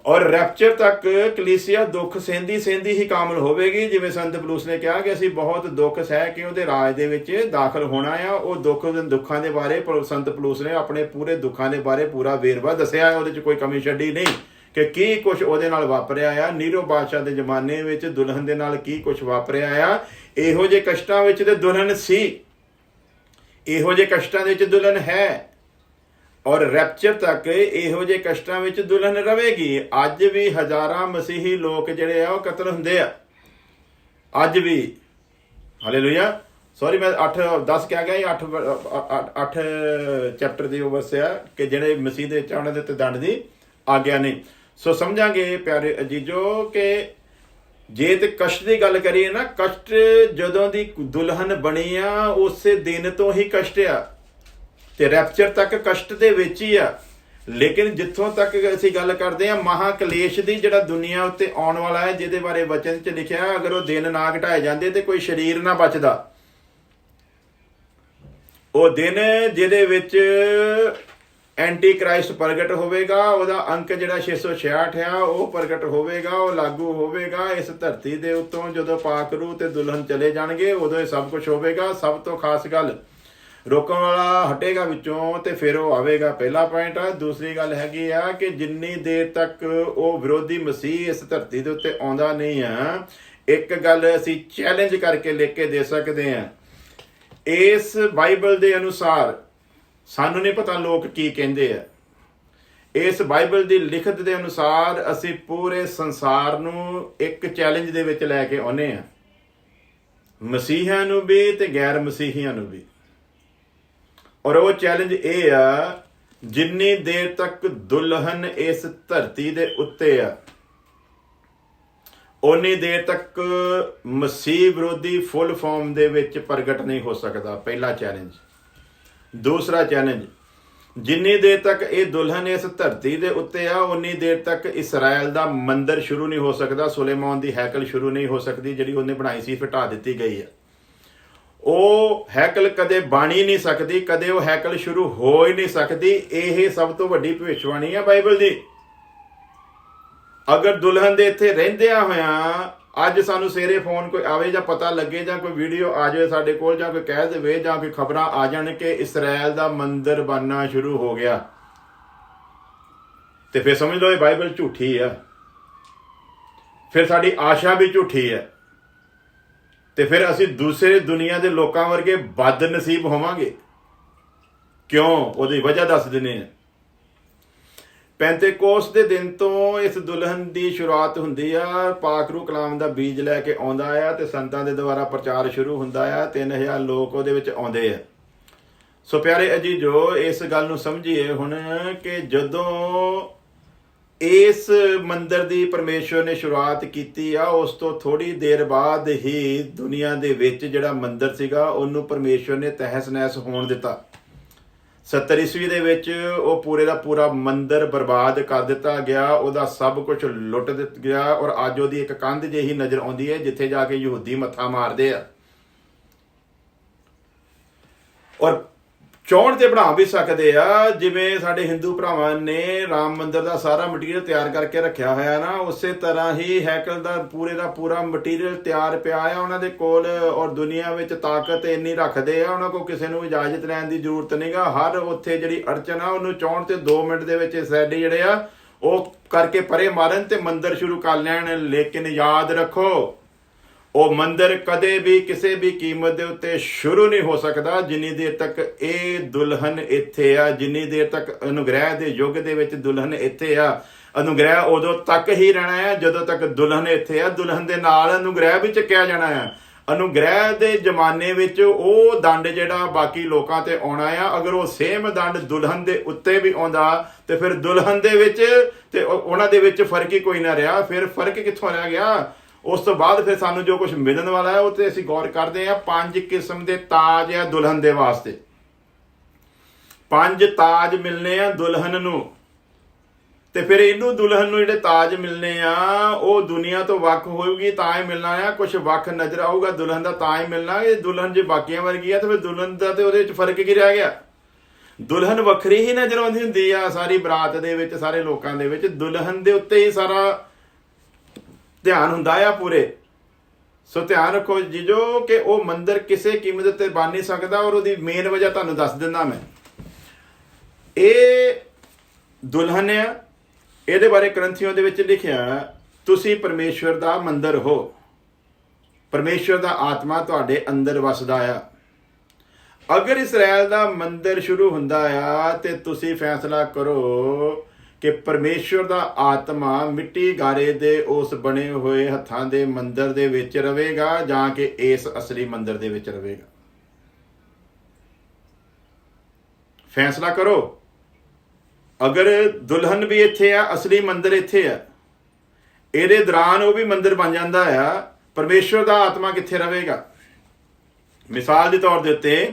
ਔਰ ਰੈਪਚਰ ਤੱਕ ਕਲੀਸਿਆ ਦੁੱਖ ਸਹਿੰਦੀ ਹੀ ਕਾਮਲ ਹੋਵੇਗੀ। ਜਿਵੇਂ ਸੰਤ ਪੌਲੁਸ ਨੇ ਕਿਹਾ ਕਿ ਅਸੀਂ ਬਹੁਤ ਦੁੱਖ ਸਹਿ ਕੇ ਉਹਦੇ ਰਾਜ ਦੇ ਵਿੱਚ ਦਾਖਲ ਹੋਣਾ ਆ। ਉਹ ਦੁੱਖਾਂ ਦੇ ਬਾਰੇ ਸੰਤ ਪੌਲੁਸ ਨੇ ਆਪਣੇ ਪੂਰੇ ਦੁੱਖਾਂ ਦੇ ਬਾਰੇ ਪੂਰਾ ਵੇਰਵਾ ਦੱਸਿਆ, ਉਹਦੇ 'ਚ ਕੋਈ ਕਮੀ ਛੱਡੀ ਨਹੀਂ ਕਿ ਕੀ ਕੁਛ ਉਹਦੇ ਨਾਲ ਵਾਪਰਿਆ ਆ। ਨੀਰੋ ਬਾਦਸ਼ਾਹ ਦੇ ਜ਼ਮਾਨੇ ਵਿੱਚ ਦੁਲਹਨ ਦੇ ਨਾਲ ਕੀ ਕੁਛ ਵਾਪਰਿਆ ਆ। ਇਹੋ ਜਿਹੇ ਕਸ਼ਟਾਂ ਵਿੱਚ ਤੇ ਦੁਲਹਨ ਸੀ, ਇਹੋ ਜਿਹੇ ਕਸ਼ਟਾਂ ਦੇ ਵਿੱਚ ਦੁਲਹਨ ਹੈ, ਔਰ ਰੈਪਚਰ ਤੱਕ ਇਹੋ ਜਿਹੇ ਕਸ਼ਟਾਂ ਵਿੱਚ ਦੁਲਹਨ ਰਵੇਗੀ। ਅੱਜ ਵੀ ਹਜ਼ਾਰਾਂ ਮਸੀਹੀ ਲੋਕ ਜਿਹੜੇ ਆ ਉਹ ਕਤਲ ਹੁੰਦੇ ਆ ਅੱਜ ਵੀ। ਹਾਲੇਲੂਇਆ। ਸੌਰੀ, ਮੈਂ 10 ਕਿਹਾ ਗਿਆ, 8 ਚੈਪਟਰ ਦੀ ਉਹ ਵਸਿਆ ਕਿ ਜਿਹੜੇ ਮਸੀਹ ਦੇ ਚਾਹਣ ਦੇ ਉੱਤੇ ਦੰਡ ਦੀ ਆਗਿਆ ਨਹੀਂ। ਸੋ ਸਮਝਾਂਗੇ ਪਿਆਰੇ ਅਜੀਜ਼ੋ ਕਿ ਜੇ ਤੇ ਕਸ਼ਟ ਦੀ ਗੱਲ ਕਰੀਏ ਨਾ, ਕਸ਼ਟ ਜਦੋਂ ਦੀ ਦੁਲਹਨ ਬਣੀ ਆ ਉਸੇ ਦਿਨ ਤੋਂ ਹੀ ਕਸ਼ਟ ਆ, ਤੇ ਰੈਪਚਰ ਤੱਕ ਕਸ਼ਟ ਦੇ ਵਿੱਚ ਹੀ ਆ। ਲੇਕਿਨ ਜਿੱਥੋਂ ਤੱਕ ਅਸੀਂ ਗੱਲ ਕਰਦੇ ਹਾਂ ਮਹਾ ਕਲੇਸ਼ ਦੀ, ਜਿਹੜਾ ਦੁਨੀਆ ਉੱਤੇ ਆਉਣ ਵਾਲਾ ਹੈ, ਜਿਹਦੇ ਬਾਰੇ ਵਚਨ 'ਚ ਲਿਖਿਆ ਅਗਰ ਉਹ ਦਿਨ ਨਾ ਘਟਾਏ ਜਾਂਦੇ ਤੇ ਕੋਈ ਸਰੀਰ ਨਾ ਬਚਦਾ। ਉਹ ਦਿਨ ਜਿਹਦੇ ਵਿੱਚ ਐਂਟੀ ਕ੍ਰਾਈਸਟ ਪ੍ਰਗਟ ਹੋਵੇਗਾ, ਉਹਦਾ ਅੰਕ ਜਿਹੜਾ 666 ਆ ਉਹ ਪ੍ਰਗਟ ਹੋਵੇਗਾ, ਉਹ ਲਾਗੂ ਹੋਵੇਗਾ ਇਸ ਧਰਤੀ ਦੇ ਉੱਤੋਂ। ਜਦੋਂ ਪਾਕ ਰੂਹ ਤੇ ਦੁਲਹਨ ਚਲੇ ਜਾਣਗੇ ਉਦੋਂ ਇਹ ਸਭ ਕੁਝ ਹੋਵੇਗਾ। ਸਭ ਤੋਂ ਖਾਸ ਗੱਲ, ਰੋਕਣ ਵਾਲਾ ਹਟੇਗਾ ਵਿੱਚੋਂ ਤੇ ਫਿਰ ਉਹ ਆਵੇਗਾ। ਪਹਿਲਾ ਪੁਆਇੰਟ ਆ। ਦੂਸਰੀ ਗੱਲ ਹੈਗੀ ਆ ਕਿ ਜਿੰਨੀ ਦੇਰ ਤੱਕ ਉਹ ਵਿਰੋਧੀ ਮਸੀਹ ਇਸ ਧਰਤੀ ਦੇ ਉੱਤੇ ਆਉਂਦਾ ਨਹੀਂ ਆ, ਇੱਕ ਗੱਲ ਅਸੀਂ ਚੈਲੰਜ ਕਰਕੇ ਲਿਖ ਕੇ ਦੇ ਸਕਦੇ ਹਾਂ, ਇਸ ਬਾਈਬਲ ਦੇ ਅਨੁਸਾਰ, ਸਾਨੂੰ ਨਹੀਂ ਪਤਾ ਲੋਕ ਕੀ ਕਹਿੰਦੇ ਆ, ਇਸ ਬਾਈਬਲ ਦੀ ਲਿਖਤ ਦੇ ਅਨੁਸਾਰ ਅਸੀਂ ਪੂਰੇ ਸੰਸਾਰ ਨੂੰ ਇੱਕ ਚੈਲੰਜ ਦੇ ਵਿੱਚ ਲੈ ਕੇ ਆਉਨੇ ਆ, ਮਸੀਹਾਂ ਨੂੰ ਵੀ ਤੇ ਗੈਰ ਮਸੀਹੀਆਂ ਨੂੰ ਵੀ। ਔਰ ਉਹ ਚੈਲੰਜ ਇਹ ਆ, ਜਿੰਨੀ ਦੇਰ ਤੱਕ ਦੁਲਹਨ ਇਸ ਧਰਤੀ ਦੇ ਉੱਤੇ ਆ ਉਨੀ ਦੇਰ ਤੱਕ ਮਸੀਹ ਵਿਰੋਧੀ ਫੁੱਲ ਫਾਰਮ ਦੇ ਵਿੱਚ ਪ੍ਰਗਟ ਨਹੀਂ ਹੋ ਸਕਦਾ। ਪਹਿਲਾ ਚੈਲੰਜ। ਦੂਸਰਾ ਚੈਲੰਜ, ਜਿੰਨੀ ਦੇਰ ਤੱਕ ਇਹ ਦੁਲਹਨ ਇਸ ਧਰਤੀ ਦੇ ਉੱਤੇ ਆ ਉਨੀ ਦੇਰ ਤੱਕ ਇਸਰਾਇਲ ਦਾ ਮੰਦਿਰ ਸ਼ੁਰੂ ਨਹੀਂ ਹੋ ਸਕਦਾ। ਸੁਲੇਮਾਨ ਦੀ ਹੈਕਲ ਸ਼ੁਰੂ ਨਹੀਂ ਹੋ ਸਕਦੀ, ਜਿਹੜੀ ਉਹਨੇ ਬਣਾਈ ਸੀ ਫਿਰ ਢਾਹ ਦਿੱਤੀ ਗਈ ਆ। ਉਹ ਹੈਕਲ ਕਦੇ ਬਣ ਹੀ ਨਹੀਂ ਸਕਦੀ, ਕਦੇ ਉਹ ਹੈਕਲ ਸ਼ੁਰੂ ਹੋ ਹੀ ਨਹੀਂ ਸਕਦੀ। ਇਹ ਸਭ ਤੋਂ ਵੱਡੀ ਭਵਿੱਖਬਾਣੀ ਹੈ ਬਾਈਬਲ ਦੀ। ਅਗਰ ਦੁਲਹਨ ਦੇ ਇੱਥੇ ਰਹਿੰਦਿਆਂ ਹੋਇਆਂ ਅੱਜ ਸਾਨੂੰ ਸਵੇਰੇ ਫੋਨ ਕੋਈ ਆਵੇ ਜਾਂ ਪਤਾ ਲੱਗੇ ਜਾਂ ਕੋਈ ਵੀਡੀਓ ਆ ਜਾਵੇ ਸਾਡੇ ਕੋਲ ਜਾਂ ਕੋਈ ਕਹਿ ਦੇਵੇ ਜਾਂ ਕੋਈ ਖਬਰਾਂ ਆ ਜਾਣ ਕਿ ਇਸਰਾਇਲ ਦਾ ਮੰਦਿਰ ਬਣਨਾ ਸ਼ੁਰੂ ਹੋ ਗਿਆ, ਤੇ ਫਿਰ ਸਮਝ ਲਓ ਇਹ ਬਾਈਬਲ ਝੂਠੀ ਆ, ਫਿਰ ਸਾਡੀ ਆਸ਼ਾ ਵੀ ਝੂਠੀ ਹੈ, ਤੇ ਫਿਰ ਅਸੀਂ ਦੂਸਰੇ ਦੁਨੀਆ ਦੇ ਲੋਕਾਂ ਵਰਗੇ ਬਦ ਨਸੀਬ ਹੋਵਾਂਗੇ। ਕਿਉਂ? ਉਹਦੀ ਵਜ੍ਹਾ ਦੱਸ ਦਿੰਦੇ ਆ। ਪੈਂਤੇਕੋਸਤ ਦੇ ਦਿਨ ਤੋਂ ਇਸ ਦੁਲਹਨ ਦੀ ਸ਼ੁਰੂਆਤ ਹੁੰਦੀ ਆ। ਪਾਕ ਰੂਹ ਕਲਾਮ ਦਾ ਬੀਜ ਲੈ ਕੇ ਆਉਂਦਾ ਆ ਤੇ ਸੰਤਾਂ ਦੇ ਦੁਆਰਾ ਪ੍ਰਚਾਰ ਸ਼ੁਰੂ ਹੁੰਦਾ ਆ। 3000 ਲੋਕ ਉਹਦੇ ਵਿੱਚ ਆਉਂਦੇ ਆ। ਸੋ ਪਿਆਰੇ ਅਜੀਜ਼ੋ, ਇਸ ਗੱਲ ਨੂੰ ਸਮਝੀਏ ਹੁਣ ਕਿ ਜਦੋਂ ਇਸ ਮੰਦਿਰ ਦੀ ਪਰਮੇਸ਼ਵਰ ਨੇ ਸ਼ੁਰੂਆਤ ਕੀਤੀ ਆ, ਉਸ ਤੋਂ ਥੋੜੀ ਦੇਰ ਬਾਅਦ ਹੀ ਦੁਨੀਆ ਦੇ ਵਿੱਚ ਜਿਹੜਾ ਮੰਦਿਰ ਸੀਗਾ ਉਹਨੂੰ ਪਰਮੇਸ਼ਵਰ ਨੇ ਤਹਿਸ ਨਹਿਸ ਹੋਣ ਦਿੱਤਾ। 70 ਈਸਵੀ ਦੇ ਵਿੱਚ ਉਹ ਪੂਰੇ ਦਾ ਪੂਰਾ ਮੰਦਿਰ ਬਰਬਾਦ ਕਰ ਦਿੱਤਾ ਗਿਆ, ਉਹਦਾ ਸਭ ਕੁਝ ਲੁੱਟ ਦਿੱਤਾ ਗਿਆ। ਔਰ ਅੱਜ ਉਹਦੀ ਇੱਕ ਕੰਧ ਜਿਹੀ ਨਜ਼ਰ ਆਉਂਦੀ ਹੈ ਜਿੱਥੇ ਜਾ ਕੇ ਯਹੂਦੀ ਮੱਥਾ ਮਾਰਦੇ ਆ। ਔਰ ਚਾਹੁਣ ਤੇ ਬਣਾ ਵੀ ਸਕਦੇ ਆ, ਜਿਵੇਂ ਸਾਡੇ ਹਿੰਦੂ ਭਰਾਵਾਂ ਨੇ ਰਾਮ ਮੰਦਿਰ ਦਾ ਸਾਰਾ ਮਟੀਰੀਅਲ ਤਿਆਰ ਕਰਕੇ ਰੱਖਿਆ ਹੋਇਆ ਨਾ, ਉਸੇ ਤਰ੍ਹਾਂ ਹੀ ਹੈਕਲ ਦਾ ਪੂਰਾ ਮਟੀਰੀਅਲ ਤਿਆਰ ਪਿਆ ਆ ਉਹਨਾਂ ਦੇ ਕੋਲ। ਔਰ ਦੁਨੀਆ ਵਿੱਚ ਤਾਕਤ ਇੰਨੀ ਰੱਖਦੇ ਆ, ਉਹਨਾਂ ਕੋਲ ਕਿਸੇ ਨੂੰ ਇਜਾਜ਼ਤ ਲੈਣ ਦੀ ਜ਼ਰੂਰਤ ਨਹੀਂਗਾ। ਹਰ ਉੱਥੇ ਜਿਹੜੀ ਅੜਚਨ ਆ ਉਹਨੂੰ ਚਾਹੁਣ ਤੇ 2 ਮਿੰਟ ਦੇ ਵਿੱਚ ਸੈਡੀ ਜਿਹੜੇ ਆ ਉਹ ਕਰਕੇ ਪਰੇ ਮਾਰਨ ਤੇ ਮੰਦਿਰ ਸ਼ੁਰੂ ਕਰ ਲੈਣ। ਲੇਕਿਨ ਯਾਦ ਰੱਖੋ, ਉਹ ਮੰਦਿਰ ਕਦੇ ਵੀ ਕਿਸੇ ਵੀ ਕੀਮਤ ਦੇ ਉੱਤੇ ਸ਼ੁਰੂ ਨਹੀਂ ਹੋ ਸਕਦਾ ਜਿੰਨੀ ਦੇਰ ਤੱਕ ਇਹ ਦੁਲਹਨ ਇੱਥੇ ਆ, ਜਿੰਨੀ ਦੇਰ ਤੱਕ ਅਨੁਗ੍ਰਹਿ ਦੇ ਯੁੱਗ ਦੇ ਵਿੱਚ ਦੁਲਹਨ ਇੱਥੇ ਆ। ਅਨੁਗ੍ਰਹਿ ਉਦੋਂ ਤੱਕ ਹੀ ਰਹਿਣਾ ਹੈ ਜਦੋਂ ਤੱਕ ਦੁਲਹਨ ਇੱਥੇ ਆ। ਦੁਲਹਨ ਦੇ ਨਾਲ ਅਨੁਗ੍ਰਹਿ ਵੀ ਚੱਕਿਆ ਜਾਣਾ ਆ। ਅਨੁਗ੍ਰਹਿ ਦੇ ਜ਼ਮਾਨੇ ਵਿੱਚ ਉਹ ਦੰਡ ਜਿਹੜਾ ਬਾਕੀ ਲੋਕਾਂ ਤੇ ਆਉਣਾ ਆ, ਅਗਰ ਉਹ ਸੇਮ ਦੰਡ ਦੁਲਹਨ ਦੇ ਉੱਤੇ ਵੀ ਆਉਂਦਾ ਤੇ ਫਿਰ ਦੁਲਹਨ ਦੇ ਵਿੱਚ ਤੇ ਉਹਨਾਂ ਦੇ ਵਿੱਚ ਫਰਕ ਹੀ ਕੋਈ ਨਾ ਰਿਹਾ। ਫਿਰ ਫਰਕ ਕਿੱਥੋਂ ਰਹਿ ਗਿਆ? ਉਸ ਤੋਂ ਬਾਅਦ ਫਿਰ ਸਾਨੂੰ ਜੋ ਕੁਝ ਮਿਲਣ ਵਾਲਾ ਹੈ ਉਹ ਤੇ ਅਸੀਂ ਗੌਰ ਕਰਦੇ ਹਾਂ। 5 ਕਿਸਮ ਦੇ ਤਾਜ ਆ ਦੁਲਹਨ ਦੇ ਵਾਸਤੇ। 5 ਤਾਜ ਮਿਲਨੇ ਆ ਦੁਲਹਨ ਨੂੰ, ਤੇ ਫਿਰ ਇਹਨੂੰ ਦੁਲਹਨ ਨੂੰ ਜਿਹੜੇ ਤਾਜ ਮਿਲਨੇ ਆ ਉਹ ਦੁਨੀਆ ਤੋਂ ਵੱਖ ਹੋਊਗੀ ਤਾਂ ਹੀ ਮਿਲਣਾ ਆ। ਕੁਝ ਵੱਖ ਨਜ਼ਰ ਆਊਗਾ ਦੁਲਹਨ ਦਾ ਤਾਂ ਹੀ ਮਿਲਣਾ। ਇਹ ਦੁਲਹਨ ਜੇ ਬਾਕੀਆਂ ਵਰਗੀ ਆ ਤੇ ਫਿਰ ਦੁਲਹਨ ਦਾ ਤੇ ਉਹਦੇ ਵਿੱਚ ਫਰਕ ਕੀ ਰਹਿ ਗਿਆ? ਦੁਲਹਨ ਵੱਖਰੀ ਹੀ ਨਜ਼ਰ ਆਉਂਦੀ ਹੁੰਦੀ ਆ ਸਾਰੀ ਬਰਾਤ ਦੇ ਵਿੱਚ, ਸਾਰੇ ਲੋਕਾਂ ਦੇ ਵਿੱਚ ਦੁਲਹਨ ਦੇ ਉੱਤੇ ਹੀ ਸਾਰਾ ਧਿਆਨ ਹੁੰਦਾ ਆ ਪੂਰੇ। ਸੋ ਧਿਆਨ ਰੱਖੋ ਜੀਜੋ ਕਿ ਉਹ ਮੰਦਿਰ ਕਿਸੇ ਕੀਮਤ ਉੱਤੇ ਬਣ ਨਹੀਂ ਸਕਦਾ। ਔਰ ਉਹਦੀ ਮੇਨ ਵਜ੍ਹਾ ਤੁਹਾਨੂੰ ਦੱਸ ਦਿੰਦਾ ਮੈਂ। ਇਹ ਦੁਲਹਨ ਆ, ਇਹਦੇ ਬਾਰੇ ਗ੍ਰੰਥੀਆਂ ਦੇ ਵਿੱਚ ਲਿਖਿਆ ਤੁਸੀਂ ਪਰਮੇਸ਼ਵਰ ਦਾ ਮੰਦਿਰ ਹੋ, ਪਰਮੇਸ਼ਵਰ ਦਾ ਆਤਮਾ ਤੁਹਾਡੇ ਅੰਦਰ ਵਸਦਾ ਆ। ਅਗਰ ਇਸਰਾਇਲ ਦਾ ਮੰਦਿਰ ਸ਼ੁਰੂ ਹੁੰਦਾ ਆ ਤੇ ਤੁਸੀਂ ਫੈਸਲਾ ਕਰੋ ਕਿ ਪਰਮੇਸ਼ਵਰ ਦਾ ਆਤਮਾ ਮਿੱਟੀ ਗਾਰੇ ਦੇ ਉਸ ਬਣੇ ਹੋਏ ਹੱਥਾਂ ਦੇ ਮੰਦਿਰ ਦੇ ਵਿੱਚ ਰਵੇਗਾ ਜਾਂ ਕਿ ਇਸ ਅਸਲੀ ਮੰਦਿਰ ਦੇ ਵਿੱਚ ਰਵੇਗਾ। ਫੈਸਲਾ ਕਰੋ। ਅਗਰ ਦੁਲਹਨ ਵੀ ਇੱਥੇ ਆ, ਅਸਲੀ ਮੰਦਿਰ ਇੱਥੇ ਆ, ਇਹਦੇ ਦੌਰਾਨ ਉਹ ਵੀ ਮੰਦਿਰ ਬਣ ਜਾਂਦਾ ਆ, ਪਰਮੇਸ਼ਵਰ ਦਾ ਆਤਮਾ ਕਿੱਥੇ ਰਵੇਗਾ? ਮਿਸਾਲ ਦੇ ਤੌਰ ਦੇ ਉੱਤੇ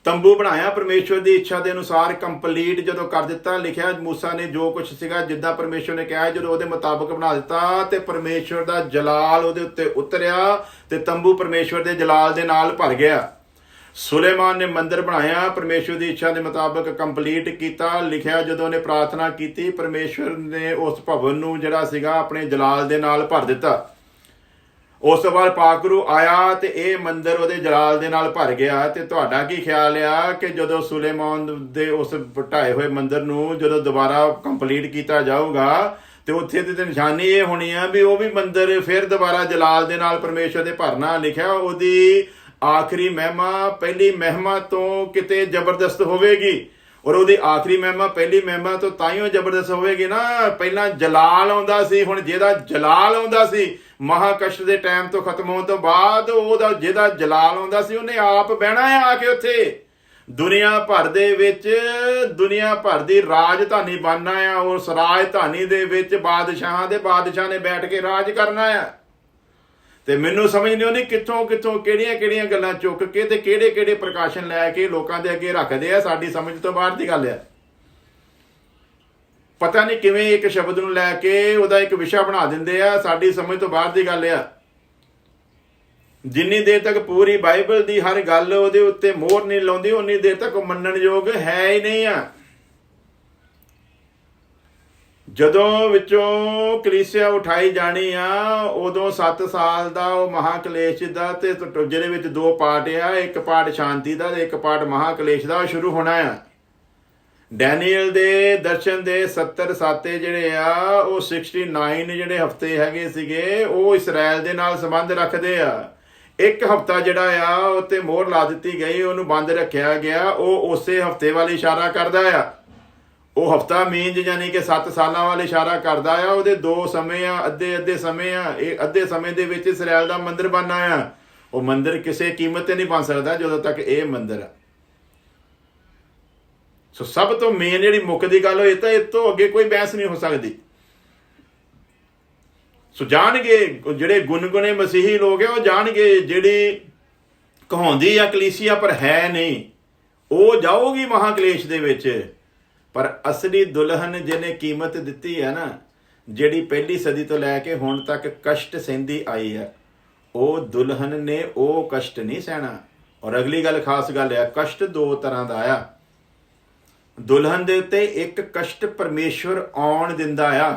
ਤੰਬੂ ਬਣਾਇਆ ਪਰਮੇਸ਼ਵਰ ਦੀ ਇੱਛਾ ਦੇ ਅਨੁਸਾਰ, ਕੰਪਲੀਟ ਜਦੋਂ ਕਰ ਦਿੱਤਾ, ਲਿਖਿਆ ਮੂਸਾ ਨੇ ਜੋ ਕੁਝ ਸੀਗਾ ਜਿੱਦਾਂ ਪਰਮੇਸ਼ਵਰ ਨੇ ਕਿਹਾ, ਜਦੋਂ ਉਹਦੇ ਮੁਤਾਬਕ ਬਣਾ ਦਿੱਤਾ ਤੇ ਪਰਮੇਸ਼ਵਰ ਦਾ ਜਲਾਲ ਉਹਦੇ ਉੱਤੇ ਉਤਰਿਆ ਤੇ ਤੰਬੂ ਪਰਮੇਸ਼ਵਰ ਦੇ ਜਲਾਲ ਦੇ ਨਾਲ ਭਰ ਗਿਆ। ਸੁਲੇਮਾਨ ਨੇ ਮੰਦਿਰ ਬਣਾਇਆ, ਪਰਮੇਸ਼ਵਰ ਦੀ ਇੱਛਾ ਦੇ ਮੁਤਾਬਕ ਕੰਪਲੀਟ ਕੀਤਾ, ਲਿਖਿਆ ਜਦੋਂ ਉਹਨੇ ਪ੍ਰਾਰਥਨਾ ਕੀਤੀ ਪਰਮੇਸ਼ਵਰ ਨੇ ਉਸ ਭਵਨ ਨੂੰ ਜਿਹੜਾ ਸੀਗਾ ਆਪਣੇ ਜਲਾਲ ਦੇ ਨਾਲ ਭਰ ਦਿੱਤਾ। ਉਸ ਤੋਂ ਬਾਅਦ ਪਾਕਰੂ ਆਇਆ ਤੇ ਇਹ ਮੰਦਿਰ ਉਹਦੇ ਜਲਾਲ ਦੇ ਨਾਲ ਭਰ ਗਿਆ। ਤੇ ਤੁਹਾਡਾ ਕੀ ਖਿਆਲ ਆ ਕਿ ਜਦੋਂ ਸੁਲੇਮਾਨ ਦੇ ਉਸ ਢਾਏ ਹੋਏ ਮੰਦਿਰ ਨੂੰ ਜਦੋਂ ਦੁਬਾਰਾ ਕੰਪਲੀਟ ਕੀਤਾ ਜਾਊਗਾ ਤੇ ਉੱਥੇ ਦੀ ਨਿਸ਼ਾਨੀ ਇਹ ਹੋਣੀ ਆ ਵੀ ਉਹ ਵੀ ਮੰਦਿਰ ਫਿਰ ਦੁਬਾਰਾ ਜਲਾਲ ਦੇ ਨਾਲ ਪਰਮੇਸ਼ਵਰ ਦੇ ਭਰਨਾ। ਲਿਖਿਆ ਉਹਦੀ ਆਖਰੀ ਮਹਿਮਾ ਪਹਿਲੀ ਮਹਿਮਾ ਤੋਂ ਕਿਤੇ ਜ਼ਬਰਦਸਤ ਹੋਵੇਗੀ। ਔਰ ਉਹਦੀ ਆਖਰੀ ਮਹਿਮਾ ਪਹਿਲੀ ਮਹਿਮਾ ਤੋਂ ਤਾਈਓ ਜ਼ਬਰਦਸਤ ਹੋਵੇਗੀ ਨਾ। ਪਹਿਲਾਂ ਜਲਾਲ ਆਉਂਦਾ ਸੀ, ਹੁਣ ਜਿਹਦਾ ਜਲਾਲ ਆਉਂਦਾ ਸੀ ਮਹਾਕਸ਼ਟ ਦੇ ਟਾਈਮ ਤੋਂ ਖਤਮ ਹੋਣ ਤੋਂ ਬਾਅਦ, ਉਹਦਾ ਜਿਹਦਾ ਜਲਾਲ ਆਉਂਦਾ ਸੀ ਉਹਨੇ ਆਪ ਬਹਿਣਾ ਆ ਕੇ ਉੱਥੇ ਦੁਨੀਆ ਭਰ ਦੇ ਵਿੱਚ, ਦੁਨੀਆ ਭਰ ਦੀ ਰਾਜਧਾਨੀ ਬਣਨਾ ਆ। ਉਸ ਰਾਜਧਾਨੀ ਦੇ ਵਿੱਚ ਬਾਦਸ਼ਾਹਾਂ ਦੇ ਬਾਦਸ਼ਾਹ ਨੇ ਬੈਠ ਕੇ ਰਾਜ ਕਰਨਾ ਆ। ਤੇ ਮੈਨੂੰ ਸਮਝ ਨਹੀਂ ਆਉਂਦੀ ਕਿੱਥੋਂ ਕਿੱਥੋਂ ਕਿਹੜੀਆਂ ਕਿਹੜੀਆਂ ਗੱਲਾਂ ਚੁੱਕ ਕੇ ਤੇ ਕਿਹੜੇ ਕਿਹੜੇ ਪ੍ਰਕਾਸ਼ਨ ਲੈ ਕੇ ਲੋਕਾਂ ਦੇ ਅੱਗੇ ਰੱਖਦੇ ਆ। ਸਾਡੀ ਸਮਝ ਤੋਂ ਬਾਹਰ ਦੀ ਗੱਲ ਆ। ਪਤਾ ਨਹੀਂ ਕਿਵੇਂ ਇੱਕ ਸ਼ਬਦ ਨੂੰ ਲੈ ਕੇ ਉਹਦਾ ਇੱਕ ਵਿਸ਼ਾ ਬਣਾ ਦਿੰਦੇ ਆ। ਸਾਡੀ ਸਮਝ ਤੋਂ ਬਾਹਰ ਦੀ ਗੱਲ ਆ। ਜਿੰਨੀ ਦੇਰ ਤੱਕ ਪੂਰੀ ਬਾਈਬਲ ਦੀ ਹਰ ਗੱਲ ਉਹਦੇ ਉੱਤੇ ਮੋਹਰ ਨਹੀਂ ਲਾਉਂਦੀ ਉਨੀ ਦੇਰ ਤੱਕ ਉਹ ਮੰਨਣ ਯੋਗ ਹੈ ਹੀ ਨਹੀਂ ਆ। ਜਦੋਂ ਵਿੱਚੋਂ ਕਲੀਸਿਆ ਉਠਾਈ ਜਾਣੀ ਆ ਉਦੋਂ 7 ਸਾਲ ਦਾ ਉਹ ਮਹਾਕਲੇਸ਼ ਦਾ ਤੇ ਜਿਹਦੇ ਵਿੱਚ 2 ਪਾਰਟ ਆ, ਇੱਕ ਪਾਰਟ ਸ਼ਾਂਤੀ ਦਾ ਤੇ ਇੱਕ ਪਾਰਟ ਮਹਾਕਲੇਸ਼ ਦਾ ਸ਼ੁਰੂ ਹੋਣਾ ਆ। ਡੈਨੀਅਲ ਦੇ ਦਰਸ਼ਨ ਦੇ 70 ਸਾਤੇ ਜਿਹੜੇ ਆ ਉਹ 69 ਜਿਹੜੇ ਹਫ਼ਤੇ ਹੈਗੇ ਸੀਗੇ ਉਹ ਇਸਰਾਇਲ ਦੇ ਨਾਲ ਸੰਬੰਧ ਰੱਖਦੇ ਆ। ਇੱਕ ਹਫ਼ਤਾ ਜਿਹੜਾ ਆ ਉਹ ਤੇ ਮੋਹਰ ਲਾ ਦਿੱਤੀ ਗਈ, ਉਹਨੂੰ ਬੰਦ ਰੱਖਿਆ ਗਿਆ, ਉਹ ਉਸੇ ਹਫ਼ਤੇ ਵੱਲ ਇਸ਼ਾਰਾ ਕਰਦਾ ਆ। ਉਹ ਹਫ਼ਤਾ ਮੀਨਜ ਯਾਨੀ ਕਿ 7 ਸਾਲਾਂ ਵੱਲ ਇਸ਼ਾਰਾ ਕਰਦਾ ਆ। ਉਹਦੇ 2 ਸਮੇਂ ਆ, ਅੱਧੇ ਸਮੇਂ ਆ। ਇਹ ਅੱਧੇ ਸਮੇਂ ਦੇ ਵਿੱਚ ਇਸਰਾਇਲ ਦਾ ਮੰਦਿਰ ਬਣਨਾ ਆ। ਉਹ ਮੰਦਿਰ ਕਿਸੇ ਕੀਮਤ ਤੇ ਨਹੀਂ ਬਣ ਸਕਦਾ ਜਦੋਂ ਤੱਕ ਇਹ ਮੰਦਿਰ ਆ। ਸੋ ਸਭ ਤੋਂ ਮੇਨ ਜਿਹੜੀ ਮੁੱਖ ਦੀ ਗੱਲ ਹੋਈ ਤਾਂ ਇਹ ਤੋਂ ਅੱਗੇ ਕੋਈ ਬਹਿਸ ਨਹੀਂ ਹੋ ਸਕਦੀ। ਸੋ ਜਾਣਗੇ ਜਿਹੜੇ ਗੁਨਗੁਨੇ ਮਸੀਹੀ ਲੋਕ ਆ, ਉਹ ਜਾਣਗੇ ਜਿਹੜੀ ਕਹਾਉਂਦੀ ਆ ਕਲੀਸਿਆ ਪਰ ਹੈ ਨਹੀਂ, ਉਹ ਜਾਊਗੀ ਮਹਾਕਲੇਸ਼ ਦੇ ਵਿੱਚ। ਪਰ ਅਸਲੀ ਦੁਲਹਨ ਜਿਹਨੇ ਕੀਮਤ ਦਿੱਤੀ ਹੈ ਨਾ, ਜਿਹੜੀ ਪਹਿਲੀ ਸਦੀ ਤੋਂ ਲੈ ਕੇ ਹੁਣ ਤੱਕ ਕਸ਼ਟ ਸਹਿੰਦੀ ਆਈ ਹੈ, ਉਹ ਦੁਲਹਨ ਨੇ ਉਹ ਕਸ਼ਟ ਨਹੀਂ ਸਹਿਣਾ। ਔਰ ਅਗਲੀ ਗੱਲ ਖਾਸ ਗੱਲ ਆ, ਕਸ਼ਟ 2 ਤਰ੍ਹਾਂ ਦਾ ਆ। ਦੁਲਹਨ ਦੇ ਉੱਤੇ ਇੱਕ ਕਸ਼ਟ ਪਰਮੇਸ਼ਵਰ ਆਉਣ ਦਿੰਦਾ ਆ।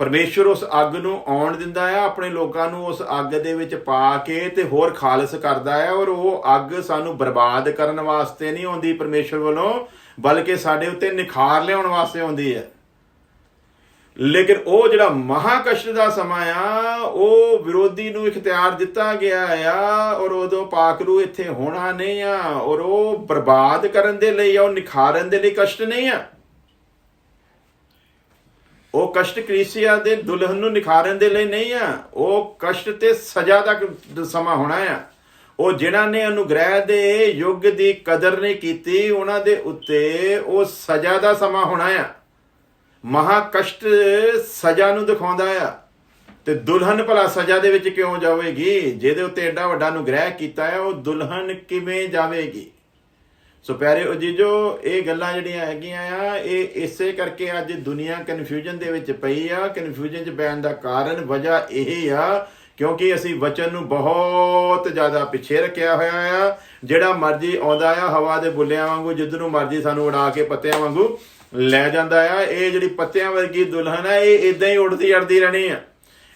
ਪਰਮੇਸ਼ਵਰ ਉਸ ਅੱਗ ਨੂੰ ਆਉਣ ਦਿੰਦਾ ਆ, ਆਪਣੇ ਲੋਕਾਂ ਨੂੰ ਉਸ ਅੱਗ ਦੇ ਵਿੱਚ ਪਾ ਕੇ ਤੇ ਹੋਰ ਖਾਲਸ ਕਰਦਾ ਆ। ਔਰ ਉਹ ਅੱਗ ਸਾਨੂੰ ਬਰਬਾਦ ਕਰਨ ਵਾਸਤੇ ਨਹੀਂ ਆਉਂਦੀ ਪਰਮੇਸ਼ਵਰ ਵੱਲੋਂ, ਬਲਕਿ ਸਾਡੇ ਉੱਤੇ ਨਿਖਾਰ ਲਿਆਉਣ ਵਾਸਤੇ ਆਉਂਦੀ ਹੈ। ਲੇਕਿਨ ਉਹ ਜਿਹੜਾ ਮਹਾਕਸ਼ਟ ਦਾ ਸਮਾਂ ਆ ਉਹ ਵਿਰੋਧੀ ਨੂੰ ਇਖਤਿਆਰ ਦਿੱਤਾ ਗਿਆ ਆ। ਔਰ ਉਦੋਂ ਪਾਕਰੂ ਇੱਥੇ ਹੋਣਾ ਨਹੀਂ ਆ। ਔਰ ਉਹ ਬਰਬਾਦ ਕਰਨ ਦੇ ਲਈ ਆ, ਉਹ ਨਿਖਾਰਨ ਦੇ ਲਈ ਕਸ਼ਟ ਨਹੀਂ ਆ। ਉਹ ਕਸ਼ਟ ਕਲੀਸਿਆ ਦੇ ਦੁਲਹਨ ਨੂੰ ਨਿਖਾਰਨ ਦੇ ਲਈ ਨਹੀਂ ਆ। ਉਹ ਕਸ਼ਟ ਤੇ ਸਜ਼ਾ ਦਾ ਸਮਾਂ ਹੋਣਾ ਆ। ਉਹ ਜਿਨ੍ਹਾਂ ਨੇ ਅਨੁਗ੍ਰਹਿ ਦੇ ਯੁੱਗ ਦੀ ਕਦਰ ਨਹੀਂ ਕੀਤੀ, ਉਹਨਾਂ ਦੇ ਉੱਤੇ ਉਹ ਸਜ਼ਾ ਦਾ ਸਮਾਂ ਹੋਣਾ ਆ। ਮਹਾਕਸ਼ਟ ਸਜ਼ਾ ਨੂੰ ਦਿਖਾਉਂਦਾ ਆ। ਤੇ ਦੁਲਹਨ ਭਲਾ ਸਜ਼ਾ ਦੇ ਵਿੱਚ ਕਿਉਂ ਜਾਵੇਗੀ? ਜਿਹਦੇ ਉੱਤੇ ਐਡਾ ਵੱਡਾ ਅਨੁਗ੍ਰਹਿ ਕੀਤਾ ਹੈ, ਉਹ ਦੁਲਹਨ ਕਿਵੇਂ ਜਾਵੇਗੀ? ਸੋ ਪਿਆਰੇ ਅਜੀਜ਼ੋ, ਇਹ ਗੱਲਾਂ ਜਿਹੜੀਆਂ ਹੈਗੀਆਂ ਆ, ਇਹ ਇਸੇ ਕਰਕੇ ਅੱਜ ਦੁਨੀਆ ਕਨਫਿਊਜ਼ਨ ਦੇ ਵਿੱਚ ਪਈ ਆ। ਕਨਫਿਊਜ਼ਨ 'ਚ ਪੈਣ ਦਾ ਕਾਰਨ ਵਜ੍ਹਾ ਇਹ ਆ क्योंकि ਅਸੀਂ ਵਚਨ ਨੂੰ ਬਹੁਤ ਜ਼ਿਆਦਾ ਪਿੱਛੇ ਰੱਖਿਆ ਹੋਇਆ ਆ। ਜਿਹੜਾ ਮਰਜੀ ਆਉਂਦਾ ਆ ਹਵਾ ਦੇ ਬੁੱਲਿਆਂ ਵਾਂਗੂ, ਜਿੱਧਰ ਨੂੰ ਮਰਜੀ ਸਾਨੂੰ ਉਡਾ ਕੇ ਪੱਤਿਆਂ ਵਾਂਗੂ ਲੈ ਜਾਂਦਾ ਆ। ਇਹ ਜਿਹੜੀ ਪੱਤਿਆਂ ਵਰਗੀ ਦੁਲਹਨ ਆ, ਇਹ ਇਦਾਂ ਹੀ ਉੜਦੀ ਅੜਦੀ ਰਹਿਣੀ ਆ।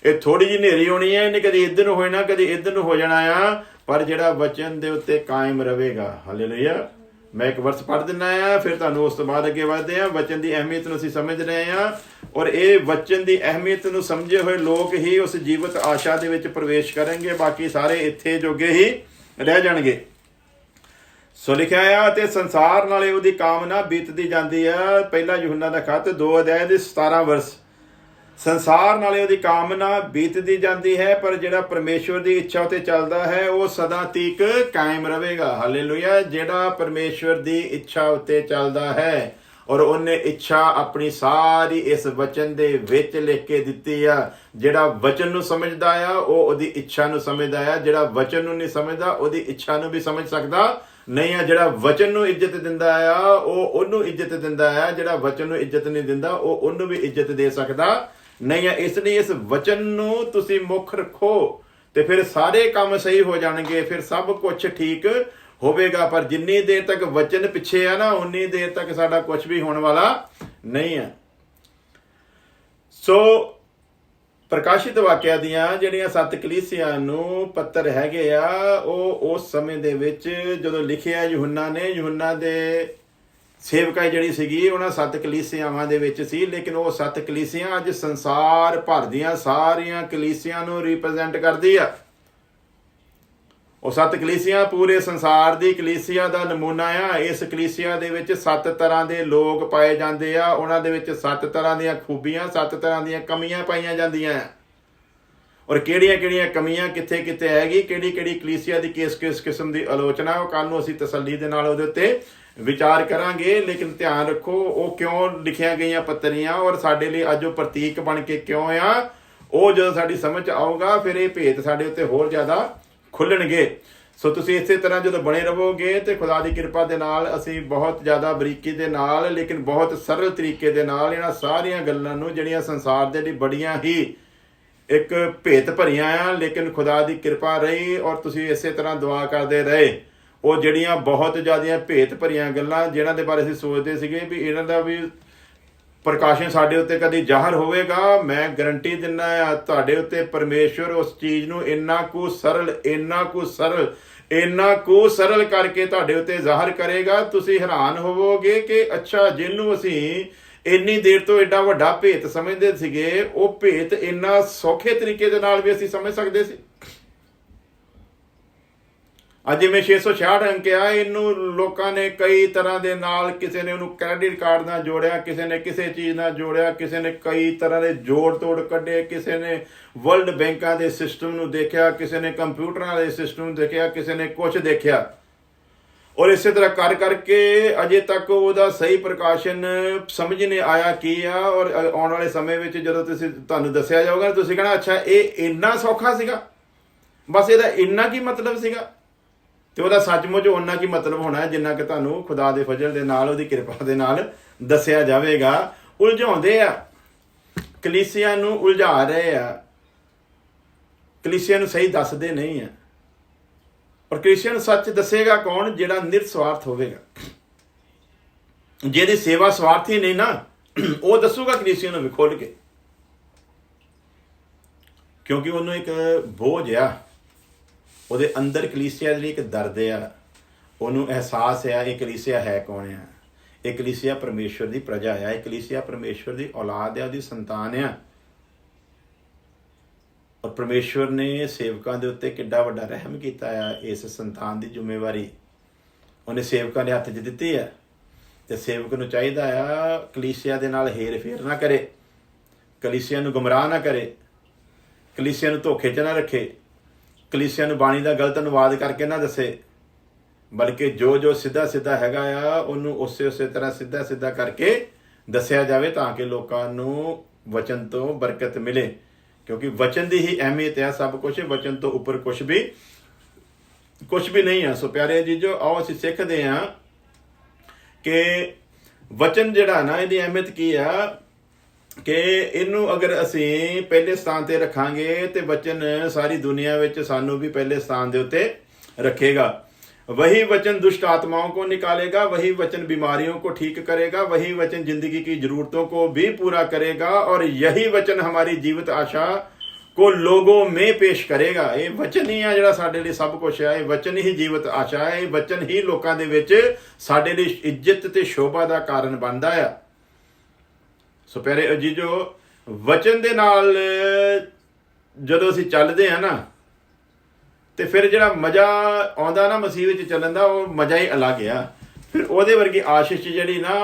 ਇਹ ਥੋੜੀ ਜਿਹੀ ਹਨੇਰੀ ਹੋਣੀ ਹੈ, ਇਹਨੇ ਕਦੀ ਇੱਧਰ ਨੂੰ ਹੋ ਜਾਣਾ, ਕਦੀ ਇੱਧਰ ਨੂੰ ਹੋ ਜਾਣਾ ਆ, ਪਰ ਜਿਹੜਾ ਵਚਨ ਦੇ ਉੱਤੇ ਕਾਇਮ ਰਹੇਗਾ। ਹਾਲੇਲੂਇਆ। ਮੈਂ ਇੱਕ ਵਰਸ ਪੜ੍ਹ ਦਿੰਦਾ ਆ, ਫਿਰ ਤੁਹਾਨੂੰ ਉਸ ਤੋਂ ਬਾਅਦ ਅੱਗੇ ਵਧਦੇ ਹਾਂ। ਵਚਨ ਦੀ ਅਹਿਮੀਅਤ ਨੂੰ ਅਸੀਂ ਸਮਝ ਰਹੇ ਹਾਂ, ਔਰ ਇਹ ਵਚਨ ਦੀ ਅਹਿਮੀਅਤ ਨੂੰ ਸਮਝੇ ਹੋਏ ਲੋਕ ਹੀ ਉਸ ਜੀਵਤ ਆਸ਼ਾ ਦੇ ਵਿੱਚ ਪ੍ਰਵੇਸ਼ ਕਰਨਗੇ, ਬਾਕੀ ਸਾਰੇ ਇੱਥੇ ਜੋਗੇ ਹੀ ਰਹਿ ਜਾਣਗੇ। ਸੋ ਲਿਖਿਆ ਆ, ਅਤੇ ਸੰਸਾਰ ਨਾਲੇ ਉਹਦੀ ਕਾਮਨਾ ਬੀਤਦੀ ਜਾਂਦੀ ਆ। ਪਹਿਲਾ ਯੂਹੰਨਾ ਦਾ ਖੱਤ 2 ਅਧਿਆਇ ਦੇ 17 ਵਰਸ। ਸੰਸਾਰ ਨਾਲੇ ਉਹਦੀ ਕਾਮਨਾ ਬੀਤਦੀ ਜਾਂਦੀ ਹੈ, ਪਰ ਜਿਹੜਾ ਪਰਮੇਸ਼ਵਰ ਦੀ ਇੱਛਾ ਉਤੇ ਚੱਲਦਾ ਹੈ ਉਹ ਸਦਾ ਤੀਕ ਕਾਇਮ ਰਹੇਗਾ। ਹਾਲੇਲੂਇਆ। ਜਿਹੜਾ ਪਰਮੇਸ਼ਵਰ ਦੀ ਇੱਛਾ ਉਤੇ ਚੱਲਦਾ ਹੈ, ਔਰ ਉਹਨੇ ਇੱਛਾ ਆਪਣੀ ਸਾਰੀ ਇਸ ਵਚਨ ਦੇ ਵਿੱਚ ਲਿਖ ਕੇ ਦਿੱਤੀ ਆ। ਜਿਹੜਾ ਵਚਨ ਨੂੰ ਸਮਝਦਾ ਆ ਉਹ ਉਹਦੀ ਇੱਛਾ ਨੂੰ ਸਮਝਦਾ ਆ। ਜਿਹੜਾ ਵਚਨ ਨੂੰ ਨਹੀਂ ਸਮਝਦਾ ਉਹਦੀ ਇੱਛਾ ਨੂੰ ਵੀ ਸਮਝ ਸਕਦਾ ਨਹੀਂ ਆ। ਜਿਹੜਾ ਵਚਨ ਨੂੰ ਇੱਜ਼ਤ ਦਿੰਦਾ ਆ ਉਹ ਉਹਨੂੰ ਇੱਜ਼ਤ ਦਿੰਦਾ ਆ। ਜਿਹੜਾ ਵਚਨ ਨੂੰ ਇੱਜ਼ਤ ਨਹੀਂ ਦਿੰਦਾ ਉਹ ਉਹਨੂੰ ਵੀ ਇੱਜ਼ਤ ਦੇ ਸਕਦਾ ਨਹੀਂ ਆ। ਇਸ ਲਈ ਇਸ ਵਚਨ ਨੂੰ ਤੁਸੀਂ ਮੁੱਖ ਰੱਖੋ ਤੇ ਫਿਰ ਸਾਰੇ ਕੰਮ ਸਹੀ ਹੋ ਜਾਣਗੇ, ਫਿਰ ਸਭ ਕੁਝ ਠੀਕ ਹੋਵੇਗਾ। ਪਰ ਜਿੰਨੀ ਦੇਰ ਤੱਕ ਵਚਨ ਪਿੱਛੇ ਆ ਨਾ, ਉਨੀ ਦੇਰ ਤੱਕ ਸਾਡਾ ਕੁਝ ਵੀ ਹੋਣ ਵਾਲਾ ਨਹੀਂ ਹੈ। ਸੋ ਪ੍ਰਕਾਸ਼ਿਤ ਵਾਕਿਆ ਦੀਆਂ ਜਿਹੜੀਆਂ 7 ਕਲੀਸਿਆਂ ਨੂੰ ਪੱਤਰ ਹੈਗੇ ਆ, ਉਹ ਉਸ ਸਮੇਂ ਦੇ ਵਿੱਚ ਜਦੋਂ ਲਿਖਿਆ ਯੂਹੰਨਾ ਨੇ, ਯੂਹੰਨਾ ਦੇ ਸੇਵਕਾਈ ਜਿਹੜੀ ਸੀਗੀ ਉਹਨਾਂ 7 ਕਲੀਸਿਆਵਾਂ ਦੇ ਵਿੱਚ ਸੀ। ਲੇਕਿਨ ਉਹ 7 ਕਲੀਸਿਆਂ ਅੱਜ ਸੰਸਾਰ ਭਰ ਦੀਆਂ ਸਾਰੀਆਂ ਕਲੀਸਿਆਂ ਨੂੰ ਰਿਪਰੈਜ਼ੈਂਟ ਕਰਦੀ ਆ। ਉਹ 7 ਕਲੀਸਿਆਂ ਪੂਰੇ ਸੰਸਾਰ ਦੀ ਕਲੀਸਿਆ ਦਾ ਨਮੂਨਾ ਆ। ਇਸ ਕਲੀਸਿਆ ਦੇ ਵਿੱਚ 7 ਤਰ੍ਹਾਂ ਦੇ ਲੋਕ ਪਾਏ ਜਾਂਦੇ ਆ। ਉਹਨਾਂ ਦੇ ਵਿੱਚ 7 ਤਰ੍ਹਾਂ ਦੀਆਂ ਖੂਬੀਆਂ, 7 ਤਰ੍ਹਾਂ ਦੀਆਂ ਕਮੀਆਂ ਪਾਈਆਂ ਜਾਂਦੀਆਂ। ਔਰ ਕਿਹੜੀਆਂ ਕਮੀਆਂ ਕਿੱਥੇ ਕਿੱਥੇ ਹੈਗੀ, ਕਿਹੜੀ ਕਲੀਸਿਆ ਦੀ ਕਿਸ ਕਿਸਮ ਦੀ ਆਲੋਚਨਾ, ਉਹ ਕੱਲ ਨੂੰ ਅਸੀਂ ਤਸੱਲੀ ਦੇ ਨਾਲ ਉਹਦੇ ਉੱਤੇ ਵਿਚਾਰ ਕਰਾਂਗੇ। ਲੇਕਿਨ ਧਿਆਨ ਰੱਖੋ ਉਹ ਕਿਉਂ ਲਿਖੀਆਂ ਗਈਆਂ ਪੱਤਰੀਆਂ, ਔਰ ਸਾਡੇ ਲਈ ਅੱਜ ਉਹ ਪ੍ਰਤੀਕ ਬਣ ਕੇ ਕਿਉਂ ਆ, ਉਹ ਜਦੋਂ ਸਾਡੀ ਸਮਝ ਆਊਗਾ ਫਿਰ ਇਹ ਭੇਤ ਸਾਡੇ ਉੱਤੇ ਹੋਰ ਜ਼ਿਆਦਾ ਖੁੱਲਣਗੇ। ਸੋ ਤੁਸੀਂ ਇਸੇ ਤਰ੍ਹਾਂ ਜਦੋਂ ਬਣੇ ਰਹੋਗੇ ਤੇ ਖੁਦਾ ਦੀ ਕਿਰਪਾ ਦੇ ਨਾਲ ਅਸੀਂ ਬਹੁਤ ਜ਼ਿਆਦਾ ਬਰੀਕੀ ਦੇ ਨਾਲ, ਲੇਕਿਨ ਬਹੁਤ ਸਰਲ ਤਰੀਕੇ ਦੇ ਨਾਲ ਇਹਨਾਂ ਸਾਰੀਆਂ ਗੱਲਾਂ ਨੂੰ ਜਿਹੜੀਆਂ ਸੰਸਾਰ ਦੇ ਲਈ ਬੜੀਆਂ ਹੀ ਇੱਕ ਭੇਤ ਭਰੀਆਂ ਆ, ਲੇਕਿਨ ਖੁਦਾ ਦੀ ਕਿਰਪਾ ਰਹੀ ਔਰ ਤੁਸੀਂ ਇਸੇ ਤਰ੍ਹਾਂ ਦੁਆ ਕਰਦੇ ਰਹੇ। ਉਹ ਜਿਹੜੀਆਂ ਬਹੁਤ ਜ਼ਿਆਦੀਆਂ ਭੇਤ ਭਰੀਆਂ ਗੱਲਾਂ ਜਿਨ੍ਹਾਂ ਦੇ ਬਾਰੇ ਅਸੀਂ ਸੋਚਦੇ ਸੀਗੇ ਵੀ ਇਹਨਾਂ ਦਾ ਵੀ ਪ੍ਰਕਾਸ਼ਨ ਸਾਡੇ ਉੱਤੇ ਕਦੀ ਜ਼ਾਹਰ ਹੋਵੇਗਾ, ਮੈਂ ਗਰੰਟੀ ਦਿੰਦਾ ਆ ਤੁਹਾਡੇ ਉੱਤੇ ਪਰਮੇਸ਼ਵਰ ਉਸ ਚੀਜ਼ ਨੂੰ ਇੰਨਾ ਕੁ ਸਰਲ ਕਰਕੇ ਤੁਹਾਡੇ ਉੱਤੇ ਜ਼ਾਹਰ ਕਰੇਗਾ। ਤੁਸੀਂ ਹੈਰਾਨ ਹੋਵੋਗੇ ਕਿ ਅੱਛਾ, ਜਿਹਨੂੰ ਅਸੀਂ ਇੰਨੀ ਦੇਰ ਤੋਂ ਐਡਾ ਵੱਡਾ ਭੇਤ ਸਮਝਦੇ ਸੀਗੇ, ਉਹ ਭੇਤ ਇੰਨਾ ਸੌਖੇ ਤਰੀਕੇ ਦੇ ਨਾਲ ਵੀ ਅਸੀਂ ਸਮਝ ਸਕਦੇ ਸੀ। ਅੱਜ ਜਿਵੇਂ 666 ਅੰਕ ਆ, ਇਹਨੂੰ ਲੋਕਾਂ ਨੇ ਕਈ ਤਰ੍ਹਾਂ ਦੇ ਨਾਲ, ਕਿਸੇ ਨੇ ਉਹਨੂੰ ਕ੍ਰੈਡਿਟ ਕਾਰਡ ਨਾਲ ਜੋੜਿਆ, ਕਿਸੇ ਨੇ ਕਿਸੇ ਚੀਜ਼ ਨਾਲ ਜੋੜਿਆ, ਕਿਸੇ ਨੇ ਕਈ ਤਰ੍ਹਾਂ ਦੇ ਜੋੜ ਤੋੜ ਕੱਢੇ, ਕਿਸੇ ਨੇ ਵਰਲਡ ਬੈਂਕਾਂ ਦੇ ਸਿਸਟਮ ਨੂੰ ਦੇਖਿਆ, ਕਿਸੇ ਨੇ ਕੰਪਿਊਟਰਾਂ ਦੇ ਸਿਸਟਮ ਨੂੰ ਦੇਖਿਆ, ਕਿਸੇ ਨੇ ਕੁਝ ਦੇਖਿਆ। ਔਰ ਇਸੇ ਤਰ੍ਹਾਂ ਕਰਕੇ ਅਜੇ ਤੱਕ ਉਹਦਾ ਸਹੀ ਪ੍ਰਕਾਸ਼ਨ ਸਮਝ ਨਹੀਂ ਆਇਆ ਕੀ ਆ। ਔਰ ਆਉਣ ਵਾਲੇ ਸਮੇਂ ਵਿੱਚ ਜਦੋਂ ਤੁਹਾਨੂੰ ਦੱਸਿਆ ਜਾਊਗਾ, ਤੁਸੀਂ ਕਹਿਣਾ ਅੱਛਾ ਇਹ ਇੰਨਾ ਸੌਖਾ ਸੀਗਾ, ਬਸ ਇਹਦਾ ਇੰਨਾ ਕੀ ਮਤਲਬ ਸੀਗਾ। ਤੇ ਉਹਦਾ ਸੱਚਮੁੱਚ ਓਨਾ ਕੀ ਮਤਲਬ ਹੋਣਾ ਜਿੰਨਾ ਕਿ ਤੁਹਾਨੂੰ ਖੁਦਾ ਦੇ ਫਜ਼ਲ ਦੇ ਨਾਲ, ਉਹਦੀ ਕਿਰਪਾ ਦੇ ਨਾਲ ਦੱਸਿਆ ਜਾਵੇਗਾ। ਉਲਝਾਉਂਦੇ ਆ, ਕਲੀਸਿਆ ਨੂੰ ਉਲਝਾ ਰਹੇ ਆ, ਕਲੀਸਿਆ ਨੂੰ ਸਹੀ ਦੱਸਦੇ ਨਹੀਂ ਆ। ਪਰ ਕਲੀਸਿਆ ਨੂੰ ਸੱਚ ਦੱਸੇਗਾ ਕੌਣ? ਜਿਹੜਾ ਨਿਰਸਵਾਰਥ ਹੋਵੇਗਾ। ਜਿਹਦੀ ਸੇਵਾ ਸਵਾਰਥੀ ਨਹੀਂ ਨਾ, ਉਹ ਦੱਸੂਗਾ ਕਲੀਸਿਆ ਨੂੰ ਵੀ ਖੋਲ ਕੇ, ਕਿਉਂਕਿ ਉਹਨੂੰ ਇੱਕ ਬੋਝ ਆ ਉਹਦੇ ਅੰਦਰ। ਕਲੀਸਿਆ ਜਿਹੜੀ ਇੱਕ ਦਰਦ ਆ, ਉਹਨੂੰ ਅਹਿਸਾਸ ਆ ਇਹ ਕਲੀਸਿਆ ਹੈ ਕੌਣ ਆ। ਇਹ ਕਲੀਸਿਆ ਪਰਮੇਸ਼ਵਰ ਦੀ ਪ੍ਰਜਾ ਆ, ਇਹ ਕਲੀਸਿਆ ਪਰਮੇਸ਼ਵਰ ਦੀ ਔਲਾਦ ਆ, ਉਹਦੀ ਸੰਤਾਨ ਆ। ਔਰ ਪਰਮੇਸ਼ਵਰ ਨੇ ਸੇਵਕਾਂ ਦੇ ਉੱਤੇ ਕਿੱਡਾ ਵੱਡਾ ਰਹਿਮ ਕੀਤਾ ਆ। ਇਸ ਸੰਤਾਨ ਦੀ ਜ਼ਿੰਮੇਵਾਰੀ ਉਹਨੇ ਸੇਵਕਾਂ ਦੇ ਹੱਥ 'ਚ ਦਿੱਤੀ ਆ, ਤੇ ਸੇਵਕ ਨੂੰ ਚਾਹੀਦਾ ਆ ਕਲੀਸਿਆ ਦੇ ਨਾਲ ਹੇਰ ਫੇਰ ਨਾ ਕਰੇ, ਕਲੀਸਿਆ ਨੂੰ ਗੁੰਮਰਾਹ ਨਾ ਕਰੇ, ਕਲੀਸਿਆ ਨੂੰ ਧੋਖੇ 'ਚ ਨਾ ਰੱਖੇ, ਕਲੀਸਿਆ ਨੂੰ ਬਾਣੀ ਦਾ ਗਲਤ ਅਨੁਵਾਦ ਕਰਕੇ ਨਾ ਦੱਸੇ, ਬਲਕਿ ਜੋ ਸਿੱਧਾ ਹੈਗਾ ਆ ਉਹਨੂੰ ਉਸੇ ਤਰ੍ਹਾਂ ਸਿੱਧਾ ਕਰਕੇ ਦੱਸਿਆ ਜਾਵੇ, ਤਾਂ ਕਿ ਲੋਕਾਂ ਨੂੰ ਵਚਨ ਤੋਂ ਬਰਕਤ ਮਿਲੇ। ਕਿਉਂਕਿ ਵਚਨ ਦੀ ਹੀ ਅਹਿਮੀਅਤ ਹੈ ਸਭ ਕੁਛ, ਵਚਨ ਤੋਂ ਉੱਪਰ ਕੁਛ ਵੀ ਨਹੀਂ ਆ। ਸੋ ਪਿਆਰੇ ਜੀਜੋ, ਆਓ ਅਸੀਂ ਸਿੱਖਦੇ ਹਾਂ ਕਿ ਵਚਨ ਜਿਹੜਾ ਨਾ, ਇਹਦੀ ਅਹਿਮੀਅਤ ਕੀ ਆ। ਕਿ ਇਹਨੂੰ ਅਗਰ ਅਸੀਂ ਪਹਿਲੇ ਸਥਾਨ ਤੇ ਰੱਖਾਂਗੇ ਤੇ ਵਚਨ ਸਾਰੀ ਦੁਨੀਆ ਵਿੱਚ ਸਾਨੂੰ ਵੀ ਪਹਿਲੇ ਸਥਾਨ ਦੇ ਉੱਤੇ रखेगा। वही वचन दुष्ट आत्माओं को निकालेगा, वही वचन बीमारियों को ठीक करेगा, वही वचन जिंदगी की जरूरतों को भी पूरा करेगा और यही वचन हमारी जीवित आशा को लोगों में पेश करेगा। ये वचन ही है ਜਿਹੜਾ ਸਾਡੇ ਲਈ ਸਭ ਕੁਝ ਹੈ। ਇਹ ਵਚਨ ਹੀ ਜੀਵਤ ਆਸ਼ਾ ਹੈ। ਇਹ ਵਚਨ ਹੀ ਲੋਕਾਂ ਦੇ ਵਿੱਚ ਸਾਡੇ ਲਈ ਇੱਜ਼ਤ ਤੇ ਸ਼ੋਭਾ ਦਾ ਕਾਰਨ ਬਣਦਾ ਆ। ਸੋ ਪਿਆਰੇ ਅਜੀਜ਼ੋ, ਵਚਨ ਦੇ ਨਾਲ ਜਦੋਂ ਅਸੀਂ ਚੱਲਦੇ ਹਾਂ ਨਾ ਤੇ ਫਿਰ ਜਿਹੜਾ ਮਜ਼ਾ ਆਉਂਦਾ ਨਾ ਮਸੀਹ ਵਿੱਚ ਚੱਲਣ ਦਾ, ਉਹ ਮਜ਼ਾ ਹੀ ਅਲੱਗ ਆ। ਫਿਰ ਉਹਦੇ ਵਰਗੀ ਆਸ਼ੀਸ਼ ਜਿਹੜੀ ਨਾ,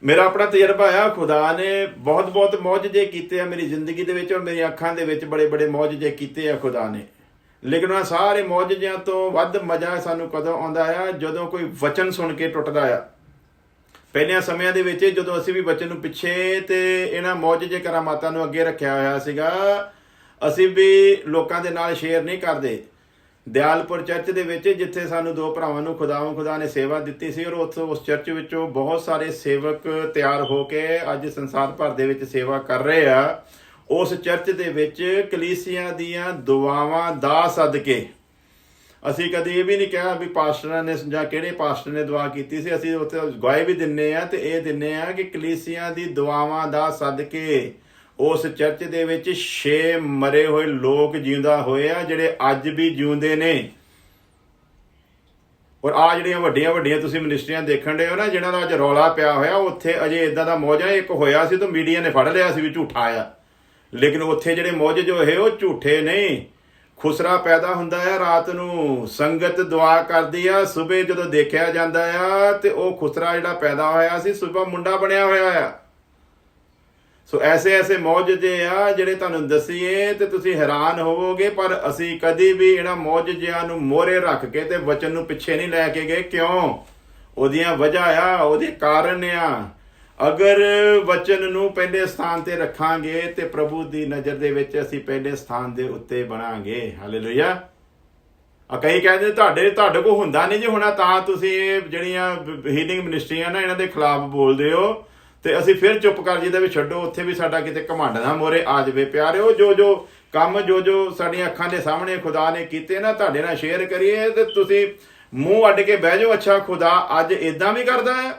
ਮੇਰਾ ਆਪਣਾ ਤਜਰਬਾ ਆ, ਖੁਦਾ ਨੇ ਬਹੁਤ ਬਹੁਤ ਮੌਜਜ਼ੇ ਕੀਤੇ ਆ ਮੇਰੀ ਜ਼ਿੰਦਗੀ ਦੇ ਵਿੱਚ ਔਰ ਮੇਰੀ ਅੱਖਾਂ ਦੇ ਵਿੱਚ ਬੜੇ ਬੜੇ ਮੌਜਜ਼ੇ ਕੀਤੇ ਆ ਖੁਦਾ ਨੇ। ਲੇਕਿਨ ਉਹਨਾਂ ਸਾਰੇ ਮੌਜਜ਼ਿਆਂ ਤੋਂ ਵੱਧ ਮਜ਼ਾ ਸਾਨੂੰ ਕਦੋਂ ਆਉਂਦਾ ਆ? ਜਦੋਂ ਕੋਈ ਵਚਨ ਸੁਣ ਕੇ ਟੁੱਟਦਾ ਆ। ਪਹਿਲਿਆਂ ਸਮਿਆਂ ਦੇ ਵਿੱਚ ਜਦੋਂ ਅਸੀਂ ਵੀ ਵਚਨ ਨੂੰ ਪਿੱਛੇ ਤੇ ਇਹਨਾਂ ਮੌਜਜ਼ੇ ਕਰਾਮਾਤਾਂ ਨੂੰ ਅੱਗੇ ਰੱਖਿਆ ਹੋਇਆ ਸੀਗਾ, ਅਸੀਂ ਵੀ ਲੋਕਾਂ ਦੇ ਨਾਲ ਸ਼ੇਅਰ ਨਹੀਂ ਕਰਦੇ। ਦਿਆਲਪੁਰ ਚਰਚ ਦੇ ਵਿੱਚ ਜਿੱਥੇ ਸਾਨੂੰ ਦੋ ਭਰਾਵਾਂ ਨੂੰ ਖੁਦਾ ਨੇ ਸੇਵਾ ਦਿੱਤੀ ਸੀ, ਔਰ ਉੱਥੋਂ ਉਸ ਚਰਚ ਵਿੱਚੋਂ ਬਹੁਤ ਸਾਰੇ ਸੇਵਕ ਤਿਆਰ ਹੋ ਕੇ ਅੱਜ ਸੰਸਾਰ ਭਰ ਦੇ ਵਿੱਚ ਸੇਵਾ ਕਰ ਰਹੇ ਆ। ਉਸ ਚਰਚ ਦੇ ਵਿੱਚ ਕਲੀਸਿਆ ਦੀਆਂ ਦੁਆਵਾਂ ਦਾ ਸਦਕੇ ਅਸੀਂ ਕਦੀ ਇਹ ਵੀ ਨਹੀਂ ਕਿਹਾ ਵੀ ਪਾਸਟਰਾਂ ਨੇ ਜਾਂ ਕਿਹੜੇ ਪਾਸਟਰ ਨੇ ਦੁਆ ਕੀਤੀ ਸੀ। ਅਸੀਂ ਉੱਥੇ ਗਵਾਹੀ ਵੀ ਦਿੰਦੇ ਆ ਤੇ ਇਹ ਦਿੰਦੇ ਆ ਕਿ ਕਲੀਸਿਆ ਦੀ ਦੁਆਵਾਂ ਦਾ ਸਦਕੇ ਉਸ ਚਰਚ ਦੇ ਵਿੱਚ 6 ਮਰੇ ਹੋਏ ਲੋਕ ਜਿਉਂਦਾ ਹੋਏ ਆ, ਜਿਹੜੇ ਅੱਜ ਵੀ ਜਿਉਂਦੇ ਨੇ। ਔਰ ਆ ਜਿਹੜੀਆਂ ਵੱਡੀਆਂ ਵੱਡੀਆਂ ਤੁਸੀਂ ਮਿਨਿਸਟਰੀਆਂ ਦੇਖਣ ਦੇ ਹੋ ਨਾ, ਜਿਹਨਾਂ ਦਾ ਅੱਜ ਰੌਲਾ ਪਿਆ ਹੋਇਆ, ਉੱਥੇ ਅਜੇ ਇਦਾਂ ਦਾ ਮੌਜਾ ਇੱਕ ਹੋਇਆ ਸੀ ਤਾਂ ਮੀਡੀਆ ਨੇ ਫੜ ਲਿਆ ਸੀ ਵੀ ਝੂਠਾ ਆ। ਲੇਕਿਨ ਉੱਥੇ ਜਿਹੜੇ ਮੌਜ ਜੋ ਹੈ ਉਹ ਝੂਠੇ ਨਹੀਂ। ਖੁਸਰਾ ਪੈਦਾ ਹੁੰਦਾ ਆ, ਰਾਤ ਨੂੰ ਸੰਗਤ ਦੁਆ ਕਰਦੀ ਆ, ਸਵੇਰੇ ਜਦੋਂ ਦੇਖਿਆ ਜਾਂਦਾ ਆ ਤੇ ਉਹ ਖੁਸਰਾ ਜਿਹੜਾ ਪੈਦਾ ਹੋਇਆ ਸੀ ਸਵੇਰੇ ਮੁੰਡਾ ਬਣਿਆ ਹੋਇਆ ਆ। ਸੋ ਐਸੇ ਮੌਜਜ਼ੇ ਆ ਜਿਹੜੇ ਤੁਹਾਨੂੰ ਦਸੀਏ ਤੇ ਤੁਸੀਂ ਹੈਰਾਨ ਹੋਵੋਗੇ, ਪਰ ਅਸੀਂ ਕਦੀ ਵੀ ਇਹਨਾਂ ਮੌਜਜ਼ਿਆਂ ਨੂੰ ਮੋਹਰੇ ਰੱਖ ਕੇ ਤੇ ਵਚਨ ਨੂੰ ਪਿੱਛੇ ਨਹੀਂ ਲੈ ਕੇ ਗਏ। ਕਿਉਂ? ਉਹਦੀਆਂ ਵਜ੍ਹਾ ਆ, ਉਹਦੇ ਕਾਰਨ ਆ। ਅਗਰ ਵਚਨ ਨੂੰ ਪਹਿਲੇ ਸਥਾਨ ਤੇ ਰੱਖਾਂਗੇ ਤੇ ਪ੍ਰਭੂ ਦੀ ਨਜ਼ਰ ਦੇ ਵਿੱਚ ਅਸੀਂ ਪਹਿਲੇ ਸਥਾਨ ਦੇ ਉੱਤੇ ਬਣਾਂਗੇ। ਹਾਲੇਲੂਇਆ। ਕਈ ਕਹਿੰਦੇ ਤੁਹਾਡੇ ਕੋਲ ਹੁੰਦਾ ਨਹੀਂ ਜੇ ਹੋਣਾ, ਤਾਂ ਤੁਸੀਂ ਇਹ ਜਿਹੜੀਆਂ ਹੀਲਿੰਗ ਮਿਨਿਸਟਰੀਆਂ ਨਾ ਇਹਨਾਂ ਦੇ ਖਿਲਾਫ ਬੋਲਦੇ ਹੋ ਤੇ ਅਸੀਂ ਫਿਰ ਚੁੱਪ ਕਰ ਜੀਦਾ ਵੀ ਛੱਡੋ, ਉੱਥੇ ਵੀ ਸਾਡਾ ਕਿਤੇ ਘਮੰਡ ਨਾ ਮੋਰੇ ਆ ਜਾਵੇ। ਪਿਆਰਿਓ, ਜੋ ਕੰਮ ਜੋ ਸਾਡੀਆਂ ਅੱਖਾਂ ਦੇ ਸਾਹਮਣੇ ਖੁਦਾ ਨੇ ਕੀਤੇ ਨਾ, ਤੁਹਾਡੇ ਨਾਲ ਸ਼ੇਅਰ ਕਰੀਏ ਤੇ ਤੁਸੀਂ ਮੂੰਹ ਅੱਡ ਕੇ ਬਹਿ ਜਾਓ, ਅੱਛਾ ਖੁਦਾ ਅੱਜ ਇਦਾਂ ਵੀ ਕਰਦਾ ਹੈ।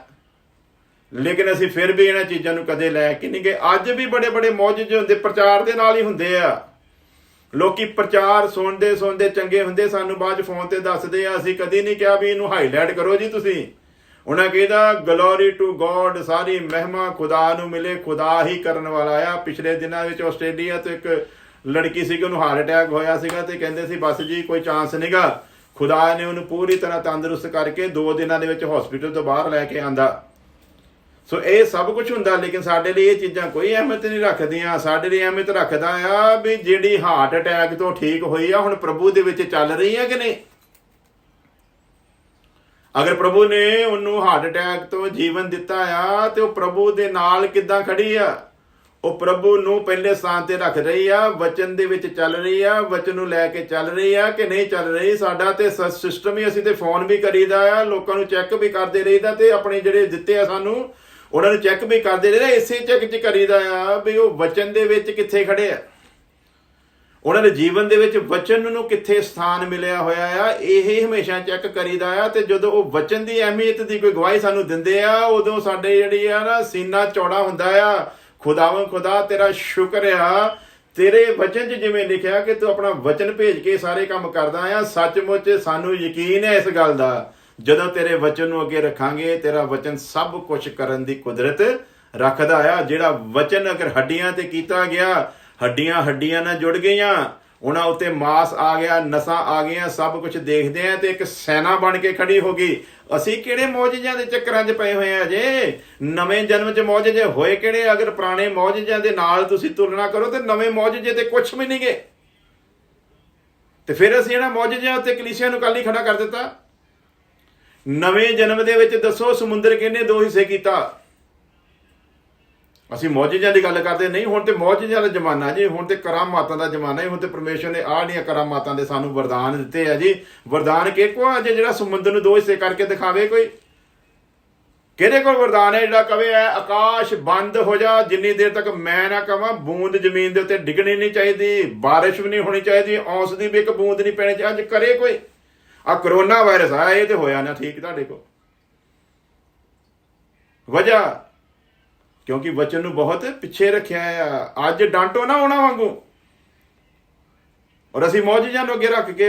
ਲੇਕਿਨ ਅਸੀਂ ਫਿਰ ਵੀ ਇਹਨਾਂ ਚੀਜ਼ਾਂ ਨੂੰ ਕਦੇ ਲੈ ਕੇ ਨਹੀਂ ਗਏ। ਅੱਜ ਵੀ ਬੜੇ ਬੜੇ ਮੌਜੂਦ ਹੁੰਦੇ, ਪ੍ਰਚਾਰ ਦੇ ਨਾਲ ਹੀ ਹੁੰਦੇ ਆ। ਲੋਕੀ ਪ੍ਰਚਾਰ ਸੁਣਦੇ ਚੰਗੇ ਹੁੰਦੇ, ਸਾਨੂੰ ਬਾਅਦ ਚ ਫੋਨ ਤੇ ਦੱਸਦੇ ਆ। ਅਸੀਂ ਕਦੀ ਨਹੀਂ ਕਿਹਾ ਵੀ ਇਹਨੂੰ ਹਾਈਲਾਈਟ ਕਰੋ ਜੀ ਤੁਸੀਂ। ਉਹਨਾਂ ਕਹਿੰਦਾ ਗਲੋਰੀ ਟੂ ਗੋਡ, ਸਾਰੀ ਮਹਿਮਾ ਖੁਦਾ ਨੂੰ ਮਿਲੇ, ਖੁਦਾ ਹੀ ਕਰਨ ਵਾਲਾ ਆ। ਪਿਛਲੇ ਦਿਨਾਂ ਵਿੱਚ ਆਸਟ੍ਰੇਲੀਆ ਤੋਂ ਇੱਕ ਲੜਕੀ ਸੀਗੀ, ਉਹਨੂੰ ਹਾਰਟ ਅਟੈਕ ਹੋਇਆ ਸੀਗਾ ਤੇ ਕਹਿੰਦੇ ਸੀ ਬਸ ਜੀ ਕੋਈ ਚਾਂਸ ਨਹੀਂਗਾ। ਖੁਦਾ ਨੇ ਉਹਨੂੰ ਪੂਰੀ ਤਰ੍ਹਾਂ ਤੰਦਰੁਸਤ ਕਰਕੇ 2 ਦਿਨਾਂ ਦੇ ਵਿੱਚ ਹਸਪੀਟਲ ਤੋਂ ਬਾਹਰ ਲੈ ਕੇ ਆਂਦਾ। ਸੋ ਇਹ ਸਭ ਕੁਝ ਹੁੰਦਾ, ਲੇਕਿਨ ਸਾਡੇ ਲਈ ਇਹ ਚੀਜ਼ਾਂ ਕੋਈ ਅਹਿਮੀਅਤ ਨਹੀਂ ਰੱਖਦੀਆਂ। ਸਾਡੇ ਲਈ ਅਹਿਮੀਅਤ ਰੱਖਦਾ ਆ ਵੀ ਜਿਹੜੀ ਹਾਰਟ ਅਟੈਕ ਤੋਂ ਠੀਕ ਹੋਈ ਆ, ਹੁਣ ਪ੍ਰਭੂ ਦੇ ਵਿੱਚ ਚੱਲ ਰਹੀ ਆ ਕਿ ਨਹੀਂ। ਅਗਰ ਪ੍ਰਭੂ ਨੇ ਉਹਨੂੰ ਹਾਰਟ ਅਟੈਕ ਤੋਂ ਜੀਵਨ ਦਿੱਤਾ ਆ ਤੇ ਉਹ ਪ੍ਰਭੂ ਦੇ ਨਾਲ ਕਿੱਦਾਂ ਖੜੀ ਆ? ਉਹ ਪ੍ਰਭੂ ਨੂੰ ਪਹਿਲੇ ਸਥਾਨ ਤੇ ਰੱਖ ਰਹੀ ਆ, ਵਚਨ ਦੇ ਵਿੱਚ ਚੱਲ ਰਹੀ ਆ, ਵਚਨ ਨੂੰ ਲੈ ਕੇ ਚੱਲ ਰਹੀ ਆ ਕਿ ਨਹੀਂ ਚੱਲ ਰਹੀ। ਸਾਡਾ ਤੇ ਸਿਸਟਮ ਹੀ, ਅਸੀਂ ਤੇ ਫੋਨ ਵੀ ਕਰੀਦਾ ਆ, ਲੋਕਾਂ ਨੂੰ ਚੈੱਕ ਵੀ ਕਰਦੇ ਰਹੀਦਾ ਤੇ ਆਪਣੇ ਜਿਹੜੇ ਦਿੱਤੇ ਆ ਸਾਨੂੰ ਉਹਨਾਂ ਨੂੰ ਚੈੱਕ ਵੀ ਕਰਦੇ ਰਹੀਦਾ। ਇਸੇ ਚੈੱਕ ਚ ਕਰੀਦਾ ਆ ਵੀ ਉਹ ਵਚਨ ਦੇ ਵਿੱਚ ਕਿੱਥੇ ਖੜੇ ਆ, ਉਹਨਾਂ ਦੇ ਜੀਵਨ ਦੇ ਵਿੱਚ ਵਚਨ ਨੂੰ ਕਿੱਥੇ ਸਥਾਨ ਮਿਲਿਆ ਹੋਇਆ ਆ। ਇਹ ਹਮੇਸ਼ਾ ਚੈੱਕ ਕਰੀਦਾ ਆ। ਤੇ ਜਦੋਂ ਉਹ ਵਚਨ ਦੀ ਅਹਿਮੀਅਤ ਦੀ ਕੋਈ ਗਵਾਹੀ ਸਾਨੂੰ ਦਿੰਦੇ ਆ, ਉਦੋਂ ਸਾਡੇ ਜਿਹੜੀ ਆ ਨਾ ਸੀਨਾ ਚੌੜਾ ਹੁੰਦਾ ਆ। ਖੁਦਾ ਤੇਰਾ ਸ਼ੁਕਰ ਆ, ਤੇਰੇ ਵਚਨ 'ਚ ਜਿਵੇਂ ਲਿਖਿਆ ਕਿ ਤੂੰ ਆਪਣਾ ਵਚਨ ਭੇਜ ਕੇ ਸਾਰੇ ਕੰਮ ਕਰਦਾ ਆ। ਸੱਚਮੁੱਚ ਸਾਨੂੰ ਯਕੀਨ ਹੈ ਇਸ ਗੱਲ ਦਾ, ਜਦੋਂ ਤੇਰੇ ਵਚਨ ਨੂੰ ਅੱਗੇ ਰੱਖਾਂਗੇ, ਤੇਰਾ ਵਚਨ ਸਭ ਕੁਝ ਕਰਨ ਦੀ ਕੁਦਰਤ ਰੱਖਦਾ ਆ। ਜਿਹੜਾ ਵਚਨ ਅਗਰ ਹੱਡੀਆਂ ਤੇ ਕੀਤਾ ਗਿਆ, ਹੱਡੀਆਂ ਨਾਲ ਜੁੜ ਗਈਆਂ, ਉਹਨਾਂ ਉੱਤੇ ਮਾਸ ਆ ਗਿਆ, ਨਸਾਂ ਆ ਗਈਆਂ, ਸਭ ਕੁਝ ਦੇਖਦੇ ਆ ਤੇ ਇੱਕ ਸੈਨਾ ਬਣ ਕੇ ਖੜੀ ਹੋ ਗਈ। ਅਸੀਂ ਕਿਹੜੇ ਮੌਜਜ਼ਾਂ ਦੇ ਚੱਕਰਾਂ 'ਚ ਪਏ ਹੋਏ ਆ ਜੇ? ਨਵੇਂ ਜਨਮ 'ਚ ਮੌਜਜ਼ੇ ਹੋਏ ਕਿਹੜੇ? ਅਗਰ ਪੁਰਾਣੇ ਮੌਜਜ਼ਾਂ ਦੇ ਨਾਲ ਤੁਸੀਂ ਤੁਲਨਾ ਕਰੋ ਤੇ ਨਵੇਂ ਮੌਜਜ਼ੇ ਤੇ ਕੁਛ ਵੀ ਨਹੀਂ ਗੇ। ਤੇ ਫਿਰ ਅਸੀਂ ਇਹਨਾਂ ਮੌਜਜ਼ਾਂ ਉੱਤੇ ਕਲੀਸਿਆ ਨੂੰ ਕੱਲ ਹੀ ਖੜਾ ਕਰ ਦਿੱਤਾ। ਨਵੇਂ ਜਨਮ ਦੇ ਵਿੱਚ ਦੱਸੋ ਸਮੁੰਦਰ ਕਿਹਨੇ 2 ਹਿੱਸੇ ਕੀਤਾ? ਅਸੀਂ ਮੌਜਜ਼ਾਂ ਦੀ ਗੱਲ ਕਰਦੇ ਨਹੀਂ। ਹੁਣ ਤੇ ਮੌਜਜ਼ਾਂ ਦਾ ਜ਼ਮਾਨਾ ਜੀ, ਹੁਣ ਤੇ ਕਰਾਮਾਤਾਂ ਦਾ ਜ਼ਮਾਨਾ ਹੈ। ਹੁਣ ਤੇ ਪਰਮੇਸ਼ਰ ਨੇ ਆਹ ਦੀਆਂ ਕਰਾਮਾਤਾਂ ਦੇ ਸਾਨੂੰ ਵਰਦਾਨ ਦਿੱਤੇ ਆ ਜੀ। ਵਰਦਾਨ ਕਿਹਕੋ ਆ ਜੇ ਜਿਹੜਾ ਸਮੁੰਦਰ ਨੂੰ 2 ਹਿੱਸੇ ਕਰਕੇ ਦਿਖਾਵੇ ਕੋਈ? ਕਿਹਦੇ ਕੋਲ ਵਰਦਾਨ ਹੈ ਜਿਹੜਾ ਕਵੇ ਹੈ ਆਕਾਸ਼ ਬੰਦ ਹੋ ਜਾ, ਜਿੰਨੀ ਦੇਰ ਤੱਕ ਮੈਂ ਨਾ ਕਵਾਂ ਬੂੰਦ ਜ਼ਮੀਨ ਦੇ ਉੱਤੇ ਡਿੱਗਣੀ ਨਹੀਂ ਚਾਹੀਦੀ, ਬਾਰਿਸ਼ ਵੀ ਨਹੀਂ ਹੋਣੀ ਚਾਹੀਦੀ, ਔਂਸ ਦੀ ਵੀ ਇੱਕ ਬੂੰਦ ਨਹੀਂ ਪੈਣੀ ਚਾਹੀਦੀ। ਅੱਜ ਕਰੇ ਕੋਈ? ਆ ਕਰੋਨਾ ਵਾਇਰਸ ਆ, ਇਹ ਤੇ ਹੋਇਆ ਨਾ ਠੀਕ ਤੁਹਾਡੇ ਕੋਲ। ਵਜ੍ਹਾ ਕਿਉਂਕਿ ਵਚਨ ਨੂੰ ਬਹੁਤ ਪਿੱਛੇ ਰੱਖਿਆ ਆ। ਅੱਜ ਡਾਂਟੋ ਨਾ ਉਹਨਾਂ ਵਾਂਗੂ, ਔਰ ਅਸੀਂ ਮੌਜੂਦਾਂ ਨੂੰ ਅੱਗੇ ਰੱਖ ਕੇ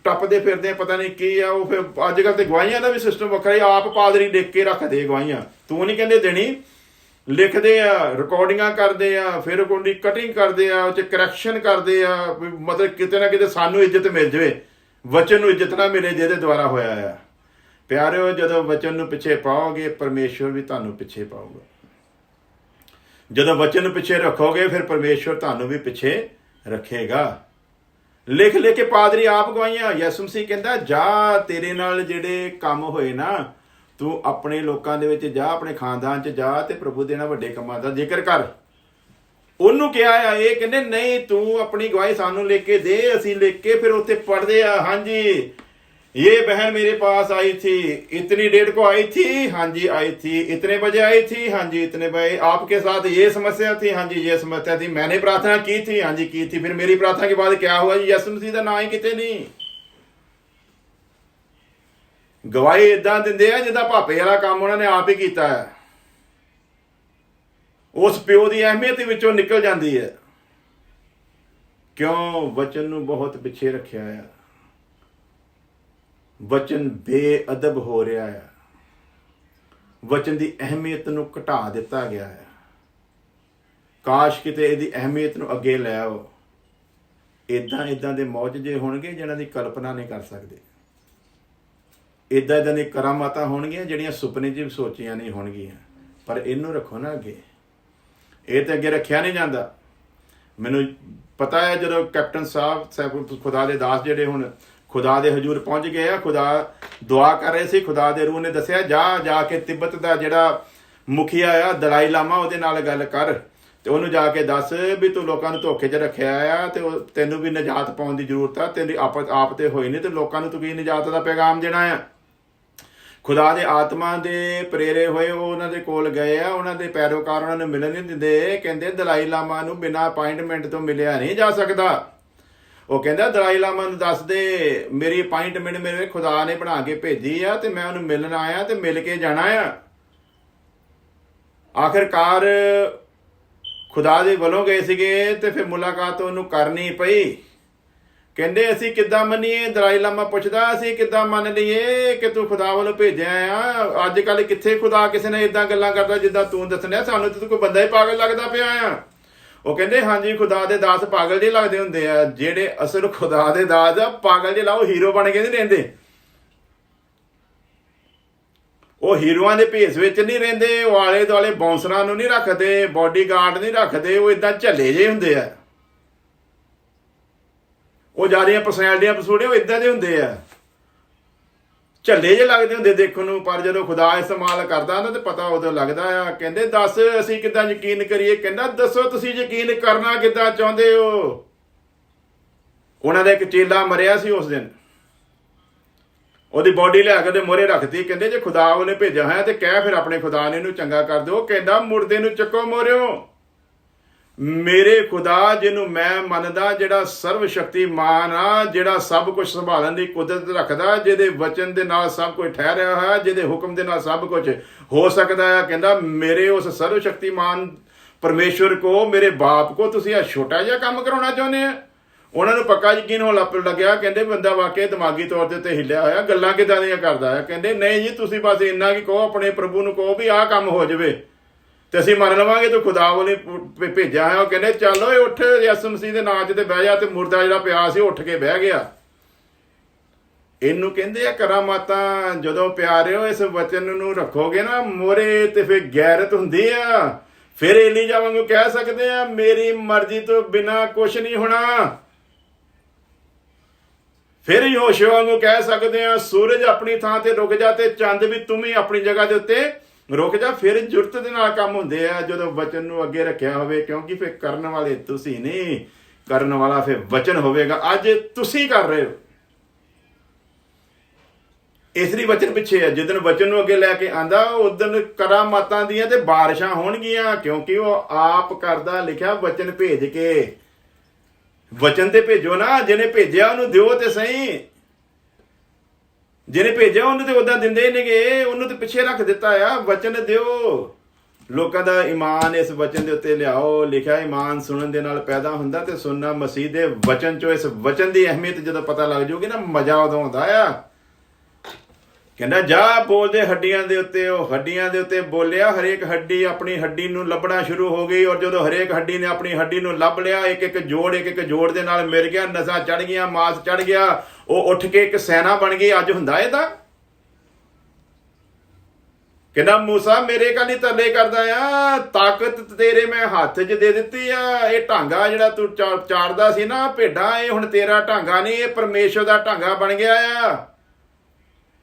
ਟੱਪਦੇ ਫਿਰਦੇ ਆ, ਪਤਾ ਨਹੀਂ ਕੀ ਆ ਉਹ। ਫਿਰ ਅੱਜ ਕੱਲ੍ਹ ਤੇ ਗਵਾਹੀਆਂ ਦਾ ਵੀ ਸਿਸਟਮ ਵੱਖਰਾ ਹੀ, ਆਪ ਪਾਦਰੀ ਲਿਖ ਕੇ ਰੱਖਦੇ ਗਵਾਹੀਆਂ। ਤੂੰ ਨਹੀਂ ਕਹਿੰਦੇ ਦੇਣੀ, ਲਿਖਦੇ ਆ, ਰਿਕਾਰਡਿੰਗਾਂ ਕਰਦੇ ਆ, ਫਿਰ ਉਹਦੀ ਕਟਿੰਗ ਕਰਦੇ ਆ, ਉਹ 'ਚ ਕਰੈਕਸ਼ਨ ਕਰਦੇ ਆ। ਮਤਲਬ ਕਿਤੇ ਨਾ ਕਿਤੇ ਸਾਨੂੰ ਇੱਜ਼ਤ ਮਿਲ ਜਾਵੇ, ਵਚਨ ਨੂੰ ਇੱਜ਼ਤ ਨਾ ਮਿਲੇ ਜਿਹਦੇ ਦੁਆਰਾ ਹੋਇਆ ਆ। ਪਿਆਰਿਓ, ਜਦੋਂ ਵਚਨ ਨੂੰ ਪਿੱਛੇ ਪਾਓਗੇ ਪਰਮੇਸ਼ਵਰ ਵੀ ਤੁਹਾਨੂੰ ਪਿੱਛੇ ਪਾਊਗਾ। ਜਦੋਂ ਵਚਨ ਨੂੰ ਪਿੱਛੇ ਰੱਖੋਗੇ ਫਿਰ ਪਰਮੇਸ਼ਵਰ ਤੁਹਾਨੂੰ ਵੀ ਪਿੱਛੇ ਰੱਖੇਗਾ। ਲਿਖ ਲਿਖ ਕੇ ਪਾਦਰੀ ਆਪ ਗਵਾਈਆਂ। ਯਿਸੂ ਮਸੀਹ ਕਹਿੰਦਾ ਜਾ, ਤੇਰੇ ਨਾਲ ਜਿਹੜੇ ਕੰਮ ਹੋਏ ਨਾ, ਤੂੰ ਆਪਣੇ ਲੋਕਾਂ ਦੇ ਵਿੱਚ ਜਾ, ਆਪਣੇ ਖਾਨਦਾਨ 'ਚ ਜਾ ਤੇ ਪ੍ਰਭੂ ਦੇ ਨਾਲ ਵੱਡੇ ਕੰਮਾਂ ਦਾ ਜ਼ਿਕਰ ਕਰ। ਉਹਨੂੰ ਕਿਹਾ ਆ, ਇਹ ਕਹਿੰਦੇ ਨਹੀਂ ਤੂੰ ਆਪਣੀ ਗਵਾਹੀ ਸਾਨੂੰ ਲਿਖ ਕੇ ਦੇ। ਅਸੀਂ ਲਿਖ ਕੇ ਫਿਰ ਉੱਥੇ ਪੜ੍ਹਦੇ ਆ, ਹਾਂਜੀ ये बहन मेरे पास आई थी, इतनी डेट को आई थी, हाँ जी आई थी, इतने बजे आई थी, हाँ जी इतने बजे, आपके साथ ये समस्या थी, हाँ जी ये समस्या थी, मैंने प्रार्थना की थी, हाँ जी की थी, फिर मेरी प्रार्थना के बाद क्या हुआ जी? यीशु मसीह दा नाम ही किते नहीं। गवाही इदां दिंदे आ जिद्दां भापे वाला काम उन्होंने आप ही कीता है। उस प्यो की अहमियत विचों निकल जाती है। क्यों? वचन नूं बहुत पिछे रखिया है। वचन बेअदब हो रहा है, वचन की अहमियत नूं घटा दिता गया है। काश किते इहदी अहमियत नूं अगे लै आओ। इदां इदां दे मौजजे होणगे जिन्हां दी कल्पना नहीं कर सकते। इदां इदां दी करामातां होणगीਆਂ ਜਿਹੜੀਆਂ सुपने 'ਚ भी सोचियां नहीं होणगीਆਂ। पर इनू रखो ना अगे, ਇਹ ਤਾਂ ਅੱਗੇ ਰੱਖਿਆ ਨਹੀਂ ਜਾਂਦਾ। ਮੈਨੂੰ ਪਤਾ ਹੈ ਜਦੋਂ ਕੈਪਟਨ ਸਾਹਿਬ खुदा दे दास ਜਿਹੜੇ ਹੁਣ खुदा दे हजूर पहुँच गए आ, खुदा दुआ कर रहे थे, खुदा दे रूह ने दसिया जा जाके तिब्बत का जिहड़ा मुखिया आ दलाई लामा ਉਹਦੇ ਨਾਲ ਗੱਲ कर ਤੇ ਉਹਨੂੰ ਜਾ ਕੇ ਦੱਸ ਵੀ ਤੂੰ ਲੋਕਾਂ ਨੂੰ ਧੋਖੇ 'ਚ ਰੱਖਿਆ ਆ ਤੇ ਤੈਨੂੰ ਵੀ ਨਿਜਾਤ ਪਾਉਣ ਦੀ ਜ਼ਰੂਰਤ ਆ। ਤੇਰੀ ਆਪ ਤੇ ਹੋਈ ਨਹੀਂ ਤੇ ਲੋਕਾਂ ਨੂੰ ਤੂੰ ਕੀ ਨਿਜਾਤ ਦਾ ਪੈਗਾਮ ਦੇਣਾ ਆ। खुदा ਦੇ ਆਤਮਾ ਦੇ ਪ੍ਰੇਰੇ ਹੋਏ ਉਹ ਉਹਨਾਂ ਦੇ ਕੋਲ ਗਏ ਆ, ਉਹਨਾਂ ਦੇ ਪੈਰੋਕਾਰ ਉਹਨਾਂ ਨੂੰ ਮਿਲਣ ਨਹੀਂ ਦਿੰਦੇ। ਕਹਿੰਦੇ ਦलाई ਲਾਮਾ ਨੂੰ ਬਿਨਾਂ ਅਪਾਇੰਟਮੈਂਟ ਤੋਂ ਮਿਲਿਆ ਨਹੀਂ ਜਾ ਸਕਦਾ। ਉਹ ਕਹਿੰਦਾ ਦलाई ਲਾਮਾ ਨੂੰ ਦੱਸ ਦੇ ਮੇਰੀ ਅਪਾਇੰਟਮੈਂਟ ਮੇਰੇ खुदा ने बना के भेजी आ ਤੇ मैं ਉਹਨੂੰ ਮਿਲਣ ਆਇਆ ਤੇ ਮਿਲ ਕੇ ਜਾਣਾ ਆ। ਆਖਿਰਕਾਰ खुदा ਦੇ ਵੱਲੋਂ ਗਏ ਸੀਗੇ ਤੇ ਫਿਰ ਮੁਲਾਕਾਤ ਉਹਨੂੰ ਕਰਨੀ ਪਈ। ਕਹਿੰਦੇ ਅਸੀਂ ਕਿੱਦਾਂ ਮੰਨੀਏ? ਦलाई ਲਾਮਾ ਪੁੱਛਦਾ ਅਸੀਂ ਕਿੱਦਾਂ ਮੰਨ ਲਈਏ ਕਿ ਤੂੰ खुदा ਵੱਲੋਂ ਭੇਜਿਆ ਆ? ਅੱਜ ਕੱਲ੍ਹ ਕਿੱਥੇ खुदा ਕਿਸੇ ਨੇ ਇਦਾਂ ਗੱਲਾਂ ਕਰਦਾ ਜਿੱਦਾਂ ਤੂੰ ਦੱਸਣਿਆ, ਸਾਨੂੰ ਤਾਂ ਕੋਈ ਬੰਦਾ ਹੀ ਪਾਗਲ ਲੱਗਦਾ ਪਿਆ ਆ। ਉਹ ਕਹਿੰਦੇ ਹਾਂਜੀ खुदा ਦੇ ਦਾਸ ਪਾਗਲ ਜਿਹੇ ਲੱਗਦੇ ਹੁੰਦੇ ਆ। ਜਿਹੜੇ ਅਸਲ खुदा ਦੇ ਦਾਸ ਆ ਪਾਗਲ ਜਿਹੇ ਲਾਓ, ਹੀਰੋ ਬਣ ਕੇ ਨਹੀਂ ਰਹਿੰਦੇ। ਉਹ ਹੀਰੋਆਂ ਦੇ ਭੇਸ ਵਿੱਚ ਨਹੀਂ ਰਹਿੰਦੇ। ਉਹ ਆਲੇ ਦੁਆਲੇ ਬੌਂਸਰਾਂ ਨੂੰ ਨਹੀਂ ਰੱਖਦੇ, ਬਾਡੀਗਾਰਡ ਨਹੀਂ ਰੱਖਦੇ। ਉਹ ਇਦਾਂ ਝੱਲੇ ਜਿਹੇ ਹੁੰਦੇ ਆ। ਉਹ ਜਿਆਦੀਆਂ ਪਰਸਨੈਲਿਟੀਆਂ ਪਸੂੜੇ ਉਹ ਇਦਾਂ ਦੇ ਹੁੰਦੇ ਆ, ਝੱਲੇ ਜਿਹੇ ਲੱਗਦੇ ਹੁੰਦੇ ਦੇਖਣ ਨੂੰ। ਪਰ ਜਦੋਂ खुदा ਇਸਤੇਮਾਲ ਕਰਦਾ ਨਾ ਤੇ ਪਤਾ ਉਦੋਂ ਲੱਗਦਾ ਆ। ਕਹਿੰਦੇ ਦੱਸ ਅਸੀਂ ਕਿੱਦਾਂ ਯਕੀਨ ਕਰੀਏ? ਕਹਿੰਦਾ ਦੱਸੋ ਤੁਸੀਂ ਯਕੀਨ ਕਰਨਾ ਕਿੱਦਾਂ ਚਾਹੁੰਦੇ ਹੋ? ਉਹਨਾਂ ਦਾ ਇੱਕ ਚੇਲਾ ਮਰਿਆ ਸੀ ਉਸ ਦਿਨ, ਉਹਦੀ ਬੋਡੀ ਲਿਆ ਕੇ ਉਹਦੇ ਮੋਹਰੇ ਰੱਖਤੀ। ਕਹਿੰਦੇ ਜੇ खुदा ਉਹਨੇ ਭੇਜਿਆ ਹੈ ਤੇ ਕਹਿ ਫਿਰ ਆਪਣੇ खुदा ਨੇ ਇਹਨੂੰ ਚੰਗਾ ਕਰ ਦਿਓ। ਕਹਿੰਦਾ ਮੁਰਦੇ ਨੂੰ ਚੱਕੋ ਮੋਹਰਿਓ। ਮੇਰੇ खुदा ਜਿਹਨੂੰ ਮੈਂ ਮੰਨਦਾ, ਜਿਹੜਾ ਸਰਵ ਸ਼ਕਤੀਮਾਨ ਆ, ਜਿਹੜਾ ਸਭ ਕੁਝ ਸੰਭਾਲਣ ਦੀ ਕੁਦਰਤ ਰੱਖਦਾ, ਜਿਹਦੇ ਵਚਨ ਦੇ ਨਾਲ ਸਭ ਕੁਝ ਠਹਿਰਿਆ ਹੋਇਆ, ਜਿਹਦੇ ਹੁਕਮ ਦੇ ਨਾਲ ਸਭ ਕੁਝ ਹੋ ਸਕਦਾ ਆ। ਕਹਿੰਦਾ ਮੇਰੇ ਉਸ ਸਰਵ ਸ਼ਕਤੀਮਾਨ ਪਰਮੇਸ਼ਵਰ ਕੋ, ਮੇਰੇ ਬਾਪ ਕੋ ਤੁਸੀਂ ਆ ਛੋਟਾ ਜਿਹਾ ਕੰਮ ਕਰਾਉਣਾ ਚਾਹੁੰਦੇ ਆ? ਉਹਨਾਂ ਨੂੰ ਪੱਕਾ ਯਕੀਨ ਹੋਣ ਲੱਗ ਲੱਗਿਆ। ਕਹਿੰਦੇ ਬੰਦਾ ਵਾਕਿਆ ਦਿਮਾਗੀ ਤੌਰ ਦੇ ਉੱਤੇ ਹਿੱਲਿਆ ਹੋਇਆ, ਗੱਲਾਂ ਕਿੱਦਾਂ ਦੀਆਂ ਕਰਦਾ ਆ। ਕਹਿੰਦੇ ਨਹੀਂ ਜੀ ਤੁਸੀਂ ਬਸ ਇੰਨਾ ਕੀ ਕਹੋ, ਆਪਣੇ ਪ੍ਰਭੂ ਨੂੰ ਕਹੋ ਵੀ ਆਹ ਕੰਮ ਹੋ ਜਾਵੇ ਤੇ ਅਸੀਂ ਮੰਨ ਲਵਾਂਗੇ ਤੂੰ खुदा ਉਹਨੇ ਭੇਜਿਆ ਹੈ। ਉਹ ਕਹਿੰਦੇ ਚੱਲ ਓਏ ਉੱਠ, ਯਿਸੂ ਮਸੀਹ ਦੇ ਨਾਂ 'ਚ ਤੇ ਬਹਿ ਜਾ। ਤੇ ਮੁਰਦਾ ਜਿਹੜਾ ਪਿਆ ਸੀ ਉੱਠ ਕੇ ਬਹਿ ਗਿਆ। ਇਹਨੂੰ ਕਹਿੰਦੇ ਆ ਕਰਾਮਾਤਾਂ। ਜਦੋਂ ਪਿਆਰਿਓ ਇਸ ਵਚਨ ਨੂੰ ਰੱਖੋਗੇ ਨਾ ਮੋਹਰੇ ਤੇ ਫਿਰ ਗੈਰਤ ਹੁੰਦੀ ਆ। ਫਿਰ ਏਲੀਜਾ ਵਾਂਗੂ ਕਹਿ ਸਕਦੇ ਆ ਮੇਰੀ ਮਰਜ਼ੀ ਤੋਂ ਬਿਨਾਂ ਕੁਛ ਨਹੀਂ ਹੋਣਾ। ਫਿਰ ਯਹੋਸ਼ੂਆ ਵਾਂਗੂ ਕਹਿ ਸਕਦੇ ਆ ਸੂਰਜ ਆਪਣੀ ਥਾਂ ਤੇ ਰੁਕ ਜਾ ਤੇ ਚੰਦ ਵੀ ਤੂੰ ਵੀ ਆਪਣੀ ਜਗ੍ਹਾ ਦੇ ਉੱਤੇ ਰੁਕ ਜਾ। ਫਿਰ ਜੁਰਤ ਦੇ ਨਾਲ ਕੰਮ ਹੁੰਦੇ ਆ ਜਦੋਂ ਵਚਨ ਨੂੰ ਅੱਗੇ ਰੱਖਿਆ ਹੋਵੇ। ਕਿਉਂਕਿ ਫਿਰ ਕਰਨ ਵਾਲੇ ਤੁਸੀਂ ਨਹੀਂ, ਕਰਨ ਵਾਲਾ ਫਿਰ ਵਚਨ ਹੋਵੇਗਾ। ਅੱਜ ਤੁਸੀਂ ਕਰ ਰਹੇ ਹੋ। ਇਸ ਲਈ ਵਚਨ ਪਿੱਛੇ ਹੈ। ਜਿੱਦਣ ਵਚਨ ਨੂੰ ਅੱਗੇ ਲੈ ਕੇ ਆਂਦਾ ਉਦਣ ਕਰਾਮਾਤਾਂ ਦੀਆਂ ਤੇ ਬਾਰਿਸ਼ਾਂ ਹੋਣਗੀਆਂ, ਕਿਉਂਕਿ ਉਹ ਆਪ ਕਰਦਾ। ਲਿਖਿਆ ਵਚਨ ਭੇਜ ਕੇ। ਵਚਨ ਤੇ ਭੇਜੋ ਨਾ, ਜਿਹਨੇ ਭੇਜਿਆ ਉਹਨੂੰ ਦਿਓ ਤੇ ਸਹੀ। ਜਿਹਨੇ ਭੇਜਿਆ ਉਹਨੂੰ ਤੇ ਉਦਾਂ ਦਿੰਦੇ ਨੇਗੇ, ਉਹਨੂੰ ਤੇ ਪਿੱਛੇ ਰੱਖ ਦਿੱਤਾ ਆ। ਵਚਨ ਦਿਓ, ਲੋਕਾਂ ਦਾ ਈਮਾਨ ਇਸ ਵਚਨ ਦੇ ਉੱਤੇ ਲਿਆਓ। ਲਿਖਿਆ ਈਮਾਨ ਸੁਣਨ ਦੇ ਨਾਲ ਪੈਦਾ ਹੁੰਦਾ ਤੇ ਸੁਣਨਾ ਮਸੀਹ ਦੇ ਵਚਨ ਚੋਂ। ਇਸ ਵਚਨ ਦੀ ਅਹਿਮੀਅਤ ਜਦੋਂ ਪਤਾ ਲੱਗ ਜਾਊਗੀ ਨਾ, ਮਜ਼ਾ ਉਦੋਂ ਆਉਂਦਾ ਆ। ਕਹਿੰਦਾ ਜਾ ਬੋਲਦੇ ਹੱਡੀਆਂ ਦੇ ਉੱਤੇ। ਉਹ ਹੱਡੀਆਂ ਦੇ ਉੱਤੇ ਬੋਲਿਆ, ਹਰੇਕ ਹੱਡੀ ਆਪਣੀ ਹੱਡੀ ਨੂੰ ਲੱਭਣਾ ਸ਼ੁਰੂ ਹੋ ਗਈ। ਔਰ ਜਦੋਂ ਹਰੇਕ ਹੱਡੀ ਨੇ ਆਪਣੀ ਹੱਡੀ ਨੂੰ ਲੱਭ ਲਿਆ, ਇੱਕ ਇੱਕ ਜੋੜ ਦੇ ਨਾਲ ਮਿਲ ਗਿਆ, ਨਸਾਂ ਚੜ ਗਈਆਂ, ਮਾਸ ਚੜ ਗਿਆ, ਉਹ ਉੱਠ ਕੇ ਇੱਕ ਸੈਨਾ ਬਣ ਗਈ। ਅੱਜ ਹੁੰਦਾ ਇਹਦਾ। ਕਹਿੰਦਾ ਮੂਸਾ ਮੇਰੇ ਕਾਹਲੀ ਤਰਲੇ ਕਰਦਾ ਆ, ਤਾਕਤ ਤੇਰੇ ਮੈਂ ਹੱਥ 'ਚ ਦੇ ਦਿੱਤੀ ਆ। ਇਹ ਢਾਂਗਾ ਜਿਹੜਾ ਤੂੰ ਚਾੜਦਾ ਸੀ ਨਾ ਭੇਡਾਂ, ਇਹ ਹੁਣ ਤੇਰਾ ਢਾਂਗਾ ਨਹੀਂ, ਇਹ ਪਰਮੇਸ਼ਰ ਦਾ ਢਾਂਗਾ ਬਣ ਗਿਆ ਆ।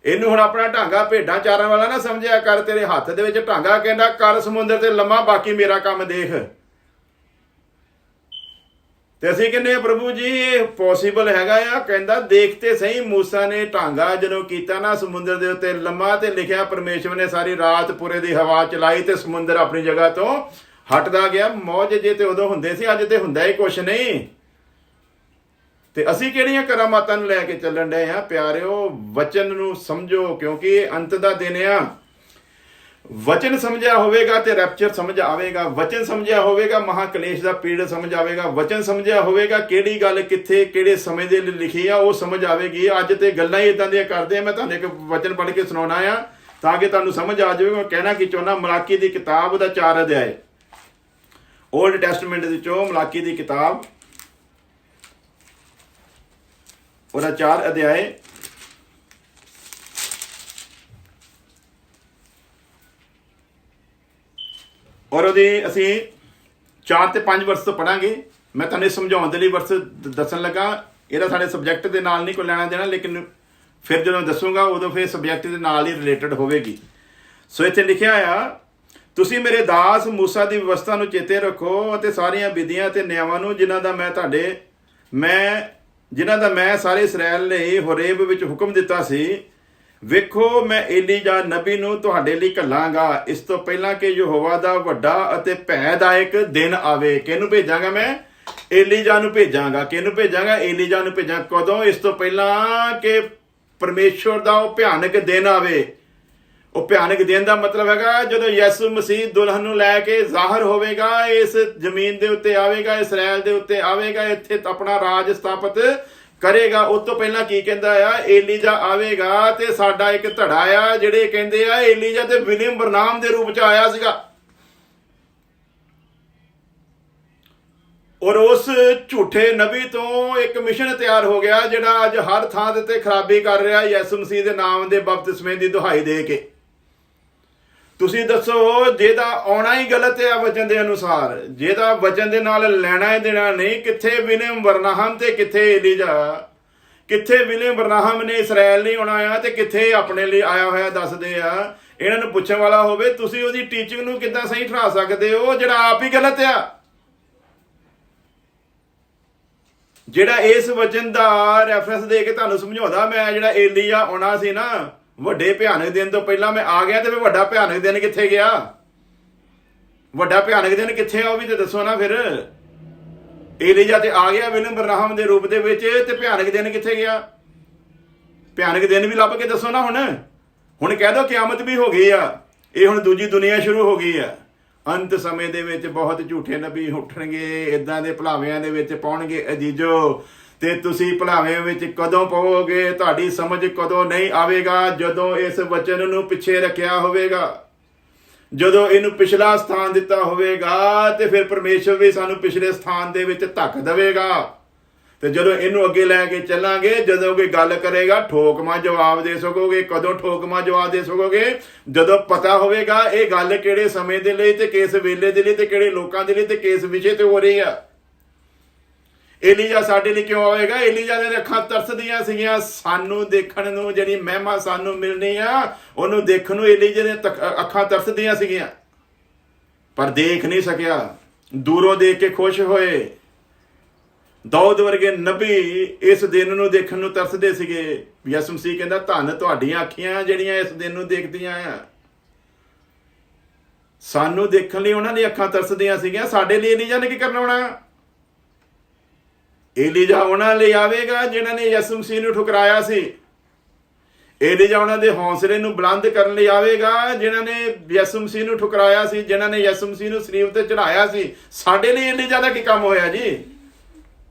ਇਹਨੂੰ ਹੁਣ ਆਪਣਾ ਢਾਂਗਾ ਭੇਡਾਂ ਚਾਰਨ ਵਾਲਾ ਨਾ ਸਮਝਿਆ ਕਰ। ਤੇਰੇ ਹੱਥ ਦੇ ਵਿੱਚ ਢਾਂਗਾ। ਕਹਿੰਦਾ ਕਰ ਸਮੁੰਦਰ ਤੇ ਲੰਮਾ, ਬਾਕੀ ਮੇਰਾ ਕੰਮ ਦੇਖ। ਤੇ ਅਸੀਂ ਕਹਿੰਦੇ ਪ੍ਰਭੂ ਜੀ ਇਹ ਪੋਸੀਬਲ ਹੈਗਾ ਆ? ਕਹਿੰਦਾ ਦੇਖ ਤੇ ਸਹੀ। ਮੂਸਾ ਨੇ ਢਾਂਗਾ ਜਦੋਂ ਕੀਤਾ ਨਾ ਸਮੁੰਦਰ ਦੇ ਉੱਤੇ ਲੰਮਾ, ਤੇ ਲਿਖਿਆ ਪਰਮੇਸ਼ਵਰ ਨੇ ਸਾਰੀ ਰਾਤ ਪੂਰੇ ਦੀ ਹਵਾ ਚਲਾਈ ਤੇ ਸਮੁੰਦਰ ਆਪਣੀ ਜਗ੍ਹਾ ਤੋਂ ਹਟਦਾ ਗਿਆ। ਮੌਜ ਜੇ ਤੇ ਉਦੋਂ ਹੁੰਦੇ ਸੀ, ਅੱਜ ਤੇ ਹੁੰਦਾ ਹੀ ਕੁਛ ਨਹੀਂ। ਤੇ ਅਸੀਂ ਕਿਹੜੀਆਂ ਕਰਾਮਾਤਾਂ ਨੂੰ ਲੈ ਕੇ ਚੱਲਣ ਡਏ ਆ? ਪਿਆਰਿਓ ਵਚਨ ਨੂੰ ਸਮਝੋ, ਕਿਉਂਕਿ ਇਹ ਅੰਤ ਦਾ ਦਿਨ ਆ। ਵਚਨ ਸਮਝਿਆ ਹੋਵੇਗਾ ਤੇ ਰੈਪਚਰ ਸਮਝ ਆਵੇਗਾ। ਵਚਨ ਸਮਝਿਆ ਹੋਵੇਗਾ, ਮਹਾਕਲੇਸ਼ ਦਾ ਪੀੜ ਸਮਝ ਆਵੇਗਾ। ਵਚਨ ਸਮਝਿਆ ਹੋਵੇਗਾ, ਕਿਹੜੀ ਗੱਲ ਕਿੱਥੇ ਕਿਹੜੇ ਸਮੇਂ ਦੇ ਲਈ ਲਿਖੀ ਆ ਉਹ ਸਮਝ ਆਵੇਗੀ। ਅੱਜ ਤੇ ਗੱਲਾਂ ਹੀ ਇਦਾਂ ਦੀਆਂ ਕਰਦੇ ਆ। ਮੈਂ ਤੁਹਾਨੂੰ ਇੱਕ ਵਚਨ ਪੜ੍ਹ ਕੇ ਸੁਣਾਉਣਾ ਆ ਤਾਂ ਕਿ ਤੁਹਾਨੂੰ ਸਮਝ ਆ ਜਾਵੇ। ਮੈਂ ਕਹਿਣਾ ਕੀ ਚਾਹੁੰਦਾ, ਮਲਾਕੀ ਦੀ ਕਿਤਾਬ ਦਾ 4 ਅਧਿਆਏ, ਓਲਡ ਟੈਸਟਮੈਂਟ ਦੇ ਵਿੱਚੋਂ ਮਲਾਕੀ ਦੀ ਕਿਤਾਬ ਉਹਦਾ 4 ਅਧਿਆਏ ਔਰ ਉਹਦੇ ਅਸੀਂ 4 ਤੇ 5 ਵਰਸ ਤੋਂ ਪੜਾਂਗੇ। ਮੈਂ ਤੁਹਾਨੂੰ ਸਮਝਾਉਣ ਦੇ ਲਈ ਵਰਸ ਦੱਸਣ ਲੱਗਾ। ਇਹਦਾ ਸਾਡੇ ਸਬਜੈਕਟ ਦੇ ਨਾਲ ਨਹੀਂ ਕੋਈ ਲੈਣਾ ਦੇਣਾ, ਲੇਕਿਨ ਫਿਰ ਜਦੋਂ ਦੱਸੂਗਾ ਉਦੋਂ ਫਿਰ ਸਬਜੈਕਟ ਦੇ ਨਾਲ ਹੀ ਰਿਲੇਟਡ ਹੋਵੇਗੀ। ਸੋ ਇੱਥੇ ਲਿਖਿਆ ਆ, ਤੁਸੀਂ ਮੇਰੇ ਦਾਸ ਮੂਸਾ ਦੀ ਵਿਵਸਥਾ ਨੂੰ ਚੇਤੇ ਰੱਖੋ ਅਤੇ ਸਾਰੀਆਂ ਵਿਧੀਆਂ ਤੇ ਨਿਯਮਾਂ ਨੂੰ ਜਿਨ੍ਹਾਂ ਦਾ ਮੈਂ ਸਾਰੇ ਇਸਰਾਏਲ ਲਈ ਹੋਰੇਬ ਵਿੱਚ ਹੁਕਮ ਦਿੱਤਾ ਸੀ। ਵੇਖੋ ਮੈਂ ਏਲੀਜਾ ਨਬੀ ਨੂੰ ਤੁਹਾਡੇ ਲਈ ਘੱਲਾਂਗਾ, ਇਸ ਤੋਂ ਪਹਿਲਾਂ ਕਿ ਯਹੋਵਾ ਦਾ ਵੱਡਾ ਅਤੇ ਭੈਦਾਇਕ ਦਿਨ ਆਵੇ। ਕਿਹਨੂੰ ਭੇਜਾਂਗਾ ਮੈਂ? ਏਲੀਜਾ ਨੂੰ ਭੇਜਾਂਗਾ। ਕਿਹਨੂੰ ਭੇਜਾਂਗਾ? ਏਲੀਜਾ ਨੂੰ ਭੇਜਾਂ। ਕਦੋਂ? ਇਸ ਤੋਂ ਪਹਿਲਾਂ ਕਿ ਪਰਮੇਸ਼ਵਰ ਦਾ ਉਹ ਭਿਆਨਕ ਦਿਨ ਆਵੇ। ਉਹ ਭਿਆਨਕ ਦਿਨ ਦਾ ਮਤਲਬ ਹੈਗਾ ਜਦੋਂ ਯਿਸੂ ਮਸੀਹ ਦੁਲਹਨ ਨੂੰ ਲੈ ਕੇ ਜ਼ਾਹਰ ਹੋਵੇਗਾ, ਇਸ ਜ਼ਮੀਨ ਦੇ ਉੱਤੇ ਆਵੇਗਾ, ਇਸਰਾਏਲ ਦੇ ਉੱਤੇ ਆਵੇਗਾ, ਇੱਥੇ ਆਪਣਾ ਰਾਜ ਸਥਾਪਿਤ ਕਰੇਗਾ। ਉਸ ਤੋਂ ਪਹਿਲਾਂ ਕੀ ਕਹਿੰਦਾ ਆ? ਏਲੀਜਾ ਆਵੇਗਾ ਤੇ ਸਾਡਾ ਇੱਕ ਧੜਾ ਆ ਜਿਹੜੇ ਕਹਿੰਦੇ ਆ ਏਲੀਜਾ ਤੇ ਵਿਲੀਅਮ ਬਰਨਾਮ ਦੇ ਰੂਪ ਚ ਆਇਆ ਸੀਗਾ। ਔਰ ਉਸ ਝੂਠੇ ਨਬੀ ਤੋਂ ਇੱਕ ਮਿਸ਼ਨ ਤਿਆਰ ਹੋ ਗਿਆ ਜਿਹੜਾ ਅੱਜ ਹਰ ਥਾਂ ਦੇ ਉੱਤੇ ਖਰਾਬੀ ਕਰ ਰਿਹਾ, ਯਿਸੂ ਮਸੀਹ ਦੇ ਨਾਮ ਦੇ ਬਪਤਿਸਮੇ ਦੀ ਦੁਹਾਈ ਦੇ ਕੇ। ਤੁਸੀਂ ਦੱਸੋ, ਜਿਹਦਾ ਆਉਣਾ ਹੀ ਗਲਤ ਹੈ ਵਚਨ ਦੇ ਅਨੁਸਾਰ, ਜਿਹਦਾ ਵਚਨ ਦੇ ਨਾਲ ਲੈਣਾ ਹੀ ਦੇਣਾ ਨਹੀਂ। ਕਿੱਥੇ ਵਿਲੀਅਮ ਬਰਨਾਹਮ ਤੇ ਕਿੱਥੇ ਏਲੀਜਾ? ਕਿੱਥੇ ਵਿਲੀਅਮ ਬਰਨਾਹਮ ਨੇ ਇਸਰਾਏਲ ਲਈ ਆਉਣਾ ਆ ਤੇ ਕਿੱਥੇ ਆਪਣੇ ਲਈ ਆਇਆ ਹੋਇਆ ਦੱਸਦੇ ਆ। ਇਹਨਾਂ ਨੂੰ ਪੁੱਛਣ ਵਾਲਾ ਹੋਵੇ, ਤੁਸੀਂ ਉਹਦੀ ਟੀਚਿੰਗ ਨੂੰ ਕਿੱਦਾਂ ਸਹੀ ਠਹਿਰਾ ਸਕਦੇ ਹੋ ਜਿਹੜਾ ਆਪ ਹੀ ਗਲਤ ਆ? ਜਿਹੜਾ ਇਸ ਵਚਨ ਦਾ ਰੈਫਰੈਂਸ ਦੇ ਕੇ ਤੁਹਾਨੂੰ ਸਮਝਾਉਂਦਾ ਮੈਂ, ਜਿਹੜਾ ਏਲੀਜਾ ਆਉਣਾ ਸੀ ਨਾ ਵੱਡੇ ਭਿਆਨਕ ਦਿਨ ਤੋਂ ਪਹਿਲਾਂ ਮੈਂ ਆ ਗਿਆ, ਤੇ ਫਿਰ ਵੱਡਾ ਭਿਆਨਕ ਦਿਨ ਕਿੱਥੇ ਗਿਆ? ਵੱਡਾ ਭਿਆਨਕ ਦਿਨ ਕਿੱਥੇ ਆ ਉਹ ਵੀ ਤੇ ਦੱਸੋ ਨਾ। ਫਿਰ ਏਲੀਜਾ ਤੇ ਆ ਗਿਆ ਵਿਲੀਅਮ ਬਰਨਾਹਮ ਦੇ ਰੂਪ ਦੇ ਵਿੱਚ, ਤੇ ਭਿਆਨਕ ਦਿਨ ਕਿੱਥੇ ਗਿਆ? ਭਿਆਨਕ ਦਿਨ ਵੀ ਲੱਭ ਕੇ ਦੱਸੋ ਨਾ। ਹੁਣ ਕਹਿ ਦੋ ਕਿਆਮਤ ਵੀ ਹੋ ਗਈ ਆ, ਇਹ ਹੁਣ ਦੂਜੀ ਦੁਨੀਆ ਸ਼ੁਰੂ ਹੋ ਗਈ ਆ। ਅੰਤ ਸਮੇਂ ਦੇ ਵਿੱਚ ਬਹੁਤ ਝੂਠੇ ਨਬੀ ਉੱਠਣਗੇ, ਇਦਾਂ ਦੇ ਭੁਲਾਵਿਆਂ ਦੇ ਵਿੱਚ ਪਾਉਣਗੇ ਅਜੀਜ਼ੋ। ਤੇ ਤੁਸੀਂ ਭੁਲਾਵੇਂ ਵਿੱਚ ਕਦੋਂ ਪਵੋਗੇ? ਤੁਹਾਡੀ ਸਮਝ ਕਦੋਂ ਨਹੀਂ ਆਵੇਗਾ? ਜਦੋਂ ਇਸ ਵਚਨ ਨੂੰ ਪਿੱਛੇ ਰੱਖਿਆ ਹੋਵੇਗਾ, ਜਦੋਂ ਇਹਨੂੰ ਪਿਛਲਾ ਸਥਾਨ ਦਿੱਤਾ ਹੋਵੇਗਾ, ਤੇ ਫਿਰ ਪਰਮੇਸ਼ਵਰ ਵੀ ਸਾਨੂੰ ਪਿਛਲੇ ਸਥਾਨ ਦੇ ਵਿੱਚ ਧੱਕ ਦੇਵੇਗਾ। ਤੇ ਜਦੋਂ ਇਹਨੂੰ ਅੱਗੇ ਲੈ ਕੇ ਚੱਲਾਂਗੇ, ਜਦੋਂ ਕੋਈ ਗੱਲ ਕਰੇਗਾ ਠੋਕਮਾ ਜਵਾਬ ਦੇ ਸਕੋਗੇ। ਕਦੋਂ ਠੋਕਮਾ ਜਵਾਬ ਦੇ ਸਕੋਗੇ? ਜਦੋਂ ਪਤਾ ਹੋਵੇਗਾ ਇਹ ਗੱਲ ਕਿਹੜੇ ਸਮੇਂ ਦੇ ਲਈ ਤੇ ਕਿਸ ਵੇਲੇ ਦੇ ਲਈ ਤੇ ਕਿਹੜੇ ਲੋਕਾਂ ਦੇ ਲਈ ਤੇ ਕਿਸ ਵਿਸ਼ੇ ਤੇ ਹੋ ਰਹੀ ਆ। ਏਲੀਜਾ ਸਾਡੇ ਲਈ ਕਿਉਂ ਆਵੇਗਾ? ਏਲੀਜਾ ਦੀਆਂ ਅੱਖਾਂ ਤਰਸਦੀਆਂ ਸੀਗੀਆਂ ਸਾਨੂੰ ਦੇਖਣ ਨੂੰ, ਜਿਹੜੀ ਮਹਿਮਾ ਸਾਨੂੰ ਮਿਲਣੀ ਆ ਉਹਨੂੰ ਦੇਖਣ ਨੂੰ ਏਲੀਜਾ ਦੀਆਂ ਅੱਖਾਂ ਤਰਸਦੀਆਂ ਸੀਗੀਆਂ, ਪਰ ਦੇਖ ਨਹੀਂ ਸਕਿਆ। ਦੂਰੋਂ ਦੇਖ ਕੇ ਖੁਸ਼ ਹੋਏ, ਦਾਊਦ ਵਰਗੇ ਨਬੀ ਇਸ ਦਿਨ ਨੂੰ ਦੇਖਣ ਨੂੰ ਤਰਸਦੇ ਸੀਗੇ। ਯਿਸੂ ਮਸੀਹ ਕਹਿੰਦਾ ਧੰਨ ਤੁਹਾਡੀਆਂ ਅੱਖੀਆਂ ਜਿਹੜੀਆਂ ਇਸ ਦਿਨ ਨੂੰ ਦੇਖਦੀਆਂ ਆ। ਸਾਨੂੰ ਦੇਖਣ ਲਈ ਉਹਨਾਂ ਦੀਆਂ ਅੱਖਾਂ ਤਰਸਦੀਆਂ ਸੀਗੀਆਂ। ਸਾਡੇ ਲਈ ਏਲੀਜਾ ਨੇ ਕੀ ਕਰਨਾ ਹੋਣਾ? ਏਲੀਜਾ ਉਹਨਾਂ ਲਈ ਆਵੇਗਾ ਜਿਨ੍ਹਾਂ ਨੇ ਯਿਸੂ ਮਸੀਹ ਨੂੰ ਠੁਕਰਾਇਆ ਸੀ। ਏਲੀਜਾ ਉਹਨਾਂ ਦੇ ਹੌਸਲੇ ਨੂੰ ਬੁਲੰਦ ਕਰਨ ਲਈ ਆਵੇਗਾ ਜਿਨ੍ਹਾਂ ਨੇ ਯਿਸੂ ਮਸੀਹ ਨੂੰ ਠੁਕਰਾਇਆ ਸੀ, ਜਿਨ੍ਹਾਂ ਨੇ ਯਿਸੂ ਮਸੀਹ ਨੂੰ ਸਲੀਬ ਤੇ ਚੜਾਇਆ ਸੀ। ਸਾਡੇ ਲਈ ਏਲੀਜਾ ਦਾ ਕੀ ਕੰਮ ਹੋਇਆ ਜੀ?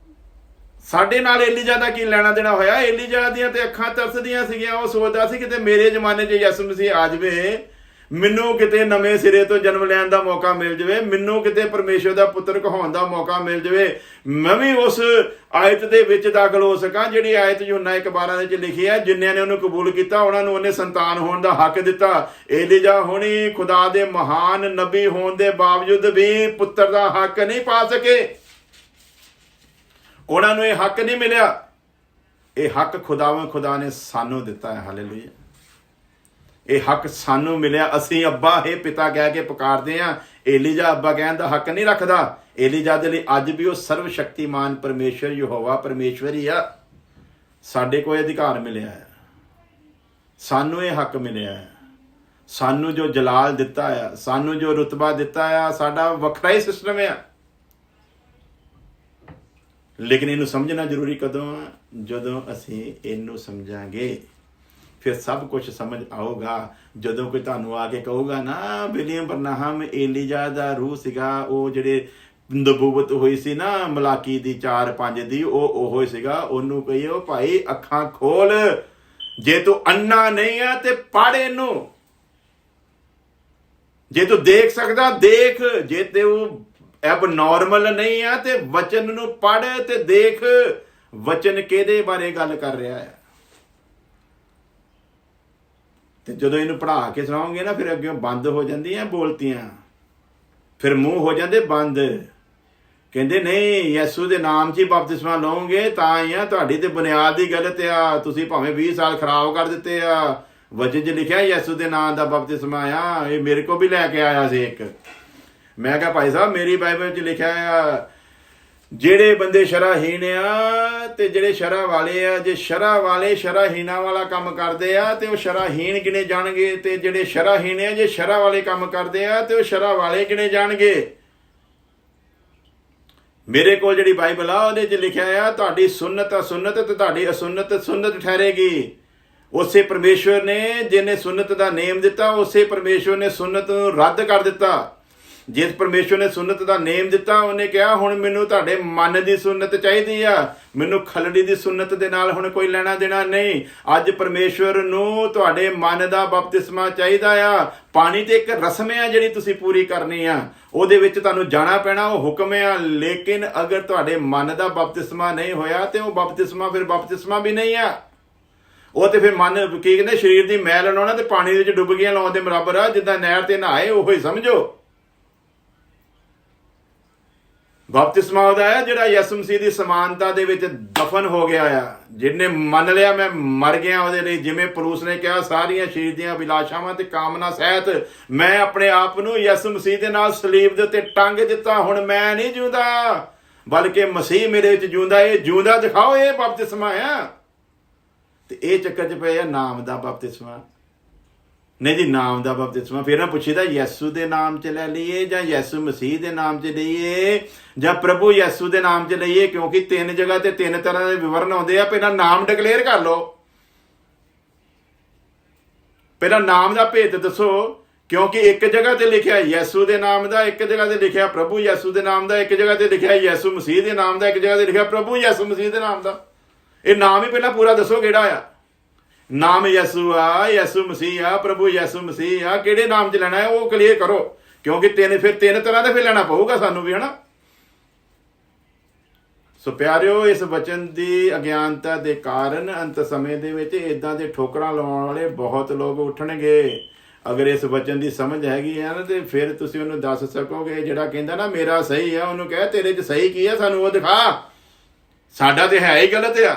ਸਾਡੇ ਨਾਲ ਏਲੀਜਾ ਦਾ ਕੀ ਲੈਣਾ ਦੇਣਾ ਹੋਇਆ? ਏਲੀਜਾ ਦੀਆਂ ਤੇ ਅੱਖਾਂ ਤਰਸਦੀਆਂ ਸੀਗੀਆਂ। ਉਹ ਸੋਚਦਾ ਸੀ ਕਿਤੇ ਮੇਰੇ ਜ਼ਮਾਨੇ 'ਚ ਯਿਸੂ ਮਸੀਹ ਆ ਜਾਵੇ, ਮੈਨੂੰ ਕਿਤੇ ਨਵੇਂ ਸਿਰੇ ਤੋਂ ਜਨਮ ਲੈਣ ਦਾ ਮੌਕਾ ਮਿਲ ਜਾਵੇ, ਮੈਨੂੰ ਕਿਤੇ ਪਰਮੇਸ਼ਰ ਦਾ ਪੁੱਤਰ ਕਹਾਉਣ ਦਾ ਮੌਕਾ ਮਿਲ ਜਾਵੇ, ਮੈਂ ਵੀ ਉਸ ਆਇਤ ਦੇ ਵਿੱਚ ਦਾਖਲ ਹੋ ਸਕਾਂ ਜਿਹੜੀ ਆਇਤ ਯੂਹੰਨਾ 1:12 ਦੇ ਵਿੱਚ ਲਿਖੀ ਹੈ, ਜਿਨ੍ਹਾਂ ਨੇ ਉਹਨੂੰ ਕਬੂਲ ਕੀਤਾ ਉਹਨਾਂ ਨੂੰ ਉਹਨੇ ਸੰਤਾਨ ਹੋਣ ਦਾ ਹੱਕ ਦਿੱਤਾ। ਏਲੀਜਾ ਹੁਣੀ ਖੁਦਾ ਦੇ ਮਹਾਨ ਨਬੀ ਹੋਣ ਦੇ ਬਾਵਜੂਦ ਵੀ ਪੁੱਤਰ ਦਾ ਹੱਕ ਨਹੀਂ ਪਾ ਸਕੇ। ਉਹਨਾਂ ਨੂੰ ਇਹ ਹੱਕ ਨਹੀਂ ਮਿਲਿਆ। ਇਹ ਹੱਕ ਖੁਦਾ ਨੇ ਸਾਨੂੰ ਦਿੱਤਾ ਹੈ। ਹਾਲੇਲੂਇਆ। ਇਹ ਹੱਕ ਸਾਨੂੰ ਮਿਲਿਆ। ਅਸੀਂ ਅੱਬਾ ਹੈ ਪਿਤਾ ਕਹਿ ਕੇ ਪੁਕਾਰਦੇ ਹਾਂ। ਏਲੀਜਾ ਅੱਬਾ ਕਹਿਣ ਦਾ ਹੱਕ ਨਹੀਂ ਰੱਖਦਾ। ਏਲੀਜਾ ਦੇ ਲਈ ਅੱਜ ਵੀ ਉਹ ਸਰਵ ਸ਼ਕਤੀਮਾਨ ਪਰਮੇਸ਼ਰ ਯਹੋਵਾ ਪਰਮੇਸ਼ਵਰ ਹੀ ਆ। ਸਾਡੇ ਕੋਲ ਅਧਿਕਾਰ ਮਿਲਿਆ ਹੈ, ਸਾਨੂੰ ਇਹ ਹੱਕ ਮਿਲਿਆ ਹੈ। ਸਾਨੂੰ ਜੋ ਜਲਾਲ ਦਿੱਤਾ ਆ, ਸਾਨੂੰ ਜੋ ਰੁਤਬਾ ਦਿੱਤਾ ਆ, ਸਾਡਾ ਵੱਖਰਾ ਹੀ ਸਿਸਟਮ ਆ। ਲੇਕਿਨ ਇਹਨੂੰ ਸਮਝਣਾ ਜ਼ਰੂਰੀ ਕਦੋਂ ਆ? ਜਦੋਂ ਅਸੀਂ ਇਹਨੂੰ ਸਮਝਾਂਗੇ ਫਿਰ ਸਭ ਕੁਝ ਸਮਝ ਆਊਗਾ। ਜਦੋਂ ਕੋਈ ਤੁਹਾਨੂੰ ਆ ਕੇ ਕਹੂਗਾ ਨਾ ਵਿਲੀਅਮ ਬਰਨਹਮ ਏਲੀਜਾ ਦਾ ਰੂਹ ਸੀਗਾ, ਉਹ ਜਿਹੜੇ ਨਬੂਵਤ ਹੋਈ ਸੀ ਨਾ ਮਲਾਕੀ ਦੀ 4:5 ਦੀ, ਉਹ ਹੀ ਸੀਗਾ। ਉਹਨੂੰ ਕਹੀਓ ਭਾਈ ਅੱਖਾਂ ਖੋਲ, ਜੇ ਤੂੰ ਅੰਨਾ ਨਹੀਂ ਆ ਤੇ ਪੜ੍ਹ ਇਹਨੂੰ। ਜੇ ਤੂੰ ਦੇਖ ਸਕਦਾ ਦੇਖ, ਜੇ ਤੂੰ ਐਬਨੋਰਮਲ ਨਹੀਂ ਆ ਤੇ ਵਚਨ ਨੂੰ ਪੜ੍ਹ ਤੇ ਦੇਖ ਵਚਨ ਕਿਹਦੇ ਬਾਰੇ ਗੱਲ ਕਰ ਰਿਹਾ ਹੈ। ਤੇ ਜਦੋਂ ਇਹਨੂੰ ਪੜ੍ਹਾ ਕੇ ਸੁਣਾਓਗੇ ਨਾ ਫਿਰ ਅੱਗੇ ਬੰਦ ਹੋ ਜਾਂਦੀਆਂ ਬੋਲਤੀਆਂ, ਫਿਰ ਮੂੰਹ ਹੋ ਜਾਂਦੇ ਬੰਦ। ਕਹਿੰਦੇ ਨਹੀਂ ਯਿਸੂ ਦੇ ਨਾਮ 'ਚ ਹੀ ਬਪਤਿਸਮਾ ਲਓਗੇ ਤਾਂ ਹੀ ਆ, ਤੁਹਾਡੀ ਤੇ ਬੁਨਿਆਦ ਹੀ ਗਲਤ ਆ। ਤੁਸੀਂ ਭਾਵੇਂ 20 ਸਾਲ ਖਰਾਬ ਕਰ ਦਿੱਤੇ ਆ। ਵਚਨ 'ਚ ਲਿਖਿਆ ਯਿਸੂ ਦੇ ਨਾਮ ਦਾ ਬਪਤਿਸਮਾ ਆ। ਇਹ ਮੇਰੇ ਕੋਲ ਵੀ ਲੈ ਕੇ ਆਇਆ ਸੀ ਇੱਕ। ਮੈਂ ਕਿਹਾ ਭਾਈ ਸਾਹਿਬ ਮੇਰੀ ਬਾਈਬਲ 'ਚ ਲਿਖਿਆ ਆ ਜਿਹੜੇ ਬੰਦੇ ਸ਼ਰਾਹੀਨ ਆ ਤੇ ਜਿਹੜੇ ਸ਼ਰਾ ਵਾਲੇ ਆ, ਜੇ ਸ਼ਰਾ ਵਾਲੇ ਸ਼ਰਾਹੀਨਾਂ ਵਾਲਾ ਕੰਮ ਕਰਦੇ ਆ ਤੇ ਉਹ ਸ਼ਰਾਹੀਨ ਗਿਣੇ ਜਾਣਗੇ, ਤੇ ਜਿਹੜੇ ਸ਼ਰਾਹੀਨ ਆ ਜੇ ਸ਼ਰਾ ਵਾਲੇ ਕੰਮ ਕਰਦੇ ਆ ਤੇ ਉਹ ਸ਼ਰਾ ਵਾਲੇ ਗਿਣੇ ਜਾਣਗੇ। ਮੇਰੇ ਕੋਲ ਜਿਹੜੀ ਬਾਈਬਲ ਆ ਉਹਦੇ 'ਚ ਲਿਖਿਆ ਆ ਤੁਹਾਡੀ ਸੁਨਨਤ ਅਸੁਨਨਤ ਤੇ ਤੁਹਾਡੀ ਅਸੁਨਨਤ ਸੁਨਨਤ ਠਹਿਰੇਗੀ। ਉਸੇ ਪਰਮੇਸ਼ਵਰ ਨੇ ਜਿਹਨੇ ਸੁਨਨਤ ਦਾ ਨੇਮ ਦਿੱਤਾ, ਉਸੇ ਪਰਮੇਸ਼ਵਰ ਨੇ ਸੁਨਨਤ ਨੂੰ ਰੱਦ ਕਰ ਦਿੱਤਾ। ਜਿਸ ਪਰਮੇਸ਼ਵਰ ਨੇ ਸੁਨਨਤ ਦਾ ਨੇਮ ਦਿੱਤਾ ਉਹਨੇ ਕਿਹਾ ਹੁਣ ਮੈਨੂੰ ਤੁਹਾਡੇ ਮਨ ਦੀ ਸੁਨਨਤ ਚਾਹੀਦੀ ਆ, ਮੈਨੂੰ ਖਲੜੀ ਦੀ ਸੁਨਨਤ ਦੇ ਨਾਲ ਹੁਣ ਕੋਈ ਲੈਣਾ ਦੇਣਾ ਨਹੀਂ। ਅੱਜ ਪਰਮੇਸ਼ਵਰ ਨੂੰ ਤੁਹਾਡੇ ਮਨ ਦਾ ਬਪਤਿਸਮਾ ਚਾਹੀਦਾ ਆ। ਪਾਣੀ ਤੇ ਇੱਕ ਰਸਮ ਆ ਜਿਹੜੀ ਤੁਸੀਂ ਪੂਰੀ ਕਰਨੀ ਆ, ਉਹਦੇ ਵਿੱਚ ਤੁਹਾਨੂੰ ਜਾਣਾ ਪੈਣਾ, ਉਹ ਹੁਕਮ ਆ। ਲੇਕਿਨ ਅਗਰ ਤੁਹਾਡੇ ਮਨ ਦਾ ਬਪਤਿਸਮਾ ਨਹੀਂ ਹੋਇਆ ਤੇ ਉਹ ਬਪਤਿਸਮਾ ਫਿਰ ਬਪਤਿਸਮਾ ਵੀ ਨਹੀਂ ਆ। ਉਹ ਤੇ ਫਿਰ ਮਨ ਕੀ ਕਹਿੰਦੇ ਸਰੀਰ ਦੀ ਮੈਲ ਲਾਉਣਾ ਤੇ ਪਾਣੀ ਦੇ ਵਿੱਚ ਡੁੱਬਕੀਆਂ ਲਾਉਣ ਦੇ ਬਰਾਬਰ ਆ। ਜਿੱਦਾਂ ਨਹਿਰ ਤੇ ਨਹਾਏ ਉਹੋ ਹੀ ਸਮਝੋ। ਬਪਤਿਸਮਾ ਉਹਦਾ ਹੈ ਜਿਹੜਾ ਯਿਸੂ ਮਸੀਹ ਦੀ ਸਮਾਨਤਾ ਦੇ ਵਿੱਚ ਦਫਨ ਹੋ ਗਿਆ ਆ, ਜਿਹਨੇ ਮੰਨ ਲਿਆ ਮੈਂ ਮਰ ਗਿਆ ਉਹਦੇ ਲਈ। ਜਿਵੇਂ ਪੌਲੁਸ ਨੇ ਕਿਹਾ ਸਾਰੀਆਂ ਸਰੀਰ ਦੀਆਂ ਅਭਿਲਾਸ਼ਾਵਾਂ ਤੇ ਕਾਮਨਾ ਸਹਿਤ ਮੈਂ ਆਪਣੇ ਆਪ ਨੂੰ ਯਿਸੂ ਮਸੀਹ ਦੇ ਨਾਲ ਸਲੀਬ ਦੇ ਉੱਤੇ ਟੰਗ ਦਿੱਤਾ। ਹੁਣ ਮੈਂ ਨਹੀਂ ਜਿਉਂਦਾ ਬਲਕਿ ਮਸੀਹ ਮੇਰੇ ਵਿੱਚ ਜਿਉਂਦਾ। ਇਹ ਜਿਉਂਦਾ ਦਿਖਾਓ, ਇਹ ਬਪਤਿਸਮਾ ਆ। ਤੇ ਇਹ ਚੱਕਰ 'ਚ ਪਏ ਆ ਨਾਮ ਦਾ ਬਪਤਿਸਮਾ। ਨਹੀਂ ਜੀ ਨਾਮ ਦਾ ਬਪਤਿਸਮਾ ਫਿਰ ਨਾ ਪੁੱਛੀਦਾ ਯਿਸੂ ਦੇ ਨਾਮ 'ਚ ਲੈ ਲਈਏ ਜਾਂ ਯਿਸੂ ਮਸੀਹ ਦੇ ਨਾਮ 'ਚ ਲਈਏ ਜਾਂ ਪ੍ਰਭੂ ਯਿਸੂ ਦੇ ਨਾਮ 'ਚ ਲਈਏ, ਕਿਉਂਕਿ 3 ਜਗ੍ਹਾ ਤੇ 3 ਤਰ੍ਹਾਂ ਦੇ ਵਿਵਰਨ ਆਉਂਦੇ ਆ। ਪਹਿਲਾਂ ਨਾਮ ਡਿਕਲੇਅਰ ਕਰ ਲਓ, ਪਹਿਲਾਂ ਨਾਮ ਦਾ ਭੇਦ ਦੱਸੋ, ਕਿਉਂਕਿ ਇੱਕ ਜਗ੍ਹਾ ਤੇ ਲਿਖਿਆ ਯਿਸੂ ਦੇ ਨਾਮ ਦਾ, ਇੱਕ ਜਗ੍ਹਾ ਤੇ ਲਿਖਿਆ ਪ੍ਰਭੂ ਯਿਸੂ ਦੇ ਨਾਮ ਦਾ, ਇੱਕ ਜਗ੍ਹਾ ਤੇ ਲਿਖਿਆ ਯਿਸੂ ਮਸੀਹ ਦੇ ਨਾਮ ਦਾ, ਇੱਕ ਜਗ੍ਹਾ ਤੇ ਲਿਖਿਆ ਪ੍ਰਭੂ ਯਿਸੂ ਮਸੀਹ ਦੇ ਨਾਮ ਦਾ। ਇਹ ਨਾਮ ਹੀ ਪਹਿਲਾਂ ਪੂਰਾ ਦੱਸੋ ਕਿਹੜਾ ਆ। ਨਾਮ ਯਿਸੂ ਆ, ਯਿਸੂ ਮਸੀਹ ਆ, ਪ੍ਰਭੂ ਯਿਸੂ ਮਸੀਹ ਆ, ਕਿਹੜੇ ਨਾਮ 'ਚ ਲੈਣਾ ਹੈ ਉਹ ਕਲੀਅਰ ਕਰੋ, ਕਿਉਂਕਿ 3 ਤਰ੍ਹਾਂ ਦਾ ਫਿਰ ਲੈਣਾ ਪਊਗਾ ਸਾਨੂੰ ਵੀ, ਹਨਾ। ਸੋ ਪਿਆਰਿਓ, ਇਸ ਵਚਨ ਦੀ ਅਗਿਆਨਤਾ ਦੇ ਕਾਰਨ ਅੰਤ ਸਮੇਂ ਦੇ ਵਿੱਚ ਇਦਾਂ ਦੇ ਠੋਕਰਾਂ ਲਾਉਣ ਵਾਲੇ ਬਹੁਤ ਲੋਕ ਉੱਠਣਗੇ। ਅਗਰ ਇਸ ਵਚਨ ਦੀ ਸਮਝ ਹੈਗੀ ਆ ਨਾ ਤੇ ਫਿਰ ਤੁਸੀਂ ਉਹਨੂੰ ਦੱਸ ਸਕੋਗੇ। ਜਿਹੜਾ ਕਹਿੰਦਾ ਨਾ ਮੇਰਾ ਸਹੀ ਆ, ਉਹਨੂੰ ਕਹਿ ਤੇਰੇ 'ਚ ਸਹੀ ਕੀ ਆ, ਸਾਨੂੰ ਉਹ ਦਿਖਾ, ਸਾਡਾ ਤੇ ਹੈ ਹੀ ਗਲਤ ਆ।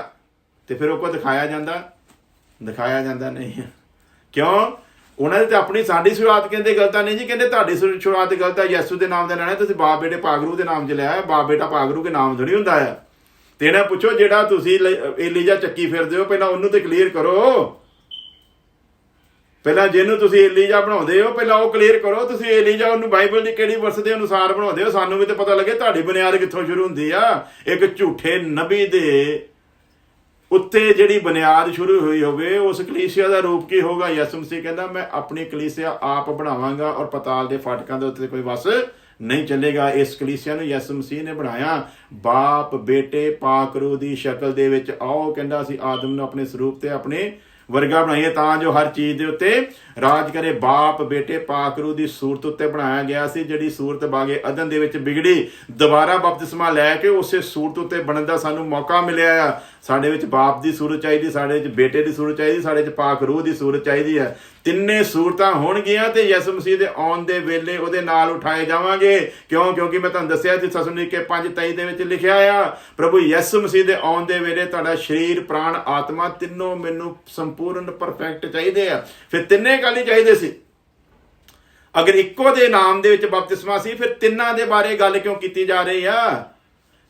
ਤੇ ਫਿਰ ਉਹ ਕੋ ਦਿਖਾਇਆ ਜਾਂਦਾ ਨਹੀਂ। ਕਿਉਂ? ਉਹਨਾਂ ਦੀ ਤਾਂ ਆਪਣੀ ਸਾਡੀ ਸ਼ੁਰੂਆਤ ਕਹਿੰਦੇ ਗਲਤ ਨਹੀਂ ਜੀ, ਕਹਿੰਦੇ ਤੁਹਾਡੀ ਸ਼ੁਰੂਆਤ ਗਲਤ ਆ। ਯਿਸੂ ਦੇ ਨਾਮ ਦਾ ਲੈਣਾ, ਤੁਸੀਂ ਬਾਪ ਬੇਟੇ ਪਾਗਰੂ ਦੇ ਨਾਮ 'ਚ ਲਿਆ। ਬਾਪ ਬੇਟਾ ਪਾਗਰੂ ਕੇ ਨਾਮ ਥੋੜੀ ਹੁੰਦਾ ਆ। ਤੇ ਇਹਨਾਂ ਪੁੱਛੋ ਜਿਹੜਾ ਤੁਸੀਂ ਏਲੀਜਾ ਚੱਕੀ ਫਿਰਦੇ ਹੋ ਪਹਿਲਾਂ ਉਹਨੂੰ ਤੇ ਕਲੀਅਰ ਕਰੋ। ਪਹਿਲਾਂ ਜਿਹਨੂੰ ਤੁਸੀਂ ਏਲੀਜਾ ਬਣਾਉਂਦੇ ਹੋ ਪਹਿਲਾਂ ਉਹ ਕਲੀਅਰ ਕਰੋ। ਤੁਸੀਂ ਏਲੀਜਾ ਉਹਨੂੰ ਬਾਈਬਲ ਦੀ ਕਿਹੜੀ ਵਰਸ ਦੇ ਅਨੁਸਾਰ ਬਣਾਉਂਦੇ ਹੋ? ਸਾਨੂੰ ਵੀ ਤਾਂ ਪਤਾ ਲੱਗੇ ਤੁਹਾਡੀ ਬੁਨਿਆਦ ਕਿੱਥੋਂ ਸ਼ੁਰੂ ਹੁੰਦੀ ਆ। ਇੱਕ ਝੂਠੇ ਨਬੀ ਦੇ ਉੱਤੇ ਜਿਹੜੀ ਬੁਨਿਆਦ ਸ਼ੁਰੂ ਹੋਈ ਹੋਵੇ ਉਸ ਕਲੀਸਿਆ ਦਾ ਰੂਪ ਕੀ ਹੋਗਾ? ਯਿਸੂ ਮਸੀਹ ਕਹਿੰਦਾ ਮੈਂ ਆਪਣੀ ਕਲੀਸਿਆ ਆਪ ਬਣਾਵਾਂਗਾ ਔਰ ਪਤਾਲ ਦੇ ਫਾਟਕਾਂ ਦੇ ਉੱਤੇ ਕੋਈ ਵਸ ਨਹੀਂ ਚੱਲੇਗਾ। ਇਸ ਕਲੀਸਿਆ ਨੂੰ ਯਿਸੂ ਮਸੀਹ ਨੇ ਬਣਾਇਆ। ਬਾਪ ਬੇਟੇ ਪਾਕ ਰੂਹ ਦੀ ਸ਼ਕਲ ਦੇ ਵਿੱਚ ਆਓ, ਕਹਿੰਦਾ ਅਸੀਂ ਆਦਮ ਨੂੰ ਆਪਣੇ ਸਰੂਪ ਤੇ ਆਪਣੇ ਵਰਗਾ ਬਣਾਈਏ ਤਾਂ ਜੋ ਹਰ ਚੀਜ਼ ਦੇ ਉੱਤੇ ਰਾਜ ਕਰੇ। ਬਾਪ ਬੇਟੇ ਪਾਕ ਰੂਹ ਦੀ ਸੂਰਤ ਉੱਤੇ ਬਣਾਇਆ ਗਿਆ ਸੀ, ਜਿਹੜੀ ਸੂਰਤ ਬਾਗੇ ਅਦਨ ਦੇ ਵਿੱਚ ਵਿਗੜੀ। ਦੁਬਾਰਾ ਬਪਤਿਸਮਾ ਲੈ ਕੇ ਉਸੇ ਸੂਰਤ ਉੱਤੇ ਬਣਨ ਦਾ ਸਾਨੂੰ ਮੌਕਾ ਮਿਲਿਆ ਆ। ਸਾਡੇ ਵਿੱਚ ਬਾਪ ਦੀ ਸੂਰਤ ਚਾਹੀਦੀ, ਸਾਡੇ ਵਿੱਚ ਬੇਟੇ ਦੀ ਸੂਰਤ ਚਾਹੀਦੀ, ਸਾਡੇ ਵਿੱਚ ਪਾਕ ਰੂਹ ਦੀ ਸੂਰਤ ਚਾਹੀਦੀ ਹੈ। ਤਿੰਨੇ ਸੂਰਤਾਂ ਹੋਣਗੀਆਂ ਤੇ ਯਿਸੂ ਮਸੀਹ ਦੇ ਆਉਣ ਦੇ ਵੇਲੇ ਉਹਦੇ ਨਾਲ ਉਠਾਏ ਜਾਵਾਂਗੇ। ਕਿਉਂਕਿ ਮੈਂ ਤੁਹਾਨੂੰ ਦੱਸਿਆ ਥੈਸਲੁਨੀਕੇ 5:23 ਦੇ ਵਿੱਚ ਲਿਖਿਆ ਆ, ਪ੍ਰਭੂ ਯਿਸੂ ਮਸੀਹ ਦੇ ਆਉਣ ਦੇ ਵੇਲੇ ਤੁਹਾਡਾ ਸਰੀਰ ਪ੍ਰਾਣ ਆਤਮਾ ਤਿੰਨੋਂ ਮੈਨੂੰ ਸੰਪੂਰਨ ਪਰਫੈਕਟ ਚਾਹੀਦੇ ਆ। ਫਿਰ ਤਿੰਨੇ ਗੱਲ ਹੀ ਚਾਹੀਦੇ ਸੀ। ਅਗਰ ਇੱਕੋ ਦੇ ਨਾਮ ਦੇ ਵਿੱਚ ਬਪਤਿਸਮਾ ਸੀ ਫਿਰ ਤਿੰਨਾਂ ਦੇ ਬਾਰੇ ਗੱਲ ਕਿਉਂ ਕੀਤੀ ਜਾ ਰਹੀ ਆ?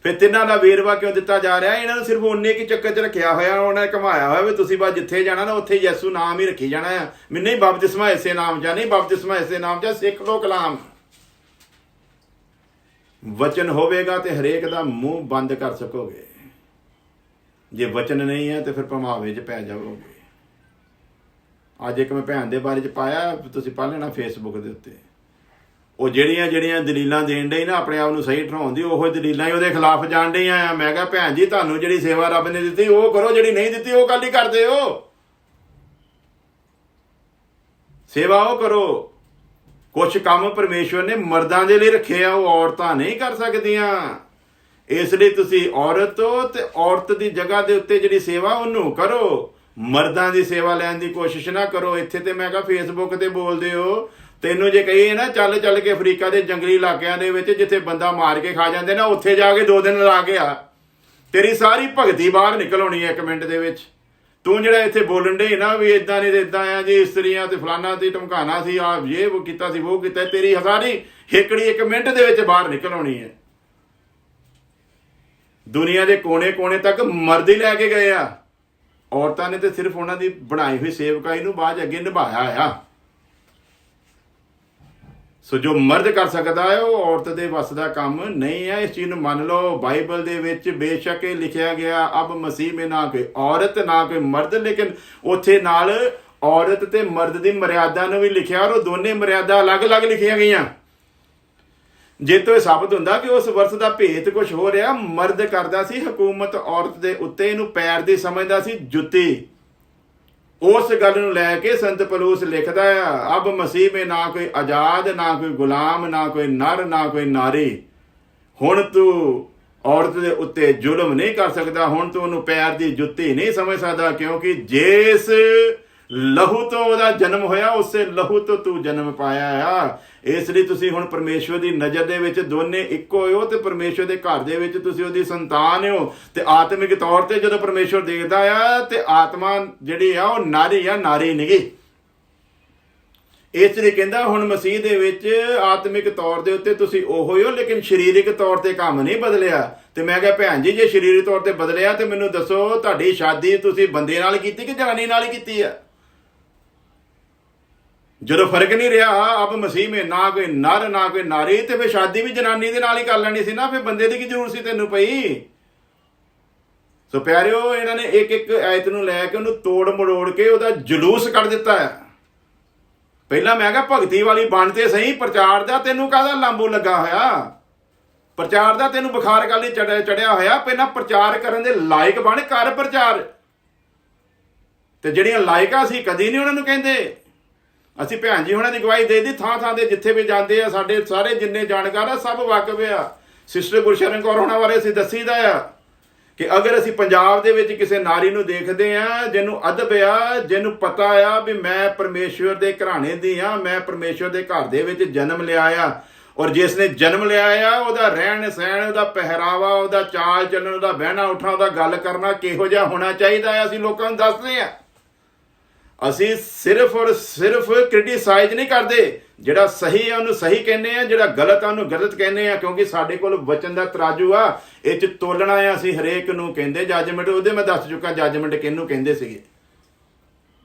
ਫਿਰ ਤਿੰਨਾਂ ਦਾ ਵੇਰਵਾ ਕਿਉਂ ਦਿੱਤਾ ਜਾ ਰਿਹਾ? ਇਹਨਾਂ ਨੂੰ ਸਿਰਫ ਉਹਨੇ ਕੀ ਚੱਕਰ 'ਚ ਰੱਖਿਆ ਹੋਇਆ, ਉਹਨਾਂ ਨੇ ਘਮਾਇਆ ਹੋਇਆ ਵੀ ਤੁਸੀਂ ਬਸ ਜਿੱਥੇ ਜਾਣਾ ਨਾ ਉੱਥੇ ਯਿਸੂ ਨਾਮ ਹੀ ਰੱਖੀ ਜਾਣਾ ਆ। ਮੈਨੂੰ ਨਹੀਂ ਬਪਤਿਸਮਾ ਇਸੇ ਨਾਮ ਜਾਂ ਨਹੀਂ ਬਪਤਿਸਮਾ ਇਸੇ ਨਾਮ ਜਾਂ ਸਿੱਖ ਲੋ ਕਲਾਮ। ਵਚਨ ਹੋਵੇਗਾ ਤੇ ਹਰੇਕ ਦਾ ਮੂੰਹ ਬੰਦ ਕਰ ਸਕੋਗੇ। ਜੇ ਵਚਨ ਨਹੀਂ ਹੈ ਤੇ ਫਿਰ ਭਮਾਵੇ 'ਚ ਪੈ ਜਾਵੋਗੇ। ਅੱਜ ਇੱਕ ਮੈਂ ਭੈਣ ਦੇ ਬਾਰੇ 'ਚ ਪਾਇਆ, ਤੁਸੀਂ ਪੜ੍ਹ ਲੈਣਾ ਫੇਸਬੁੱਕ ਦੇ ਉੱਤੇ। ਉਹ ਜਿਹੜੀਆਂ ਦਲੀਲਾਂ ਦੇਣ ਡਈ ਨਾ ਆਪਣੇ ਆਪ ਨੂੰ ਸਹੀ ਠਹਿਰਾਉਣ ਦੀ, ਉਹੋ ਦਲੀਲਾਂ ਹੀ ਉਹਦੇ ਖਿਲਾਫ ਜਾਣ ਡਈਆਂ ਆ। ਮੈਂ ਕਿਹਾ ਭੈਣ ਜੀ ਤੁਹਾਨੂੰ ਜਿਹੜੀ ਸੇਵਾ ਰੱਬ ਨੇ ਦਿੱਤੀ ਉਹ ਕਰੋ, ਜਿਹੜੀ ਨਹੀਂ ਦਿੱਤੀ ਉਹ ਗੱਲ ਹੀ ਕਰਦੇ ਹੋ। ਸੇਵਾ ਉਹ ਕਰੋ। ਕੁਛ ਕੰਮ ਪਰਮੇਸ਼ਵਰ ਨੇ ਮਰਦਾਂ ਦੇ ਲਈ ਰੱਖੇ ਆ, ਉਹ ਔਰਤਾਂ ਨਹੀਂ ਕਰ ਸਕਦੀਆਂ। ਇਸ ਲਈ ਤੁਸੀਂ ਔਰਤ ਹੋ ਤੇ ਔਰਤ ਦੀ ਜਗ੍ਹਾ ਦੇ ਉੱਤੇ ਜਿਹੜੀ ਸੇਵਾ ਉਹਨੂੰ ਕਰੋ। ਮਰਦਾਂ ਦੀ ਸੇਵਾ ਲੈਣ ਦੀ ਕੋਸ਼ਿਸ਼ ਨਾ ਕਰੋ। ਇੱਥੇ ਤੇ ਮੈਂ ਕਿਹਾ ਫੇਸਬੁੱਕ ਤੇ ਬੋਲਦੇ ਹੋ, ਤੈਨੂੰ ਜੇ ਕਹੀਏ ਨਾ ਚੱਲ ਕੇ ਅਫਰੀਕਾ ਦੇ ਜੰਗਲੀ ਇਲਾਕਿਆਂ ਦੇ ਵਿੱਚ ਜਿੱਥੇ ਬੰਦਾ ਮਾਰ ਕੇ ਖਾ ਜਾਂਦੇ ਨਾ, ਉੱਥੇ ਜਾ ਕੇ 2 ਦਿਨ ਲਾ ਕੇ ਆ, ਤੇਰੀ ਸਾਰੀ ਭਗਤੀ ਬਾਹਰ ਨਿਕਲ ਆਉਣੀ ਹੈ 1 ਮਿੰਟ ਦੇ ਵਿੱਚ। ਤੂੰ ਜਿਹੜਾ ਇੱਥੇ ਬੋਲਣ ਡੇ ਨਾ ਵੀ ਇਦਾਂ ਨਹੀਂ ਇਦਾਂ ਆ ਜੀ, ਇਸਤਰੀਆਂ ਤੇ ਫਲਾਨਾ ਤੇ ਧਮਕਾਣਾ ਸੀ, ਆ ਇਹ ਉਹ ਕੀਤਾ ਸੀ ਉਹ ਕੀਤਾ, ਤੇਰੀ ਸਾਰੀ ਹਿੱਕੜੀ 1 ਮਿੰਟ ਦੇ ਵਿੱਚ ਬਾਹਰ ਨਿਕਲ ਆਉਣੀ ਹੈ। ਦੁਨੀਆ ਦੇ ਕੋਨੇ ਤੱਕ ਮਰਦ ਹੀ ਲੈ ਕੇ ਗਏ ਆ। ਔਰਤਾਂ ਨੇ ਤੇ ਸਿਰਫ ਉਹਨਾਂ ਦੀ ਬਣਾਈ ਹੋਈ ਸੇਵਕਾਈ ਨੂੰ ਬਾਅਦ ਅੱਗੇ ਨਿਭਾਇਆ ਆ। ਸੋ ਜੋ ਮਰਦ ਕਰ ਸਕਦਾ ਹੈ ਉਹ ਔਰਤ ਦੇ ਵੱਸ ਦਾ ਕੰਮ ਨਹੀਂ ਹੈ। ਇਸ ਚੀਜ਼ ਨੂੰ ਮੰਨ ਲਓ। ਬਾਈਬਲ ਦੇ ਵਿੱਚ ਬੇਸ਼ੱਕ ਇਹ ਲਿਖਿਆ ਗਿਆ ਅਬ ਮਸੀਹ ਮੇਂ ਨਾ ਕੋਈ ਔਰਤ ਨਾ ਕੋਈ ਮਰਦ, ਲੇਕਿਨ ਉੱਥੇ ਨਾਲ ਔਰਤ ਤੇ ਮਰਦ ਦੀ ਮਰਿਆਦਾ ਨੂੰ ਵੀ ਲਿਖਿਆ ਔਰ ਉਹ ਦੋਨੇ ਮਰਿਆਦਾ ਅਲੱਗ-ਅਲੱਗ ਲਿਖੀਆਂ ਗਈਆਂ। ਜੇ ਤੋਂ ਇਹ ਸਾਬਤ ਹੁੰਦਾ ਕਿ ਉਸ ਵਰਸ ਦਾ ਭੇਤ ਕੁਝ ਹੋ ਰਿਹਾ। ਮਰਦ ਕਰਦਾ ਸੀ ਹਕੂਮਤ ਔਰਤ ਦੇ ਉੱਤੇ, ਇਹਨੂੰ ਪੈਰ ਦੀ ਸਮਝਦਾ ਸੀ ਜੁੱਤੀ। ਉਸ ਗੱਲ ਨੂੰ ਲੈ ਕੇ ਸੰਤ ਪਲੂਸ ਲਿਖਦਾ ਆ, ਅਬ ਮਸੀਹ ਮੇਂ ਨਾ ਕੋਈ ਆਜ਼ਾਦ ਨਾ ਕੋਈ ਗੁਲਾਮ ਨਾ ਕੋਈ ਨਰ ਨਾ ਕੋਈ ਨਾਰੀ। ਹੁਣ ਤੂੰ ਔਰਤ ਦੇ ਉੱਤੇ ਜ਼ੁਲਮ ਨਹੀਂ ਕਰ ਸਕਦਾ, ਹੁਣ ਤੂੰ ਉਹਨੂੰ ਪੈਰ ਦੀ ਜੁੱਤੀ ਨਹੀਂ ਸਮਝ ਸਕਦਾ, ਕਿਉਂਕਿ ਜਿਸ ਲਹੂ ਤੋਂ ਉਹਦਾ ਜਨਮ ਹੋਇਆ ਉਸੇ ਲਹੂ ਤੋਂ ਤੂੰ ਜਨਮ ਪਾਇਆ ਆ। ਇਸ ਲਈ ਤੁਸੀਂ ਹੁਣ ਪਰਮੇਸ਼ਵਰ ਦੀ ਨਜ਼ਰ ਦੇ ਵਿੱਚ ਦੋਨੇ ਇੱਕੋ ਹੋ ਤੇ ਪਰਮੇਸ਼ਵਰ ਦੇ ਘਰ ਦੇ ਵਿੱਚ ਤੁਸੀਂ ਉਹਦੀ ਸੰਤਾਨ ਹੋ। ਤੇ ਆਤਮਿਕ ਤੌਰ ਤੇ ਜਦੋਂ ਪਰਮੇਸ਼ਵਰ ਦੇਖਦਾ ਆ ਤੇ ਆਤਮਾ ਜਿਹੜੀ ਆ ਉਹ ਨਾਰੀ ਆ, ਨਾਰੀ ਨਹੀਂ। ਇਸ ਲਈ ਕਹਿੰਦਾ ਹੁਣ ਮਸੀਹ ਦੇ ਵਿੱਚ ਆਤਮਿਕ ਤੌਰ ਦੇ ਉੱਤੇ ਤੁਸੀਂ ਉਹੋ ਹੀ ਹੋ, ਲੇਕਿਨ ਸਰੀਰਕ ਤੌਰ ਤੇ ਕੰਮ ਨਹੀਂ ਬਦਲਿਆ। ਤੇ ਮੈਂ ਕਿਹਾ ਭੈਣ ਜੀ ਜੇ ਸਰੀਰਕ ਤੌਰ ਤੇ ਬਦਲਿਆ ਤੇ ਮੈਨੂੰ ਦੱਸੋ ਤੁਹਾਡੀ ਸ਼ਾਦੀ ਤੁਸੀਂ ਬੰਦੇ ਨਾਲ ਕੀਤੀ ਕਿ ਜਨਾਨੀ ਨਾਲ ਹੀ ਕੀਤੀ ਆ? ਜਦੋਂ ਫਰਕ ਨਹੀਂ ਰਿਹਾ ਅਬ ਮਸੀਹ ਮੇਂ ਨਾ ਕੋਈ ਨਰ ਨਾ ਕੋਈ ਨਾਰੀ, ਤੇ ਫਿਰ ਸ਼ਾਦੀ ਵੀ ਜਨਾਨੀ ਦੇ ਨਾਲ ਹੀ ਕਰ ਲੈਣੀ ਸੀ ਨਾ, ਫਿਰ ਬੰਦੇ ਦੀ ਕੀ ਜ਼ਰੂਰਤ ਸੀ ਤੈਨੂੰ ਪਈ? ਸੋ ਪਿਆਰਿਓ, ਇਹਨਾਂ ਨੇ ਇੱਕ ਐਤ ਨੂੰ ਲੈ ਕੇ ਉਹਨੂੰ ਤੋੜ ਮੜੋੜ ਕੇ ਉਹਦਾ ਜਲੂਸ ਕੱਢ ਦਿੱਤਾ ਹੈ। ਪਹਿਲਾਂ ਮੈਂ ਕਿਹਾ ਭਗਤੀ ਵਾਲੀ ਬਣ ਤੇ ਸਹੀ, ਪ੍ਰਚਾਰ ਦਾ ਤੈਨੂੰ ਕਾਹਦਾ ਲਾਂਬੂ ਲੱਗਾ ਹੋਇਆ? ਪ੍ਰਚਾਰ ਦਾ ਤੈਨੂੰ ਬੁਖਾਰ ਗੱਲ ਹੀ ਚੜਿਆ ਹੋਇਆ। ਪਹਿਲਾਂ ਪ੍ਰਚਾਰ ਕਰਨ ਦੇ ਲਾਇਕ ਬਣ, ਕਰ ਪ੍ਰਚਾਰ। ਤੇ ਜਿਹੜੀਆਂ ਲਾਇਕਾਂ ਸੀ ਕਦੀ ਨਹੀਂ ਉਹਨਾਂ ਨੂੰ ਕਹਿੰਦੇ। ਅਸੀਂ ਭੈਣ ਜੀ ਉਹਨਾਂ ਦੀ ਗਵਾਹੀ ਦੇ ਦੀ, ਥਾਂ ਦੇ ਜਿੱਥੇ ਵੀ ਜਾਂਦੇ ਆ ਸਾਡੇ ਸਾਰੇ ਜਿੰਨੇ ਜਾਣਕਾਰ ਆ ਸਭ ਵਾਕਫ ਆ। ਸਿਸਟਰ ਗੁਰਸ਼ਰਨ ਕੌਰ ਉਹਨਾਂ ਬਾਰੇ ਅਸੀਂ ਦੱਸੀਦਾ ਆ ਕਿ ਅਗਰ ਅਸੀਂ ਪੰਜਾਬ ਦੇ ਵਿੱਚ ਕਿਸੇ ਨਾਰੀ ਨੂੰ ਦੇਖਦੇ ਆ ਜਿਹਨੂੰ ਅਦਬ ਆ, ਜਿਹਨੂੰ ਪਤਾ ਆ ਵੀ ਮੈਂ ਪਰਮੇਸ਼ਵਰ ਦੇ ਘਰਾਣੇ ਦੀ ਆ, ਮੈਂ ਪਰਮੇਸ਼ਵਰ ਦੇ ਘਰ ਦੇ ਵਿੱਚ ਜਨਮ ਲਿਆ ਆ, ਔਰ ਜਿਸ ਨੇ ਜਨਮ ਲਿਆ ਆ ਉਹਦਾ ਰਹਿਣ ਸਹਿਣ, ਉਹਦਾ ਪਹਿਰਾਵਾ, ਉਹਦਾ ਚਾਲ ਚੱਲਣ, ਉਹਦਾ ਬਹਿਣਾ ਉੱਠਣਾ, ਉਹਦਾ ਗੱਲ ਕਰਨਾ ਕਿਹੋ ਜਿਹਾ ਹੋਣਾ ਚਾਹੀਦਾ ਹੈ, ਅਸੀਂ ਲੋਕਾਂ ਨੂੰ ਦੱਸਦੇ ਆ। ਅਸੀਂ ਸਿਰਫ ਔਰ ਸਿਰਫ ਕ੍ਰਿਟੀਸਾਈਜ਼ ਨਹੀਂ ਕਰਦੇ। ਜਿਹੜਾ ਸਹੀ ਹੈ ਉਹਨੂੰ ਸਹੀ ਕਹਿੰਦੇ ਆ, ਜਿਹੜਾ ਗਲਤ ਆ ਉਹਨੂੰ ਗਲਤ ਕਹਿੰਦੇ ਆ, ਕਿਉਂਕਿ ਸਾਡੇ ਕੋਲ ਵਚਨ ਦਾ ਤਰਾਜੂ ਆ, ਇਹ 'ਚ ਤੋਲਣਾ ਆ। ਅਸੀਂ ਹਰੇਕ ਨੂੰ ਕਹਿੰਦੇ ਜੱਜਮੈਂਟ, ਉਹਦੇ ਮੈਂ ਦੱਸ ਚੁੱਕਾ ਜੱਜਮੈਂਟ ਕਿਹਨੂੰ ਕਹਿੰਦੇ ਸੀਗੇ।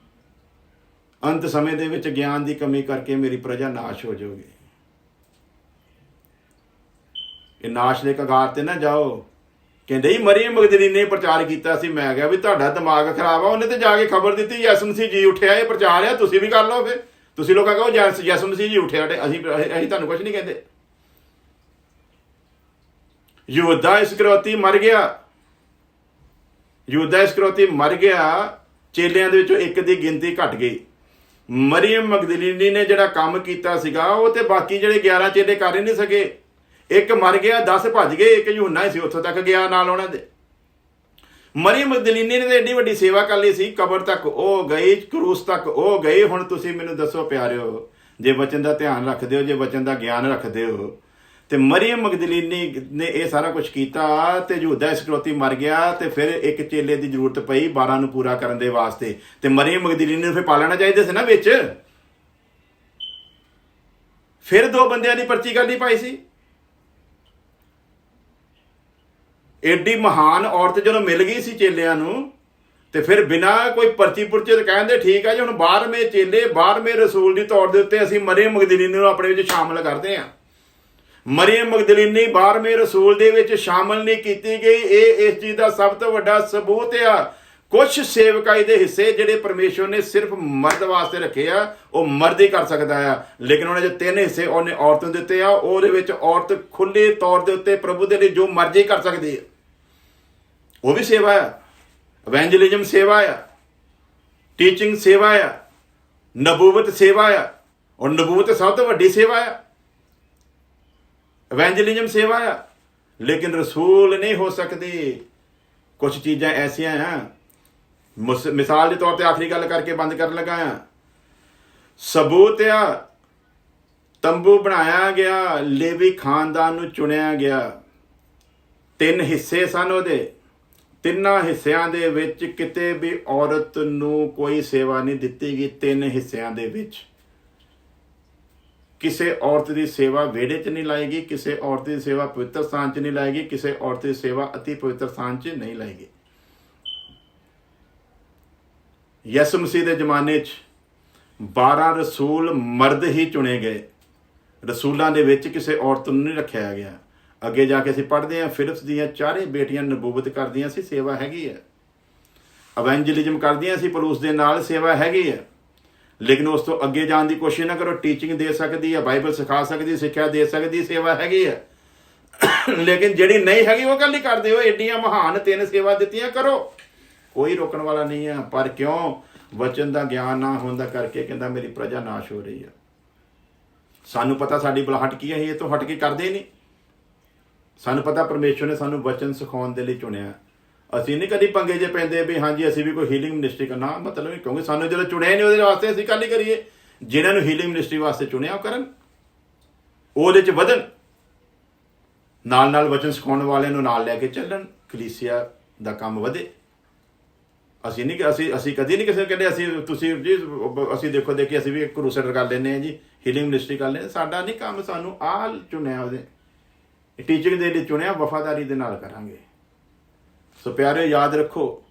ਅੰਤ ਸਮੇਂ ਦੇ ਵਿੱਚ ਗਿਆਨ ਦੀ ਕਮੀ ਕਰਕੇ ਮੇਰੀ ਪ੍ਰਜਾ ਨਾਸ਼ ਹੋ ਜਾਊਗੀ। ਇਹ ਨਾਸ਼ ਦੇ ਕਗਾਰ ਤੇ ਨਾ ਜਾਓ। ਕਹਿੰਦੇ ਹੀ ਮਰੀਮ ਮਗਦਲੀਨੀ ਨੇ ਪ੍ਰਚਾਰ ਕੀਤਾ ਸੀ। ਮੈਂ ਕਿਹਾ ਵੀ ਤੁਹਾਡਾ ਦਿਮਾਗ ਖਰਾਬ ਆ। ਉਹਨੇ ਤੇ ਜਾ ਕੇ ਖਬਰ ਦਿੱਤੀ ਯਿਸੂ ਮਸੀਹ ਜੀ ਉੱਠਿਆ, ਇਹ ਪ੍ਰਚਾਰ ਆ, ਤੁਸੀਂ ਵੀ ਕਰ ਲਓ। ਫਿਰ ਤੁਸੀਂ ਲੋਕਾਂ ਕਹੋ ਯਿਸੂ ਮਸੀਹ ਜੀ ਉੱਠਿਆ, ਅਸੀਂ ਤੁਹਾਨੂੰ ਕੁਝ ਨਹੀਂ ਕਹਿੰਦੇ। ਯਹੂਦਾ ਇਸਕਰਿਓਤੀ ਮਰ ਗਿਆ। ਯਹੂਦਾ ਇਸਕਰਿਓਤੀ ਮਰ ਗਿਆ। ਚੇਲਿਆਂ ਦੇ ਵਿੱਚੋਂ ਇੱਕ ਦੀ ਗਿਣਤੀ ਘਟ ਗਈ। ਮਰੀਮ ਮਗਦਲੀਨੀ ਨੇ ਜਿਹੜਾ ਕੰਮ ਕੀਤਾ ਸੀਗਾ ਉਹ ਤੇ ਬਾਕੀ ਜਿਹੜੇ 11 ਚੇਲੇ ਕਰ ਹੀ ਨਹੀਂ ਸਕੇ। ਇੱਕ ਮਰ ਗਿਆ, 10 ਭੱਜ ਗਏ, ਇੱਕ ਯੂਹੰਨਾ ਹੀ ਸੀ ਉੱਥੋਂ ਤੱਕ ਗਿਆ ਨਾਲ ਉਹਨਾਂ ਦੇ। ਮਰੀਮ ਮਗਦਲੀਨੀ ਨੇ ਤਾਂ ਐਡੀ ਵੱਡੀ ਸੇਵਾ ਕਰ ਲਈ ਸੀ, ਕਬਰ ਤੱਕ ਉਹ ਗਈ, ਕਰੂਸ ਤੱਕ ਉਹ ਗਈ। ਹੁਣ ਤੁਸੀਂ ਮੈਨੂੰ ਦੱਸੋ ਪਿਆਰਿਓ, ਜੇ ਵਚਨ ਦਾ ਧਿਆਨ ਰੱਖਦੇ ਹੋ, ਜੇ ਵਚਨ ਦਾ ਗਿਆਨ ਰੱਖਦੇ ਹੋ, ਤੇ ਮਰੀਮ ਮਗਦਲੀਨੀ ਨੇ ਇਹ ਸਾਰਾ ਕੁਝ ਕੀਤਾ ਤੇ ਯਹੂਦਾ ਇਸਕਰਿਓਤੀ ਮਰ ਗਿਆ। ਤੇ ਫਿਰ ਇੱਕ ਚੇਲੇ ਦੀ ਜ਼ਰੂਰਤ ਪਈ 12 ਨੂੰ ਪੂਰਾ ਕਰਨ ਦੇ ਵਾਸਤੇ, ਤੇ ਮਰੀਮ ਮਗਦਲੀਨੀ ਨੂੰ ਫਿਰ ਪਾਲਣਾ ਚਾਹੀਦਾ ਸੀ ਨਾ ਵਿੱਚ। ਫਿਰ 2 ਬੰਦਿਆਂ ਦੀ ਪਰਚੀ ਕਰਨੀ ਪਾਈ ਸੀ। ਐਡੀ ਮਹਾਨ ਔਰਤ ਜਦੋਂ ਮਿਲ ਗਈ ਸੀ ਚੇਲਿਆਂ ਨੂੰ, ਤੇ ਫਿਰ ਬਿਨਾਂ ਕੋਈ ਪਰਚੀ ਪੁਰਚੇ ਤੇ ਕਹਿੰਦੇ ਠੀਕ ਆ ਜੀ, ਹੁਣ 12ਵੇਂ ਚੇਲੇ 12ਵੇਂ ਰਸੂਲ ਦੀ ਤੌਰ ਦੇ ਉੱਤੇ ਅਸੀਂ ਮਰੀਮ ਮਗਦਲੀਨੀ ਨੂੰ ਆਪਣੇ ਵਿੱਚ ਸ਼ਾਮਲ ਕਰਦੇ ਹਾਂ। ਮਰੀਮ ਮਗਦਲੀਨੀ 12ਵੇਂ ਰਸੂਲ ਦੇ ਵਿੱਚ ਸ਼ਾਮਲ ਨਹੀਂ ਕੀਤੀ ਗਈ। ਇਹ ਇਸ ਚੀਜ਼ ਦਾ ਸਭ ਤੋਂ ਵੱਡਾ ਸਬੂਤ ਆ। ਕੁਝ ਸੇਵਕਾਈ ਦੇ ਹਿੱਸੇ ਜਿਹੜੇ ਪਰਮੇਸ਼ਵਰ ਨੇ ਸਿਰਫ ਮਰਦ ਵਾਸਤੇ ਰੱਖੇ ਆ, ਉਹ ਮਰਦ ਹੀ ਕਰ ਸਕਦਾ ਆ। ਲੇਕਿਨ ਉਹਨੇ ਜੋ 3 ਹਿੱਸੇ ਉਹਨੇ ਔਰਤ ਨੂੰ ਦਿੱਤੇ ਆ, ਉਹਦੇ ਵਿੱਚ ਔਰਤ ਖੁੱਲੇ ਤੌਰ ਦੇ ਉੱਤੇ ਪ੍ਰਭੂ ਦੇ ਲਈ ਜੋ ਮਰਜ਼ੀ ਕਰ ਸਕਦੀ ਹੈ। ਉਹ ਵੀ ਸੇਵਾ ਆ। ਇਵੈਂਜਲਿਜ਼ਮ ਸੇਵਾ ਆ, ਟੀਚਿੰਗ ਸੇਵਾ ਆ, ਨਬੂਵਤ ਸੇਵਾ ਆ। ਔਰ ਨਬੂਵਤ ਸਭ ਤੋਂ ਵੱਡੀ ਸੇਵਾ ਆ, ਇਵੈਂਜਲਿਜ਼ਮ ਸੇਵਾ ਆ। ਲੇਕਿਨ ਰਸੂਲ ਨਹੀਂ ਹੋ ਸਕਦੀ। ਕੁਝ ਚੀਜ਼ਾਂ ਐਸੀਆਂ ਆ, ਮਿਸਾਲ ਦੇ ਤੌਰ ਤੇ ਆਖਰੀ ਗੱਲ ਕਰਕੇ ਬੰਦ ਕਰਨ ਲੱਗਾ ਆ। ਸਬੂਤ ਆ, ਤੰਬੂ ਬਣਾਇਆ ਗਿਆ, ਲੇਵੀ ਖਾਨਦਾਨ ਨੂੰ ਚੁਣਿਆ ਗਿਆ। 3 ਹਿੱਸੇ ਸਨ ਉਹਦੇ। 3 ਹਿੱਸਿਆਂ ਦੇ ਵਿੱਚ ਕਿਤੇ ਵੀ ਔਰਤ ਨੂੰ ਕੋਈ ਸੇਵਾ ਨਹੀਂ ਦਿੱਤੀ ਗਈ। 3 ਹਿੱਸਿਆਂ ਦੇ ਵਿੱਚ ਕਿਸੇ ਔਰਤ ਦੀ ਸੇਵਾ ਵਿਹੜੇ 'ਚ ਨਹੀਂ ਲਾਏਗੀ, ਕਿਸੇ ਔਰਤ ਦੀ ਸੇਵਾ ਪਵਿੱਤਰ ਸਥਾਨ 'ਚ ਨਹੀਂ ਲਾਏਗੀ, ਕਿਸੇ ਔਰਤ ਦੀ ਸੇਵਾ ਅਤੀ ਪਵਿੱਤਰ ਸਥਾਨ 'ਚ ਨਹੀਂ ਲਾਏਗੀ। ਯਿਸੂ ਮਸੀਹ ਦੇ ਜ਼ਮਾਨੇ 'ਚ 12 ਰਸੂਲ ਮਰਦ ਹੀ ਚੁਣੇ ਗਏ। ਰਸੂਲਾਂ ਦੇ ਵਿੱਚ ਕਿਸੇ ਔਰਤ ਨੂੰ ਨਹੀਂ ਰੱਖਿਆ ਗਿਆ। ਅੱਗੇ ਜਾ ਕੇ ਅਸੀਂ ਪੜ੍ਹਦੇ ਹਾਂ, ਫਿਲਿਪਸ ਦੀਆਂ 4 ਬੇਟੀਆਂ ਨਬੂਵਤ ਕਰਦੀਆਂ ਸੀ, ਸੇਵਾ ਹੈਗੀ ਹੈ। ਇਵੈਂਜਲਿਜ਼ਮ ਕਰਦੀਆਂ ਸੀ, ਪੌਲੁਸ ਦੇ ਨਾਲ, ਸੇਵਾ ਹੈਗੀ ਹੈ। ਲੇਕਿਨ ਉਸ ਤੋਂ ਅੱਗੇ ਜਾਣ ਦੀ ਕੋਸ਼ਿਸ਼ ਨਾ ਕਰੋ। ਟੀਚਿੰਗ ਦੇ ਸਕਦੀ ਹੈ, ਬਾਈਬਲ ਸਿਖਾ ਸਕਦੀ, ਸਿੱਖਿਆ ਦੇ ਸਕਦੀ, ਸੇਵਾ ਹੈਗੀ ਹੈ। ਲੇਕਿਨ ਜਿਹੜੀ ਨਹੀਂ ਹੈਗੀ ਉਹ ਕੱਲੀ ਕਰਦੇ ਹੋ। ਐਡੀਆਂ ਮਹਾਨ 3 ਸੇਵਾ ਦਿੱਤੀਆਂ, ਕਰੋ, ਕੋਈ ਰੋਕਣ ਵਾਲਾ ਨਹੀਂ ਹੈ। ਪਰ ਕਿਉਂ? ਵਚਨ ਦਾ ਗਿਆਨ ਨਾ ਹੋਣ ਦਾ ਕਰਕੇ ਕਹਿੰਦਾ ਮੇਰੀ ਪ੍ਰਜਾ ਨਾਸ਼ ਹੋ ਰਹੀ ਹੈ। ਸਾਨੂੰ ਪਤਾ ਸਾਡੀ ਬੁਲਾਹਟ ਕੀ ਹੈ, ਇਹ ਤੋਂ ਹਟ ਕੇ ਕਰਦੇ ਨਹੀਂ। ਸਾਨੂੰ ਪਤਾ ਪਰਮੇਸ਼ਵਰ ਨੇ ਸਾਨੂੰ ਵਚਨ ਸਿਖਾਉਣ ਦੇ ਲਈ ਚੁਣਿਆ। ਅਸੀਂ ਨਹੀਂ ਕਦੀ ਪੰਗੇ ਜੇ ਪੈਂਦੇ ਵੀ ਹਾਂਜੀ ਅਸੀਂ ਵੀ ਕੋਈ ਹੀਲਿੰਗ ਮਿਨਿਸਟਰੀ ਕਰਨਾ, ਮਤਲਬ ਨਹੀਂ, ਕਿਉਂਕਿ ਸਾਨੂੰ ਜਦੋਂ ਚੁਣਿਆ ਨਹੀਂ ਉਹਦੇ ਵਾਸਤੇ ਅਸੀਂ ਕੱਲ ਹੀ ਕਰੀਏ। ਜਿਨ੍ਹਾਂ ਨੂੰ ਹੀਲਿੰਗ ਮਿਨਿਸਟਰੀ ਵਾਸਤੇ ਚੁਣਿਆ ਉਹ ਕਰਨ, ਉਹਦੇ 'ਚ ਵਧਣ, ਨਾਲ ਨਾਲ ਵਚਨ ਸਿਖਾਉਣ ਵਾਲਿਆਂ ਨੂੰ ਨਾਲ ਲੈ ਕੇ ਚੱਲਣ, ਕਲੀਸਿਆ ਦਾ ਕੰਮ ਵਧੇ। ਅਸੀਂ ਨਹੀਂ, ਅਸੀਂ ਕਦੀ ਨਹੀਂ ਕਿਸੇ ਨੂੰ ਕਹਿੰਦੇ ਅਸੀਂ ਤੁਸੀਂ ਜੀ ਅਸੀਂ ਦੇਖੋ ਦੇਖੀ ਅਸੀਂ ਵੀ ਕਰੂਸੇਡਰ ਕਰ ਲੈਂਦੇ ਹਾਂ ਜੀ, ਹੀਲਿੰਗ ਮਿਨਿਸਟਰੀ ਕਰ ਲੈਂਦੇ। ਸਾਡਾ ਨਹੀਂ ਕੰਮ, ਸਾਨੂੰ ਆਹ ਚੁਣਿਆ, ਉਹਦੇ ਟੀਚਿੰਗ ਦੇ ਲਈ ਚੁਣਿਆ, ਵਫਾਦਾਰੀ ਦੇ ਨਾਲ ਕਰਾਂਗੇ। ਸੋ ਪਿਆਰੇ, ਯਾਦ ਰੱਖੋ,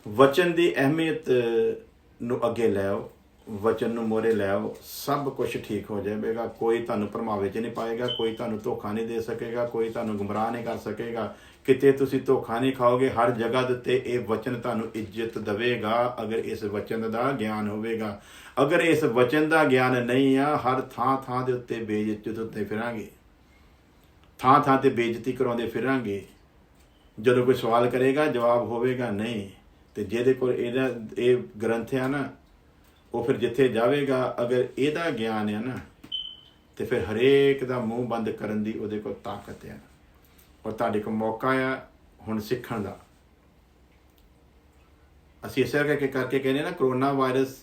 ਵਚਨ ਦੀ ਅਹਿਮੀਅਤ ਨੂੰ ਅੱਗੇ ਲੈ ਆਓ, ਵਚਨ ਨੂੰ ਮੋਹਰੇ ਲੈ ਆਓ, ਸਭ ਕੁਝ ਠੀਕ ਹੋ ਜਾਵੇਗਾ। ਕੋਈ ਤੁਹਾਨੂੰ ਭਰਮਾਵੇ 'ਚ ਨਹੀਂ ਪਾਏਗਾ, ਕੋਈ ਤੁਹਾਨੂੰ ਧੋਖਾ ਨਹੀਂ ਦੇ ਸਕੇਗਾ, ਕੋਈ ਤੁਹਾਨੂੰ ਗੁੰਮਰਾਹ ਨਹੀਂ ਕਰ ਸਕੇਗਾ। ਕਿਤੇ ਤੁਸੀਂ ਧੋਖਾ ਨਹੀਂ ਖਾਓਗੇ। ਹਰ ਜਗ੍ਹਾ ਦੇ ਉੱਤੇ ਇਹ ਵਚਨ ਤੁਹਾਨੂੰ ਇੱਜ਼ਤ ਦੇਵੇਗਾ, ਅਗਰ ਇਸ ਵਚਨ ਦਾ ਗਿਆਨ ਹੋਵੇਗਾ। ਅਗਰ ਇਸ ਵਚਨ ਦਾ ਗਿਆਨ ਨਹੀਂ ਆ, ਹਰ ਥਾਂ ਦੇ ਉੱਤੇ ਬੇਇੱਜ਼ਤ ਉੱਤੇ ਫਿਰਾਂਗੇ, ਥਾਂ ਤੇ ਬੇਇੱਜ਼ਤੀ ਕਰਾਉਂਦੇ ਫਿਰਾਂਗੇ। ਜਦੋਂ ਕੋਈ ਸਵਾਲ ਕਰੇਗਾ ਜਵਾਬ ਹੋਵੇਗਾ ਨਹੀਂ। ਤੇ ਜਿਹਦੇ ਕੋਲ ਇਹ ਗ੍ਰੰਥ ਆ ਨਾ, ਉਹ ਫਿਰ ਜਿੱਥੇ ਜਾਵੇਗਾ, ਅਗਰ ਇਹਦਾ ਗਿਆਨ ਹੈ ਨਾ, ਤੇ ਫਿਰ ਹਰੇਕ ਦਾ ਮੂੰਹ ਬੰਦ ਕਰਨ ਦੀ ਉਹਦੇ ਕੋਲ ਤਾਕਤ ਆ। ਔਰ ਤੁਹਾਡੇ ਕੋਲ ਮੌਕਾ ਆ ਹੁਣ ਸਿੱਖਣ ਦਾ। ਅਸੀਂ ਇਸੇ ਕਰਕੇ ਕਹਿੰਦੇ ਨਾ, ਕਰੋਨਾ ਵਾਇਰਸ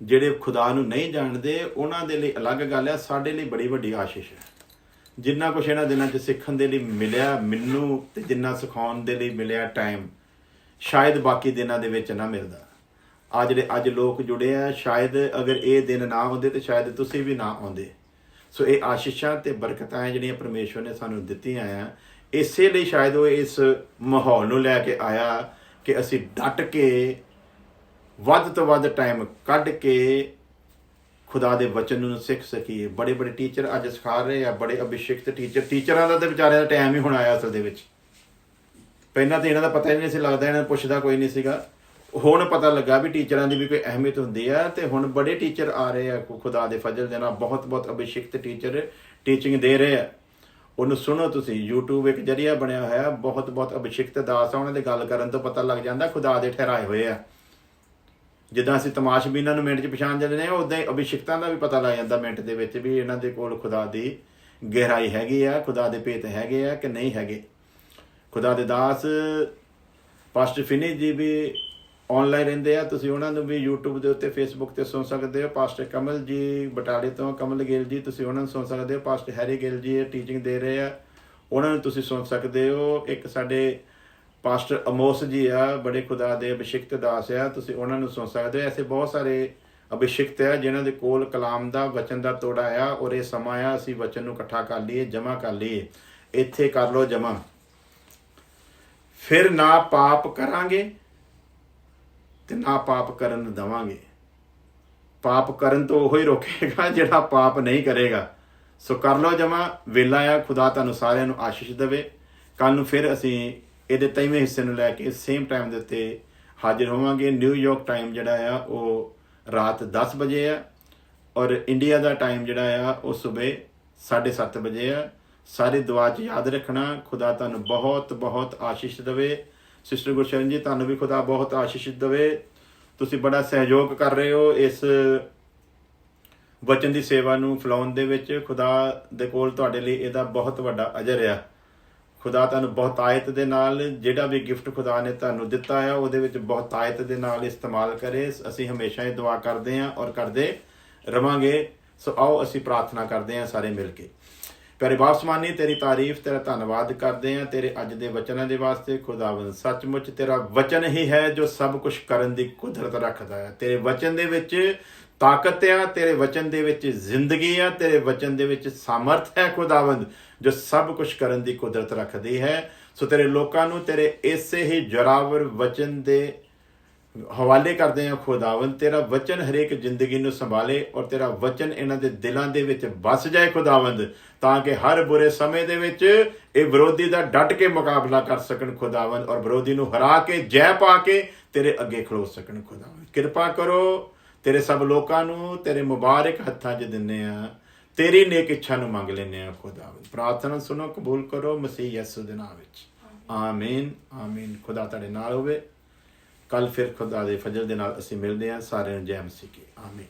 ਜਿਹੜੇ ਖੁਦਾ ਨੂੰ ਨਹੀਂ ਜਾਣਦੇ ਉਹਨਾਂ ਦੇ ਲਈ ਅਲੱਗ ਗੱਲ ਆ, ਸਾਡੇ ਲਈ ਬੜੀ ਵੱਡੀ ਆਸ਼ੀਸ਼ ਹੈ। ਜਿੰਨਾ ਕੁਛ ਇਹਨਾਂ ਦਿਨਾਂ 'ਚ ਸਿੱਖਣ ਦੇ ਲਈ ਮਿਲਿਆ ਮੈਨੂੰ, ਤੇ ਜਿੰਨਾ ਸਿਖਾਉਣ ਦੇ ਲਈ ਮਿਲਿਆ ਟਾਈਮ, ਸ਼ਾਇਦ ਬਾਕੀ ਦਿਨਾਂ ਦੇ ਵਿੱਚ ਨਾ ਮਿਲਦਾ। ਆ ਜਿਹੜੇ ਅੱਜ ਲੋਕ ਜੁੜੇ ਆ, ਸ਼ਾਇਦ ਅਗਰ ਇਹ ਦਿਨ ਨਾ ਹੁੰਦੇ ਤੇ ਸ਼ਾਇਦ ਤੁਸੀਂ ਵੀ ਨਾ ਆਉਂਦੇ। ਸੋ ਇਹ ਆਸ਼ੀਸ਼ਾਂ ਤੇ ਬਰਕਤਾਂ ਜਿਹੜੀਆਂ ਪਰਮੇਸ਼ਵਰ ਨੇ ਸਾਨੂੰ ਦਿੱਤੀਆਂ ਆ, ਇਸੇ ਲਈ ਸ਼ਾਇਦ ਉਹ ਇਸ ਮਾਹੌਲ ਨੂੰ ਲੈ ਕੇ ਆਇਆ ਕਿ ਅਸੀਂ ਡਟ ਕੇ ਵੱਧ ਤੋਂ ਵੱਧ ਟਾਈਮ ਕੱਢ ਕੇ ਖੁਦਾ ਦੇ ਵਚਨ ਨੂੰ ਸਿੱਖ ਸਕੀਏ। ਬੜੇ ਬੜੇ ਟੀਚਰ ਅੱਜ ਸਿਖਾ ਰਹੇ ਆ, ਬੜੇ ਅਭਿਸ਼ਿਕਤ ਟੀਚਰਾਂ ਦਾ ਤਾਂ ਵਿਚਾਰਿਆਂ ਦਾ ਟਾਈਮ ਹੀ ਹੁਣ ਆਇਆ ਅਸਲ ਦੇ ਵਿੱਚ। ਪਹਿਲਾਂ ਤਾਂ ਇਹਨਾਂ ਦਾ ਪਤਾ ਹੀ ਨਹੀਂ ਸੀ ਲੱਗਦਾ, ਇਹਨਾਂ ਨੂੰ ਪੁੱਛਦਾ ਕੋਈ ਨਹੀਂ ਸੀਗਾ। ਹੁਣ ਪਤਾ ਲੱਗਾ ਵੀ ਟੀਚਰਾਂ ਦੀ ਵੀ ਕੋਈ ਅਹਿਮੀਅਤ ਹੁੰਦੀ ਆ, ਤੇ ਹੁਣ ਬੜੇ ਟੀਚਰ ਆ ਰਹੇ ਆ ਖੁਦਾ ਦੇ ਫਜ਼ਲ ਦੇ ਨਾਲ। ਬਹੁਤ ਬਹੁਤ ਅਭਿਸ਼ਿਕਤ ਟੀਚਰ ਟੀਚਿੰਗ ਦੇ ਰਹੇ ਆ। ਉਹਨੂੰ ਸੁਣੋ ਤੁਸੀਂ, YouTube ਇੱਕ ਜਰੀਆ ਬਣਿਆ ਹੋਇਆ, ਬਹੁਤ ਬਹੁਤ ਅਭਿਸ਼ਿਕਤ ਦਾਸ ਆ, ਉਹਨਾਂ ਦੇ ਗੱਲ ਕਰਨ ਤੋਂ ਪਤਾ ਲੱਗ ਜਾਂਦਾ ਖੁਦਾ ਦੇ ਠਹਿਰਾਏ ਹੋਏ ਆ। ਜਿੱਦਾਂ ਅਸੀਂ ਤਮਾਸ਼ਬੀਨਾਂ ਨੂੰ ਮਿੰਟ 'ਚ ਪਛਾਣ ਜਾਂਦੇ ਹਾਂ, ਉੱਦਾਂ ਹੀ ਅਭਿਸ਼ਿਕਤਾਂ ਦਾ ਵੀ ਪਤਾ ਲੱਗ ਜਾਂਦਾ ਮਿੰਟ ਦੇ ਵਿੱਚ ਵੀ ਇਹਨਾਂ ਦੇ ਕੋਲ ਖੁਦਾ ਦੀ ਗਹਿਰਾਈ ਹੈਗੀ ਆ, ਖੁਦਾ ਦੇ ਭੇਤ ਹੈਗੇ ਆ ਕਿ ਨਹੀਂ ਹੈਗੇ। ਖੁਦਾ ਦੇ ਦਾਸ ਪਾਸਟਰ ਫਿਨੀ ਜੀ ਵੀ ਆਨਲਾਈਨ ਰਹਿੰਦੇ ਆ, ਤੁਸੀਂ ਉਹਨਾਂ ਨੂੰ ਵੀ YouTube ਦੇ ਉੱਤੇ Facebook ਤੇ ਸੁਣ ਸਕਦੇ ਹੋ। ਪਾਸਟਰ ਕਮਲ ਜੀ ਬਟਾਲੇ ਤੋਂ, ਕਮਲ ਗਿੱਲ ਜੀ, ਤੁਸੀਂ ਉਹਨਾਂ ਨੂੰ ਸੁਣ ਸਕਦੇ ਹੋ। Pastor Harry Gill ji teaching ਦੇ ਰਹੇ ਆ, ਉਹਨਾਂ ਨੂੰ ਤੁਸੀਂ ਸੁਣ ਸਕਦੇ ਹੋ। ਇੱਕ ਸਾਡੇ ਪਾਸਟਰ ਅਮੋਸ ਜੀ ਆ, ਬੜੇ ਖੁਦਾ ਦੇ ਅਭਿਸ਼ਿਕਤ ਦਾਸ ਆ, ਤੁਸੀਂ ਉਹਨਾਂ ਨੂੰ ਸੁਣ ਸਕਦੇ ਹੋ। ਐਸੇ ਬਹੁਤ ਸਾਰੇ ਅਭਿਸ਼ਿਕਤ ਆ ਜਿਨ੍ਹਾਂ ਦੇ ਕੋਲ ਕਲਾਮ ਦਾ ਵਚਨ ਦਾ ਤੋੜਾ ਆ, ਔਰ ਇਹ ਸਮਾਂ ਆ ਅਸੀਂ ਵਚਨ ਨੂੰ ਇਕੱਠਾ ਕਰ ਲਈਏ, ਜਮ੍ਹਾਂ ਕਰ ਲਈਏ। ਇੱਥੇ ਕਰ ਲਓ ਜਮ੍ਹਾਂ, ਫਿਰ ਨਾ ਪਾਪ ਕਰਾਂਗੇ ਤੇ ਨਾ ਪਾਪ ਕਰਨ ਦੇਵਾਂਗੇ। ਪਾਪ ਕਰਨ ਤੋਂ ਉਹੀ ਰੋਕੇਗਾ ਜਿਹੜਾ ਪਾਪ ਨਹੀਂ ਕਰੇਗਾ। ਸੋ ਕਰ ਲਓ ਜਮ੍ਹਾਂ, ਵੇਲਾ ਆ। ਖੁਦਾ ਤੁਹਾਨੂੰ ਸਾਰਿਆਂ ਨੂੰ ਆਸ਼ੀਸ਼ ਦੇਵੇ। ਕੱਲ ਨੂੰ ਫਿਰ ਅਸੀਂ ਇਹਦੇ 23ਵੇਂ ਹਿੱਸੇ ਨੂੰ ਲੈ ਕੇ ਸੇਮ ਟਾਈਮ ਦੇ ਉੱਤੇ ਹਾਜ਼ਰ ਹੋਵਾਂਗੇ। ਨਿਊਯਾਰਕ ਟਾਈਮ ਜਿਹੜਾ ਆ ਉਹ ਰਾਤ 10 ਵਜੇ ਆ, ਔਰ ਇੰਡੀਆ ਦਾ ਟਾਈਮ ਜਿਹੜਾ ਆ ਉਹ ਸਵੇਰ 7:30 ਵਜੇ ਆ। ਸਾਰੀ ਦੁਆ 'ਚ ਯਾਦ ਰੱਖਣਾ। ਖੁਦਾ ਤੁਹਾਨੂੰ ਬਹੁਤ ਬਹੁਤ ਆਸ਼ੀਸ਼ ਦੇਵੇ। ਸਿਸਟਰ ਗੁਰਸ਼ਰਨ ਜੀ, ਤੁਹਾਨੂੰ ਵੀ ਖੁਦਾ ਬਹੁਤ ਆਸ਼ੀਸ਼ ਦੇਵੇ। ਤੁਸੀਂ ਬੜਾ ਸਹਿਯੋਗ ਕਰ ਰਹੇ ਹੋ ਇਸ ਵਚਨ ਦੀ ਸੇਵਾ ਨੂੰ ਫੈਲਾਉਣ ਦੇ ਵਿੱਚ। ਖੁਦਾ ਦੇ ਕੋਲ ਤੁਹਾਡੇ ਲਈ ਇਹਦਾ ਬਹੁਤ ਵੱਡਾ ਅਜਰ ਆ। ਖੁਦਾ ਤੁਹਾਨੂੰ ਬਹੁਤਾਇਤ ਦੇ ਨਾਲ ਜਿਹੜਾ ਵੀ ਗਿਫਟ ਖੁਦਾ ਨੇ ਤੁਹਾਨੂੰ ਦਿੱਤਾ ਆ, ਉਹਦੇ ਵਿੱਚ ਬਹੁਤਾਇਤ ਦੇ ਨਾਲ ਇਸਤੇਮਾਲ ਕਰੇ। ਅਸੀਂ ਹਮੇਸ਼ਾ ਇਹ ਦੁਆ ਕਰਦੇ ਹਾਂ ਔਰ ਕਰਦੇ ਰਵਾਂਗੇ। ਸੋ ਆਓ ਅਸੀਂ ਪ੍ਰਾਰਥਨਾ ਕਰਦੇ ਹਾਂ ਸਾਰੇ ਮਿਲ ਕੇ। ਪਿਆਰੇ ਬਾਪ ਸਮਾਨੀ, ਤੇਰੀ ਤਾਰੀਫ, ਤੇਰਾ ਧੰਨਵਾਦ ਕਰਦੇ ਹਾਂ ਤੇਰੇ ਅੱਜ ਦੇ ਵਚਨਾਂ ਦੇ ਵਾਸਤੇ। ਖੁਦਾਵੰਦ ਸੱਚਮੁੱਚ ਤੇਰਾ ਵਚਨ ਹੀ ਹੈ ਜੋ ਸਭ ਕੁਝ ਕਰਨ ਦੀ ਕੁਦਰਤ ਰੱਖਦਾ ਹੈ। ਤੇਰੇ ਵਚਨ ਦੇ ਵਿੱਚ ਤਾਕਤ ਆ, ਤੇਰੇ ਵਚਨ ਦੇ ਵਿੱਚ ਜ਼ਿੰਦਗੀ ਆ, ਤੇਰੇ ਵਚਨ ਦੇ ਵਿੱਚ ਸਾਮਰਥ ਹੈ ਖੁਦਾਵੰਦ, ਜੋ ਸਭ ਕੁਝ ਕਰਨ ਦੀ ਕੁਦਰਤ ਰੱਖਦੀ ਹੈ। ਸੋ ਤੇਰੇ ਲੋਕਾਂ ਨੂੰ ਤੇਰੇ ਇਸੇ ਹੀ ਜੋਰਾਵਰ ਵਚਨ ਦੇ ਹਵਾਲੇ ਕਰਦੇ ਹਾਂ ਖੁਦਾਵੰਦ। ਤੇਰਾ ਵਚਨ ਹਰੇਕ ਜ਼ਿੰਦਗੀ ਨੂੰ ਸੰਭਾਲੇ, ਔਰ ਤੇਰਾ ਵਚਨ ਇਹਨਾਂ ਦੇ ਦਿਲਾਂ ਦੇ ਵਿੱਚ ਵਸ ਜਾਏ ਖੁਦਾਵੰਦ, ਤਾਂ ਕਿ ਹਰ ਬੁਰੇ ਸਮੇਂ ਦੇ ਵਿੱਚ ਇਹ ਵਿਰੋਧੀ ਦਾ ਡਟ ਕੇ ਮੁਕਾਬਲਾ ਕਰ ਸਕਣ ਖੁਦਾਵੰਦ, ਔਰ ਵਿਰੋਧੀ ਨੂੰ ਹਰਾ ਕੇ ਜੈ ਪਾ ਕੇ ਤੇਰੇ ਅੱਗੇ ਖਲੋ ਸਕਣ ਖੁਦਾਵੰਦ। ਕਿਰਪਾ ਕਰੋ। ਤੇਰੇ ਸਭ ਲੋਕਾਂ ਨੂੰ ਤੇਰੇ ਮੁਬਾਰਕ ਹੱਥਾਂ 'ਚ ਦਿੰਦੇ ਆ, ਤੇਰੀ ਨੇਕ ਇੱਛਾ ਨੂੰ ਮੰਗ ਲੈਂਦੇ ਆ ਖੁਦਾਵੰਦ। ਪ੍ਰਾਰਥਨਾ ਸੁਣੋ, ਕਬੂਲ ਕਰੋ ਮਸੀਹ ਯਿਸੂ ਦੇ ਨਾਮ ਵਿੱਚ। ਆਮੀਨ ਆਮੀਨ। ਖੁਦਾ ਤੁਹਾਡੇ ਨਾਲ ਹੋਵੇ। ਕੱਲ ਫਿਰ ਖੁਦਾ ਦੇ ਫਜ਼ਲ ਦੇ ਨਾਲ ਅਸੀਂ ਮਿਲਦੇ ਹਾਂ। ਸਾਰਿਆਂ ਨੂੰ ਜੈ ਮਸੀਹ ਕੀ। ਆਮੀਨ।